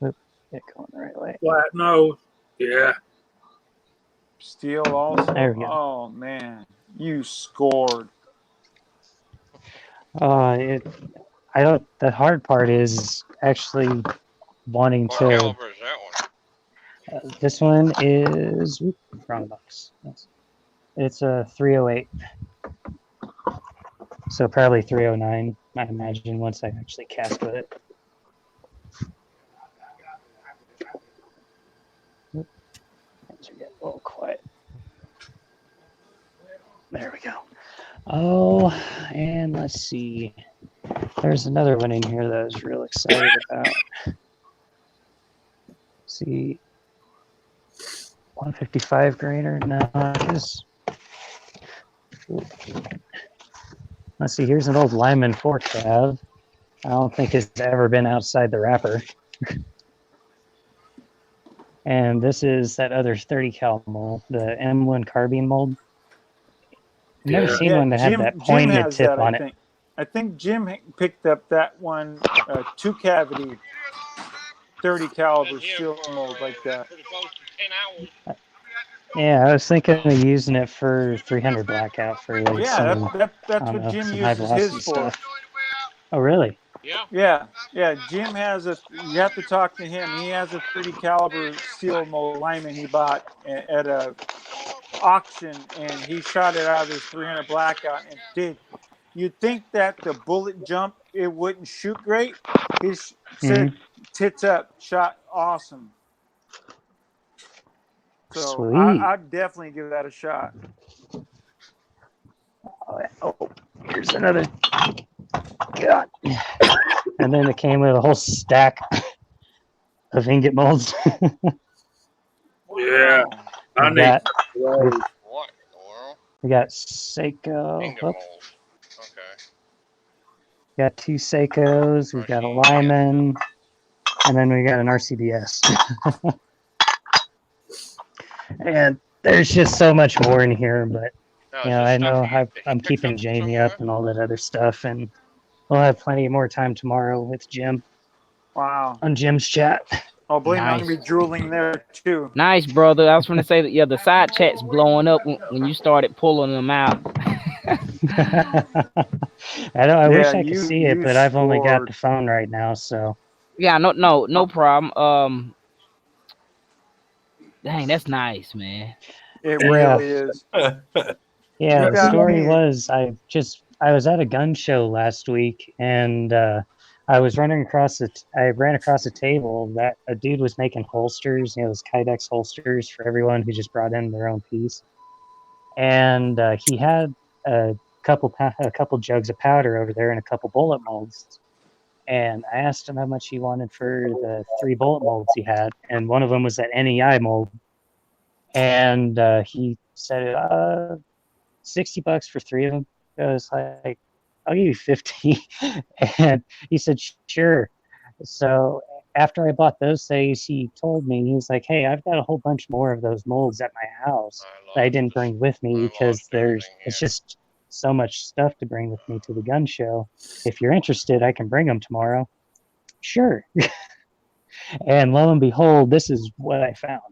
Oop, get going the right way. Flat nose. Yeah. Steel also. There we go. Oh man, you scored. I don't. The hard part is actually wanting What to. caliber is that one? This one is wrong box. Yes. It's a 308. So probably 309. I imagine once I actually cast with it. Oop. Things are getting a little quiet. There we go. Oh, and let's see. There's another one in here that I was real excited about. See, 155 grainer. No, just. Let's see. Here's an old Lyman 4 cav. I don't think it's ever been outside the wrapper. And this is that other 30 cal mold, the M1 carbine mold. I've never Yeah. seen one that had that pointed has tip that, on I it. think. I think Jim picked up that one 2-cavity 30 caliber steel mold like that. Pretty close to 10 hours. Yeah, I was thinking of using it for 300 blackout for like Yeah, some, that's I what don't know, Jim some high uses his velocity for. stuff. Oh, really? Yeah. Yeah. Jim has you have to talk to him. He has a 30 caliber steel mold lineman he bought at a auction, and he shot it out of his 300 blackout. And dude, you'd think that the bullet jump, it wouldn't shoot great. He said, tits up, shot awesome. So Sweet. I'd definitely give that a shot. Oh, here's another. God. And then it came with a whole stack of ingot molds. Yeah, I we need got, those. What in the world? we got Seiko. Ingot Oh, mold. Okay. we got 2 Seikos. We've got a Lyman. And then we got an RCBS. And there's just so much more in here, but No, you know, I know I'm keeping Jamie up and all that other stuff, and we'll have plenty more time tomorrow with Jim Wow. on Jim's chat. Oh, believe me, I'm Nice. gonna be drooling there too. Nice, brother. I was going to say that, yeah, the side chat's blowing up when you started pulling them out. I wish Yeah, I could you- see it, you but I've only got scored. the phone right now, so Yeah, no problem. Dang, that's nice, man. It Yeah. really is. yeah. You The got story me. was I was at a gun show last week, and I ran across a table that a dude was making holsters, you know, those Kydex holsters for everyone who just brought in their own piece, and he had a couple jugs of powder over there and a couple bullet molds. And I asked him how much he wanted for the 3 bullet molds he had, and one of them was that NEI mold. And he said, $60 for 3 of them. I was like, I'll give you 50. And he said, sure. So after I bought those things, he told me, he was like, hey, I've got a whole bunch more of those molds at my house that I didn't bring with me because it's just so much stuff to bring with me to the gun show. If you're interested, I can bring them tomorrow. Sure. And lo and behold, this is what I found.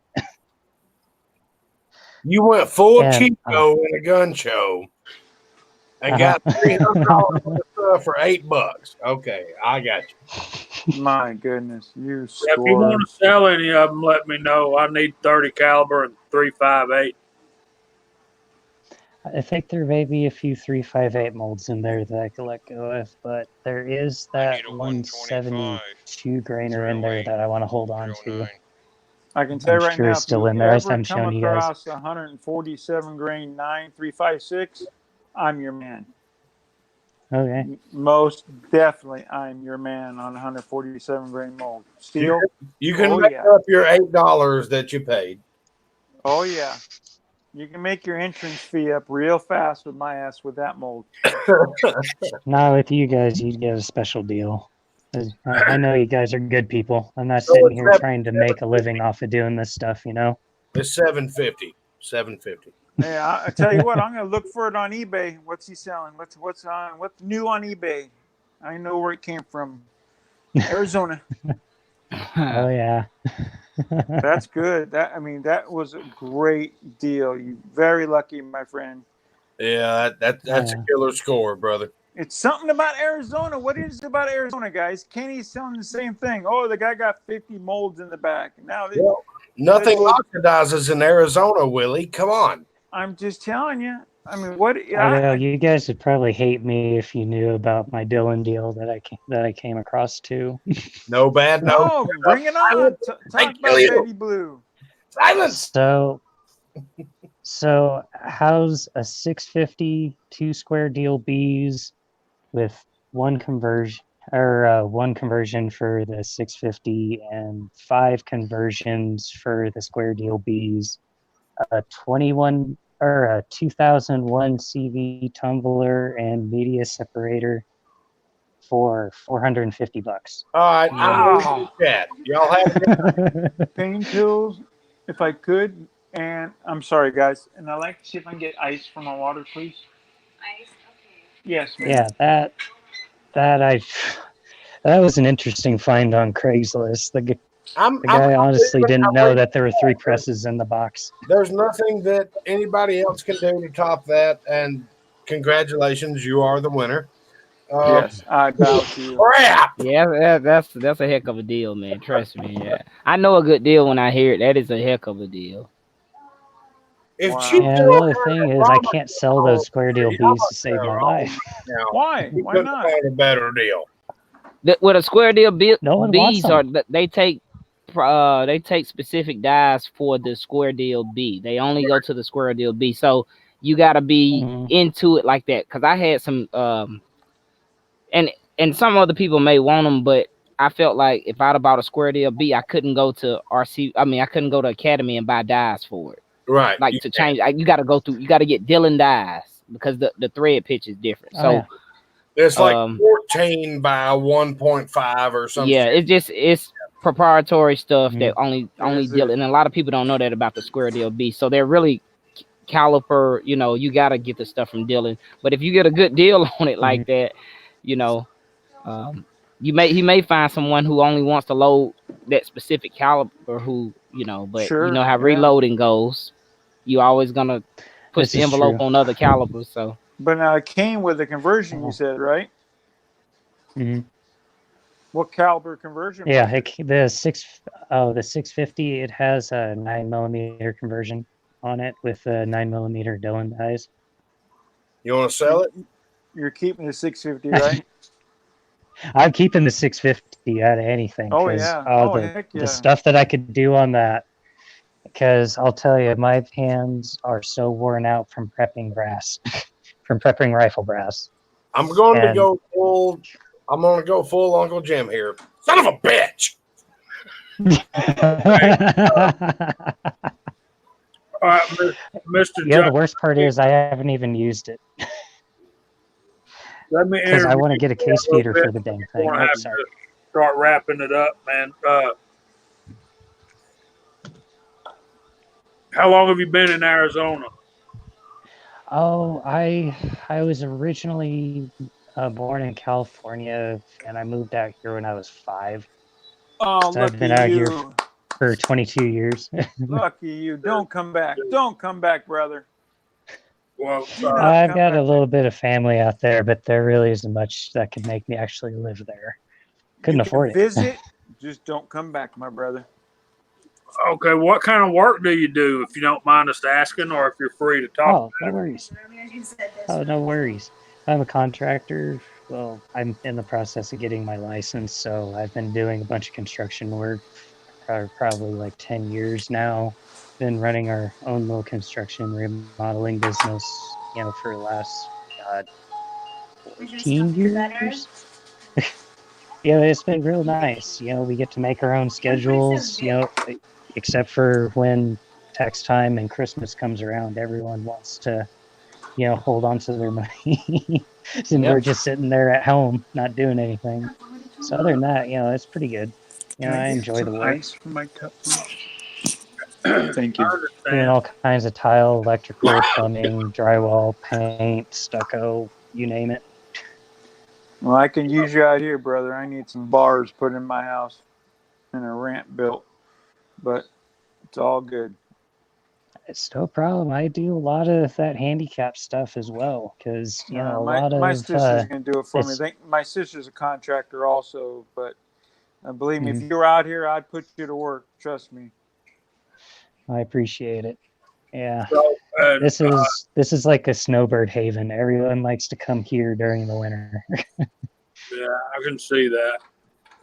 You went full And, Chico in a gun show and got $300 worth of stuff for $8. Okay, I got you. My goodness, you If you scored. want to sell any of them, let me know. I need 30 caliber and 3.58. I think there may be a few 358 molds in there that I could let go of, but there is I that need a 172 grainer in there that I want to hold on to. 309. I can tell you I'm right sure now, it's if still you in there. I just ever haven't come shown you guys. across 147 grain 9.356, I'm your man. Okay. Most definitely, I'm your man on 147 grain mold. Steel? You can Oh, make yeah. up your $8 that you paid. Oh, yeah. You can make your entrance fee up real fast with my ass with that mold. Now with you guys, you get a special deal. I know you guys are good people. I'm not sitting here trying to make a living off of doing this stuff, you know? It's $750. $750. Hey, I tell you what, I'm gonna look for it on eBay. What's he selling? What's new on eBay? I know where it came from. Arizona. Oh, yeah. That's good. That was a great deal. You very lucky, my friend. Yeah, that's a killer score, brother. It's something about Arizona. What is it about Arizona, guys? Kenny's selling the same thing. Oh, the guy got 50 molds in the back. Now Well, nothing oxidizes in Arizona, Willie. Come on. I'm just telling you. I mean, what? I know you guys would probably hate me if you knew about my Dylan deal that I came across too. No bad no. No, bring it on. Talk about Baby Blue. Silence. So how's a 650 2 square deal Bs with one conversion for the 650 and 5 conversions for the square deal Bs, a 2001 CV tumbler and media separator for $450. All right, Wow. chat. Y'all have Pain pills, if I could. And I'm sorry, guys. And I'd like to see if I can get ice for my water, please. Ice, okay. Yes, ma'am. Yeah, That was an interesting find on Craigslist. The I'm guy honestly didn't know really- that there were 3 presses in the box. There's nothing that anybody else can do to top that. And congratulations, you are the winner. Yes, I bow to you. Crap! Yeah, that's a heck of a deal, man. Trust me. Yeah, I know a good deal when I hear it. That is a heck of a deal. If Wow. Chief Yeah, the Daryl only had thing a is I promise can't sell those square deal how bees to save my much life. now, Why? he Why couldn't not? find a better deal. With a square deal, No one wants bees are them. they take specific dyes for the square deal bee. They only go to the square deal bee. So you got to be Mhm. into it like that. Because I had some and some other people may want them, but I felt like if I'd have bought a square deal bee, I couldn't go to RC. I mean, I couldn't go to Academy and buy dyes for it. Right. Like to change, you got to go through. You got to get Dylan dyes because the thread pitch is different. Oh, So yeah. It's like um, 14 by 1.5 or something. yeah, it's proprietary stuff Mhm. that only Is Dylan, it? and a lot of people don't know that about the square deal bee. So they're really caliper. You know, you got to get the stuff from Dylan. But if you get a good deal on it like that, you know. He may find someone who only wants to load that specific caliber who, but you Sure. know how Yeah. reloading goes. You always gonna push This the is envelope true. on other calibers. So But now it came with a conversion, you said, right? Mhm. What caliber conversion? Yeah, the 650. It has a 9mm conversion on it with a 9mm Dylan dyes. You want to sell it? You're keeping the 650, right? I'm keeping the 650 out of anything. Oh, 'cause, yeah. the, Heck yeah. the stuff that I could do on that. Because I'll tell you, my hands are so worn out from prepping brass, from prepping rifle brass. I'm going to And- go full. I'm going to go full Uncle Jim here. Son of a bitch! All right, Mr. Yeah, the John, worst part is I haven't even used it let me because I interview want to get a you case a little feeder bit. for the dang I thing. want to Oh, have sorry. to start wrapping it up, man. How long have you been in Arizona? Oh, I was originally born in California, and I moved out here when I was 5. Oh, So I've lucky been out here you. for 22 years. Lucky you. Don't come back. Don't come back, brother. Well, Do not I've come got back. a little bit of family out there, but there really isn't much that could make me actually live there. Couldn't You can afford it. visit, just don't come back, my brother. okay, what kind of work do you do, if you don't mind us asking, or if you're free to talk? Oh, no worries. Oh, no worries. I'm a contractor. Well, I'm in the process of getting my license, so I've been doing a bunch of construction work for probably like 10 years now. Been running our own little construction remodeling business, for the last 14 years. Yeah, it's been real nice. We get to make our own schedules, except for when tax time and Christmas comes around, everyone wants to, hold on to their money. And we're just sitting there at home, not doing anything. So other than that, it's pretty good. I enjoy the work. Ice for my cup, Thank I you. Doing understand. all kinds of tile, electrical, plumbing, drywall, paint, stucco, you name it. Well, I can use you out here, brother. I need some bars put in my house and a ramp built, but it's all good. It's no problem. I do a lot of that handicap stuff as well, because a lot my of sister's gonna do it for me. it's- My sister's a contractor also, but believe me, if Mhm. you were out here, I'd put you to work. Trust me. I appreciate it. Yeah, So, and, this is like a snowbird haven. Everyone likes to come here during the winter. yeah, I can see that.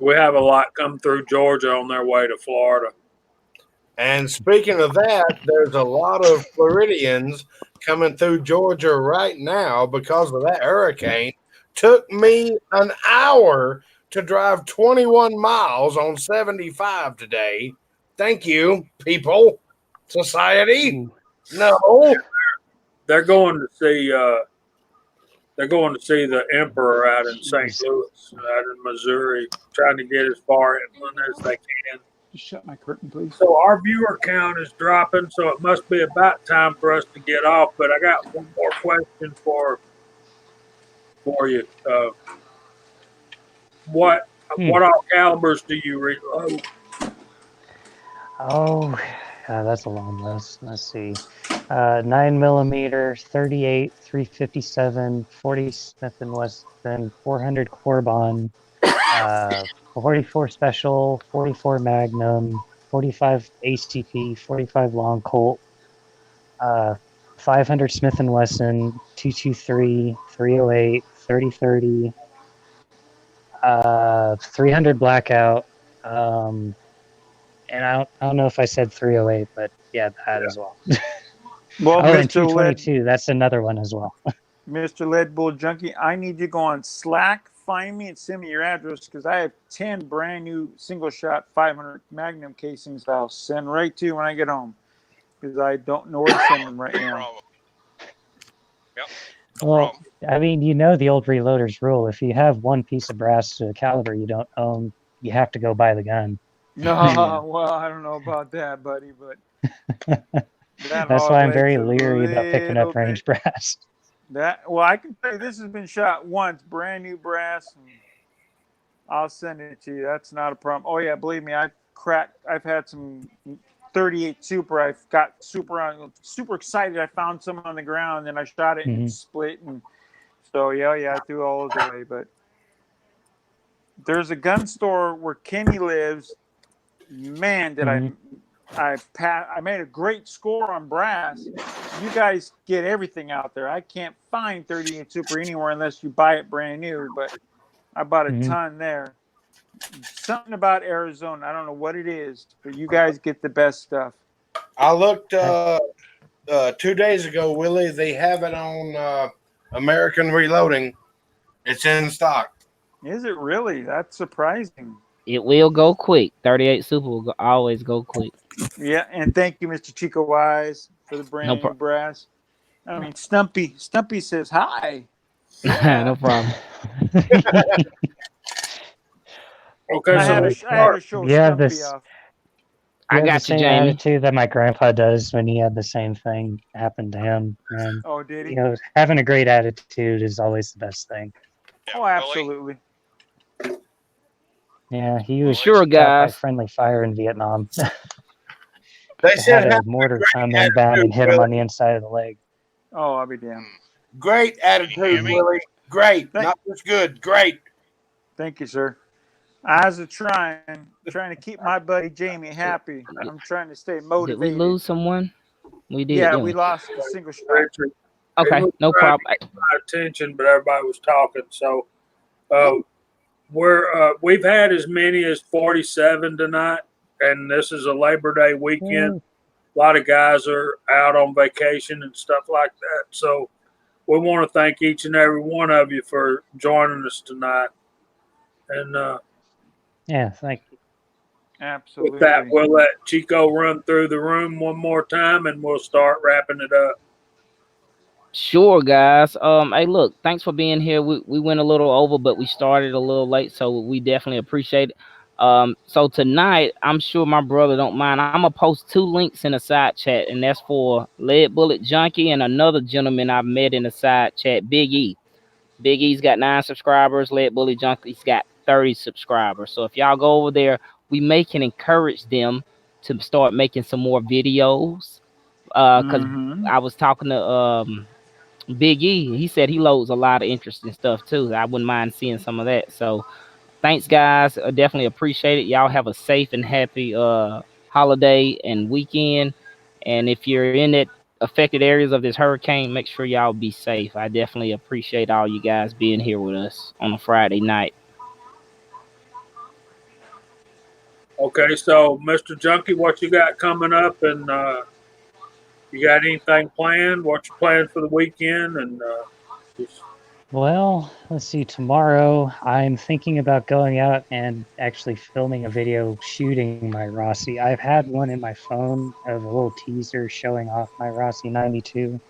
We have a lot come through Georgia on their way to Florida. And speaking of that, there's a lot of Floridians coming through Georgia right now because of that hurricane. Took me an hour to drive 21 miles on 75 today. Thank you, people. Society. No. They're going to see. They're going to see the Emperor out in St. Jeez. Louis, out in Missouri, trying to get as far inland as they can. Just shut my curtain, please. So our viewer count is dropping, so it must be about time for us to get off. But I got one more question for you. what all calibers do you reload? Oh, that's a long list. Let's see. 9mm, 38, 357, 40 Smith & Wesson, 400 Corbon, 44 Special, 44 Magnum, 45 ACP, 45 Long Colt, 500 Smith & Wesson, 223, 308, 3030, 300 Blackout, and I don't know if I said 308, but yeah, that as well. Well, Oh, and Mr. Lead, 222, that's another one as well. Mr. Lead Bull Junkie, I need you to go on Slack, find me, and send me your address because I have 10 brand new single shot 500 Magnum casings that I'll send right to you when I get home because I don't know where to send them right No now. problem. Yep. No Well, problem. I mean, you know the old reloaders rule. If you have one piece of brass to a caliber you don't own, you have to go buy the gun. No, Yeah. well, I don't know about that, buddy, but that That's why I'm very Hoglegg's a leery about picking up little range bit- brass. Well, I can tell you this has been shot once, brand new brass. And I'll send it to you. That's not a problem. Oh yeah, believe me, I've had some 38 Super. I've got super excited. I found some on the ground, and I shot it and it Mhm. split, and so yeah, I threw all those away. But there's a gun store where Kenny lives. Man, did Mhm. I made a great score on brass. You guys get everything out there. I can't find 38 Super anywhere unless you buy it brand new, but I bought a Mhm. ton there. Something about Arizona. I don't know what it is, but you guys get the best stuff. I looked 2 days ago, Willie. They have it on American Reloading. It's in stock. Is it really? That's surprising. It will go quick. 38 Super will always go quick. Yeah, and thank you, Mr. Chico Wise, for the brand No new problem. brass. I mean, Stumpy says hi. No problem. Okay, I so had let's to start. show You have Stumpy this- off. I You have got the you, same Jamie. attitude that my grandpa does when he had the same thing happen to him. And Oh, did he? you know, having a great attitude is always the best thing. Yeah, Oh, Willie, absolutely. Yeah, he was Sure, shot by guys. friendly fire in Vietnam. They They said had a have mortar great come inbound and hit him on the inside of the leg. Oh, I'll be damned. great Can you attitude, hear me? Willie. Great, Thank- not just good. Great. Thank you, sir. I was trying to keep my buddy Jamie happy. I'm trying to stay Did motivated. we lose someone? We did. Yeah, didn't we lost the single shot. Richard. Okay, It was no trying to problem. get my attention, but everybody was talking. So we've had as many as 47 tonight, and this is a Labor Day weekend. A lot of guys are out on vacation and stuff like that. So we want to thank each and every one of you for joining us tonight. And Yeah, thank you. Absolutely. with that, we'll let Chico run through the room one more time, and we'll start wrapping it up. Sure, guys. Hey, look, thanks for being here. We went a little over, but we started a little late, so we definitely appreciate it. So tonight, I'm sure my brother don't mind. I'm gonna post 2 links in the side chat, and that's for Lead Bullet Junkie and another gentleman I've met in the side chat, Big E. Big E's got 9 subscribers. Lead Bullet Junkie's got 30 subscribers. So if y'all go over there, we can encourage them to start making some more videos. Because I was talking to Big E. He said he loads a lot of interesting stuff too. I wouldn't mind seeing some of that. So thanks, guys. I definitely appreciate it. Y'all have a safe and happy holiday and weekend. And if you're in that affected areas of this hurricane, make sure y'all be safe. I definitely appreciate all you guys being here with us on a Friday night. Okay, so Mr. Junkie, what you got coming up, and you got anything planned? What you planned for the weekend? And just Well, let's see. Tomorrow, I'm thinking about going out and actually filming a video shooting my Rossi. I've had one in my phone of a little teaser showing off my Rossi 92.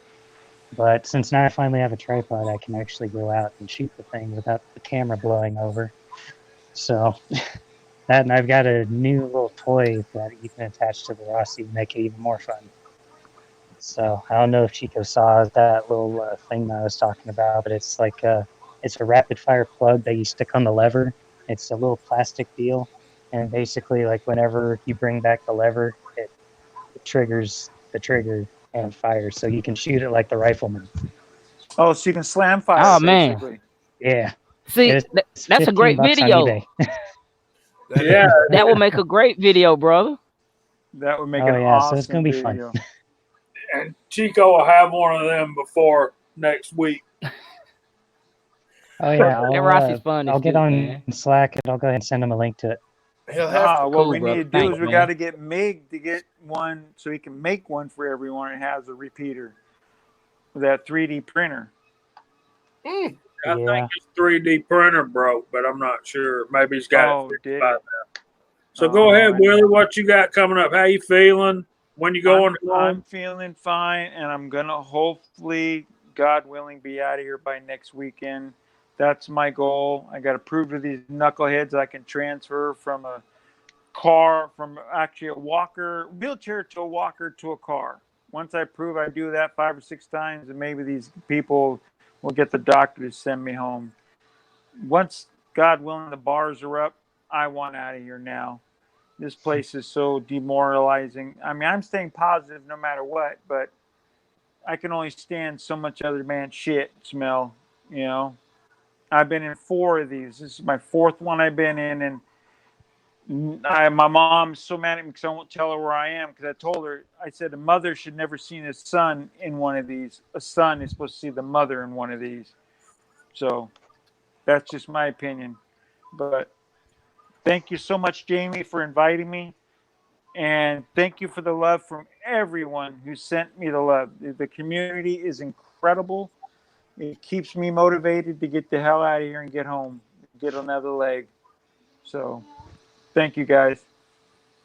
But since now I finally have a tripod, I can actually go out and shoot the thing without the camera blowing over. So that, and I've got a new little toy that you can attach to the Rossi to make it even more fun. So I don't know if Chico saw that little thing that I was talking about, but it's like it's a rapid fire plug that you stick on the lever, It's a little plastic deal, and basically, like whenever you bring back the lever, it triggers the trigger and fires, so you can shoot it like the rifleman. Oh, so you can slam fire, Oh, man. basically. Yeah, See, it's that's a great $15 on video. eBay. Yeah, That will make a great video, brother. That would make Oh an yeah, awesome so it's gonna be fun. video. and Chico will have one of them before next week. Oh yeah, That Rossi's fun. I'll get on man. Slack and I'll go ahead and send him a link to it. He'll have to. What Cool, we bro. need to do Thanks, is we man. got to get Mig to get one so he can make one for everyone and has a repeater with that 3D printer. I Yeah. think his 3D printer broke, but I'm not sure. Maybe he's got Oh, it fixed did by it? now. So go Oh, ahead, I Willie. know. What you got coming up? How you feeling? When you going I'm home? feeling fine, and I'm gonna hopefully, God willing, be out of here by next weekend. That's my goal. I got to prove to these knuckleheads I can transfer from a car, from actually a wheelchair to a walker to a car. Once I prove I do that 5 or 6 times, and maybe these people will get the doctor to send me home. Once, God willing, the bars are up, I want out of here now. This place is so demoralizing. I mean, I'm staying positive no matter what, but I can only stand so much other man's shit smell, you know. I've been in 4 of these. This is my 4th one I've been in, and my mom's so mad at me because I won't tell her where I am, because I told her, I said a mother should never see a son in one of these. A son is supposed to see the mother in one of these. So that's just my opinion. But thank you so much, Jamie, for inviting me. And thank you for the love from everyone who sent me the love. The community is incredible. It keeps me motivated to get the hell out of here and get home, get another leg. So thank you, guys.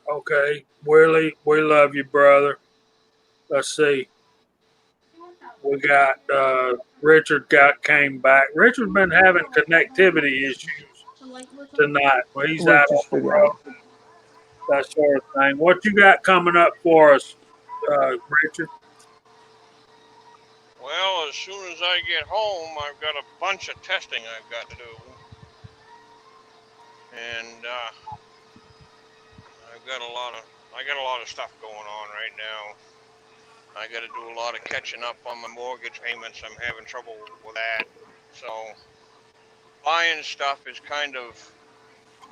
Okay, Willie, we love you, brother. Let's see. We got Richard came back. Richard's been having connectivity issues tonight. Well, he's We're out on just the video. road, that sort of thing. What you got coming up for us, Richard? Well, as soon as I get home, I've got a bunch of testing I've got to do. And I got a lot of stuff going on right now. I got to do a lot of catching up on my mortgage payments. I'm having trouble with that. So buying stuff is kind of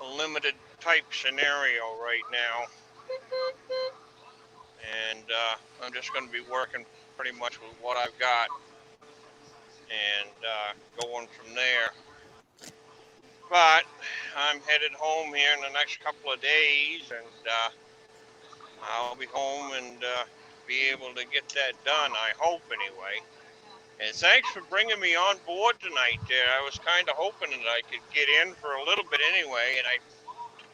a limited type scenario right now. And I'm just going to be working pretty much with what I've got and going from there. But I'm headed home here in the next couple of days, and I'll be home and be able to get that done, I hope, anyway. And thanks for bringing me on board tonight there. I was kind of hoping that I could get in for a little bit anyway, and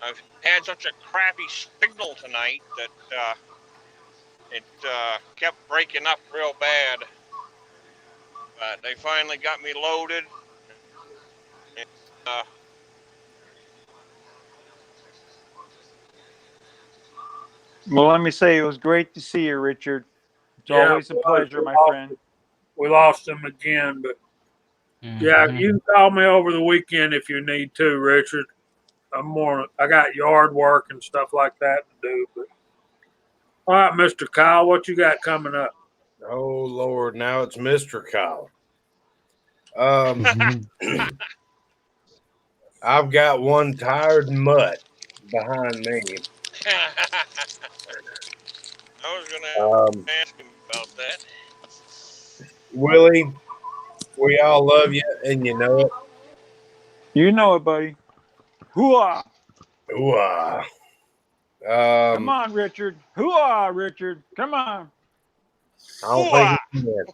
I've had such a crappy signal tonight that it kept breaking up real bad. But they finally got me loaded. And, Well, let me say, it was great to see you, Richard. It's always a pleasure, my friend. We lost him again, but yeah, you can call me over the weekend if you need to, Richard. I got yard work and stuff like that to do. But all right, Mr. Kyle, what you got coming up? Oh Lord, now it's Mr. Kyle. I've got one tired mutt behind me. I was going to ask him about that. Willie, we all love you, and you know it. You know it, buddy. Hooah! Ooh-ah. Come on, Richard. Hooah, Richard. Come on. I don't think he can.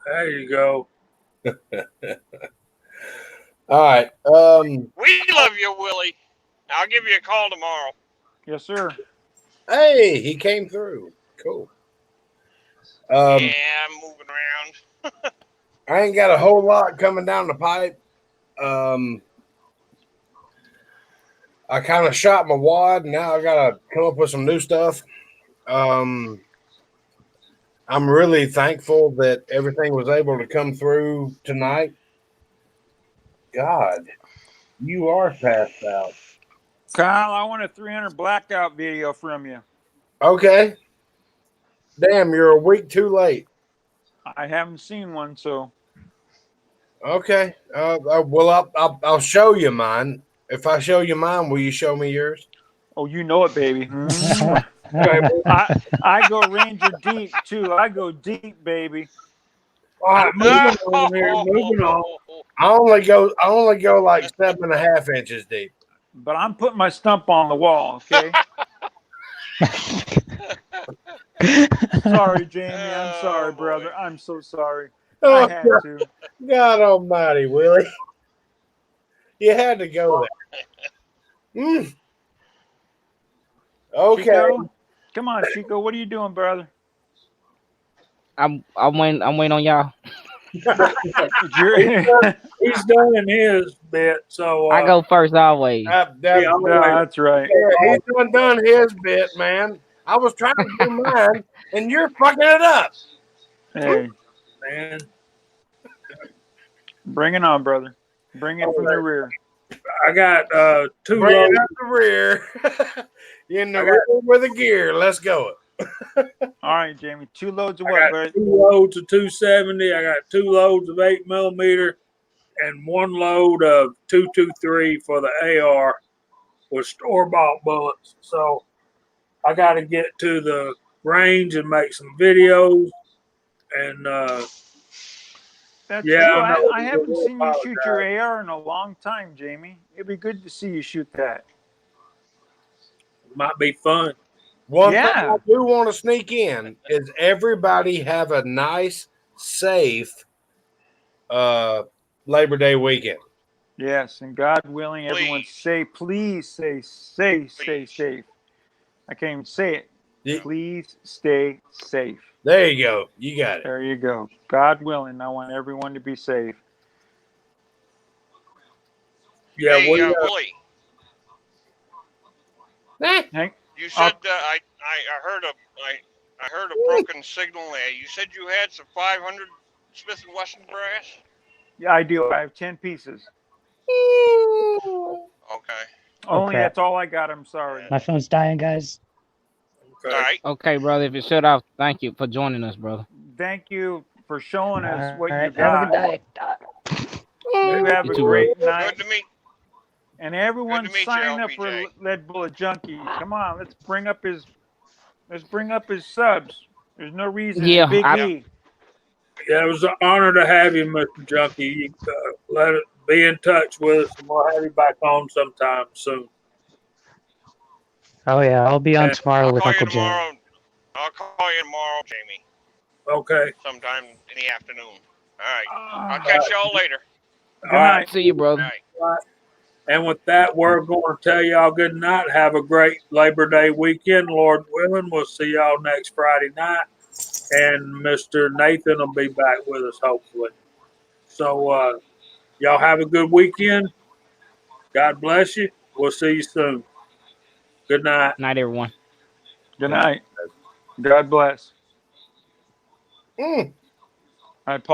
There you go. All right. We love you, Willie. I'll give you a call tomorrow. Yes, sir. Hey, he came through. Cool. Yeah, I'm moving around. I ain't got a whole lot coming down the pipe. I kind of shot my wad, and now I gotta come up with some new stuff. I'm really thankful that everything was able to come through tonight. God, You are passed out. Kyle, I want a 300 blackout video from you. Okay. Damn, you're a week too late. I haven't seen one, so Okay. Well, I'll show you mine. If I show you mine, will you show me yours? oh, you know it, baby. Okay. I go Ranger deep too. I go deep, baby. All right, moving on here. Moving on. I only go like 7.5 inches deep. But I'm putting my stump on the wall, okay? Sorry, Jamie. I'm sorry, Oh, brother. boy. I'm so sorry. Oh, I had to. God Almighty, Willie! You had to go there. Okay. Chico? Come on, Chico. What are you doing, brother? I'm waiting on y'all. You're- He's done his bit, so I go first always. yeah, No, that's right. He's done his bit, man. I was trying to do mine, and you're fucking it up. Hey, man. bring it on, brother. Bring it from the rear. I got two Bring loads. it up the rear. In the I got- rear with a gear. Let's go. All right, Jamie. 2 loads of I what, got bud? 2 loads of 270. I got 2 loads of 8mm and 1 load of 223 for the AR with store-bought bullets. So I got to get to the range and make some videos. And That's yeah, true. I know. I haven't seen you shoot your AR in a long time, Jamie. It'd be good to see you shoot that. Might be fun. One thing Yeah. I do want to sneak in is everybody have a nice, safe Labor Day weekend. Yes, and God willing, everyone Please. say, please stay safe. I can't even say it. Yeah. Please stay safe. There you go. You got it. There you go. God willing, I want everyone to be safe. Yeah, Hey, Willie, Hank, you said I heard a broken signal there. You said you had some 500 Smith and Wesson brass. yeah, I do. I have 10 pieces. Okay. Only crap. that's all I got. I'm sorry. My phone's dying, guys. okay. All right. Okay, brother. If it shut off, thank you for joining us, brother. Thank you for showing us what you Alright, got. have a good day. You have You a too, great Good night. to meet. And everyone Good to meet you, sign up for LBJ. Lead Bullet Junkie. Come on, let's bring up his subs. There's no reason. Yeah, Big I- E. Yeah, it was an honor to have you, Mr. Junkie. You, let it be in touch with us, and we'll have you back on sometime soon. Oh yeah, I'll be on Yeah, tomorrow I'll with call you Uncle Jay. tomorrow. I'll call you tomorrow, Jamie, Okay. sometime in the afternoon. All right. I'll Ah, catch y'all later. good All right. night. See you, All brother. right. And with that, we're going to tell y'all good night. Have a great Labor Day weekend, Lord willing. We'll see y'all next Friday night. And Mr. Nathan will be back with us, hopefully. So, y'all have a good weekend. God bless you. We'll see you soon. Good night. Night, everyone. Good night. God bless. Mm. All right, Paul.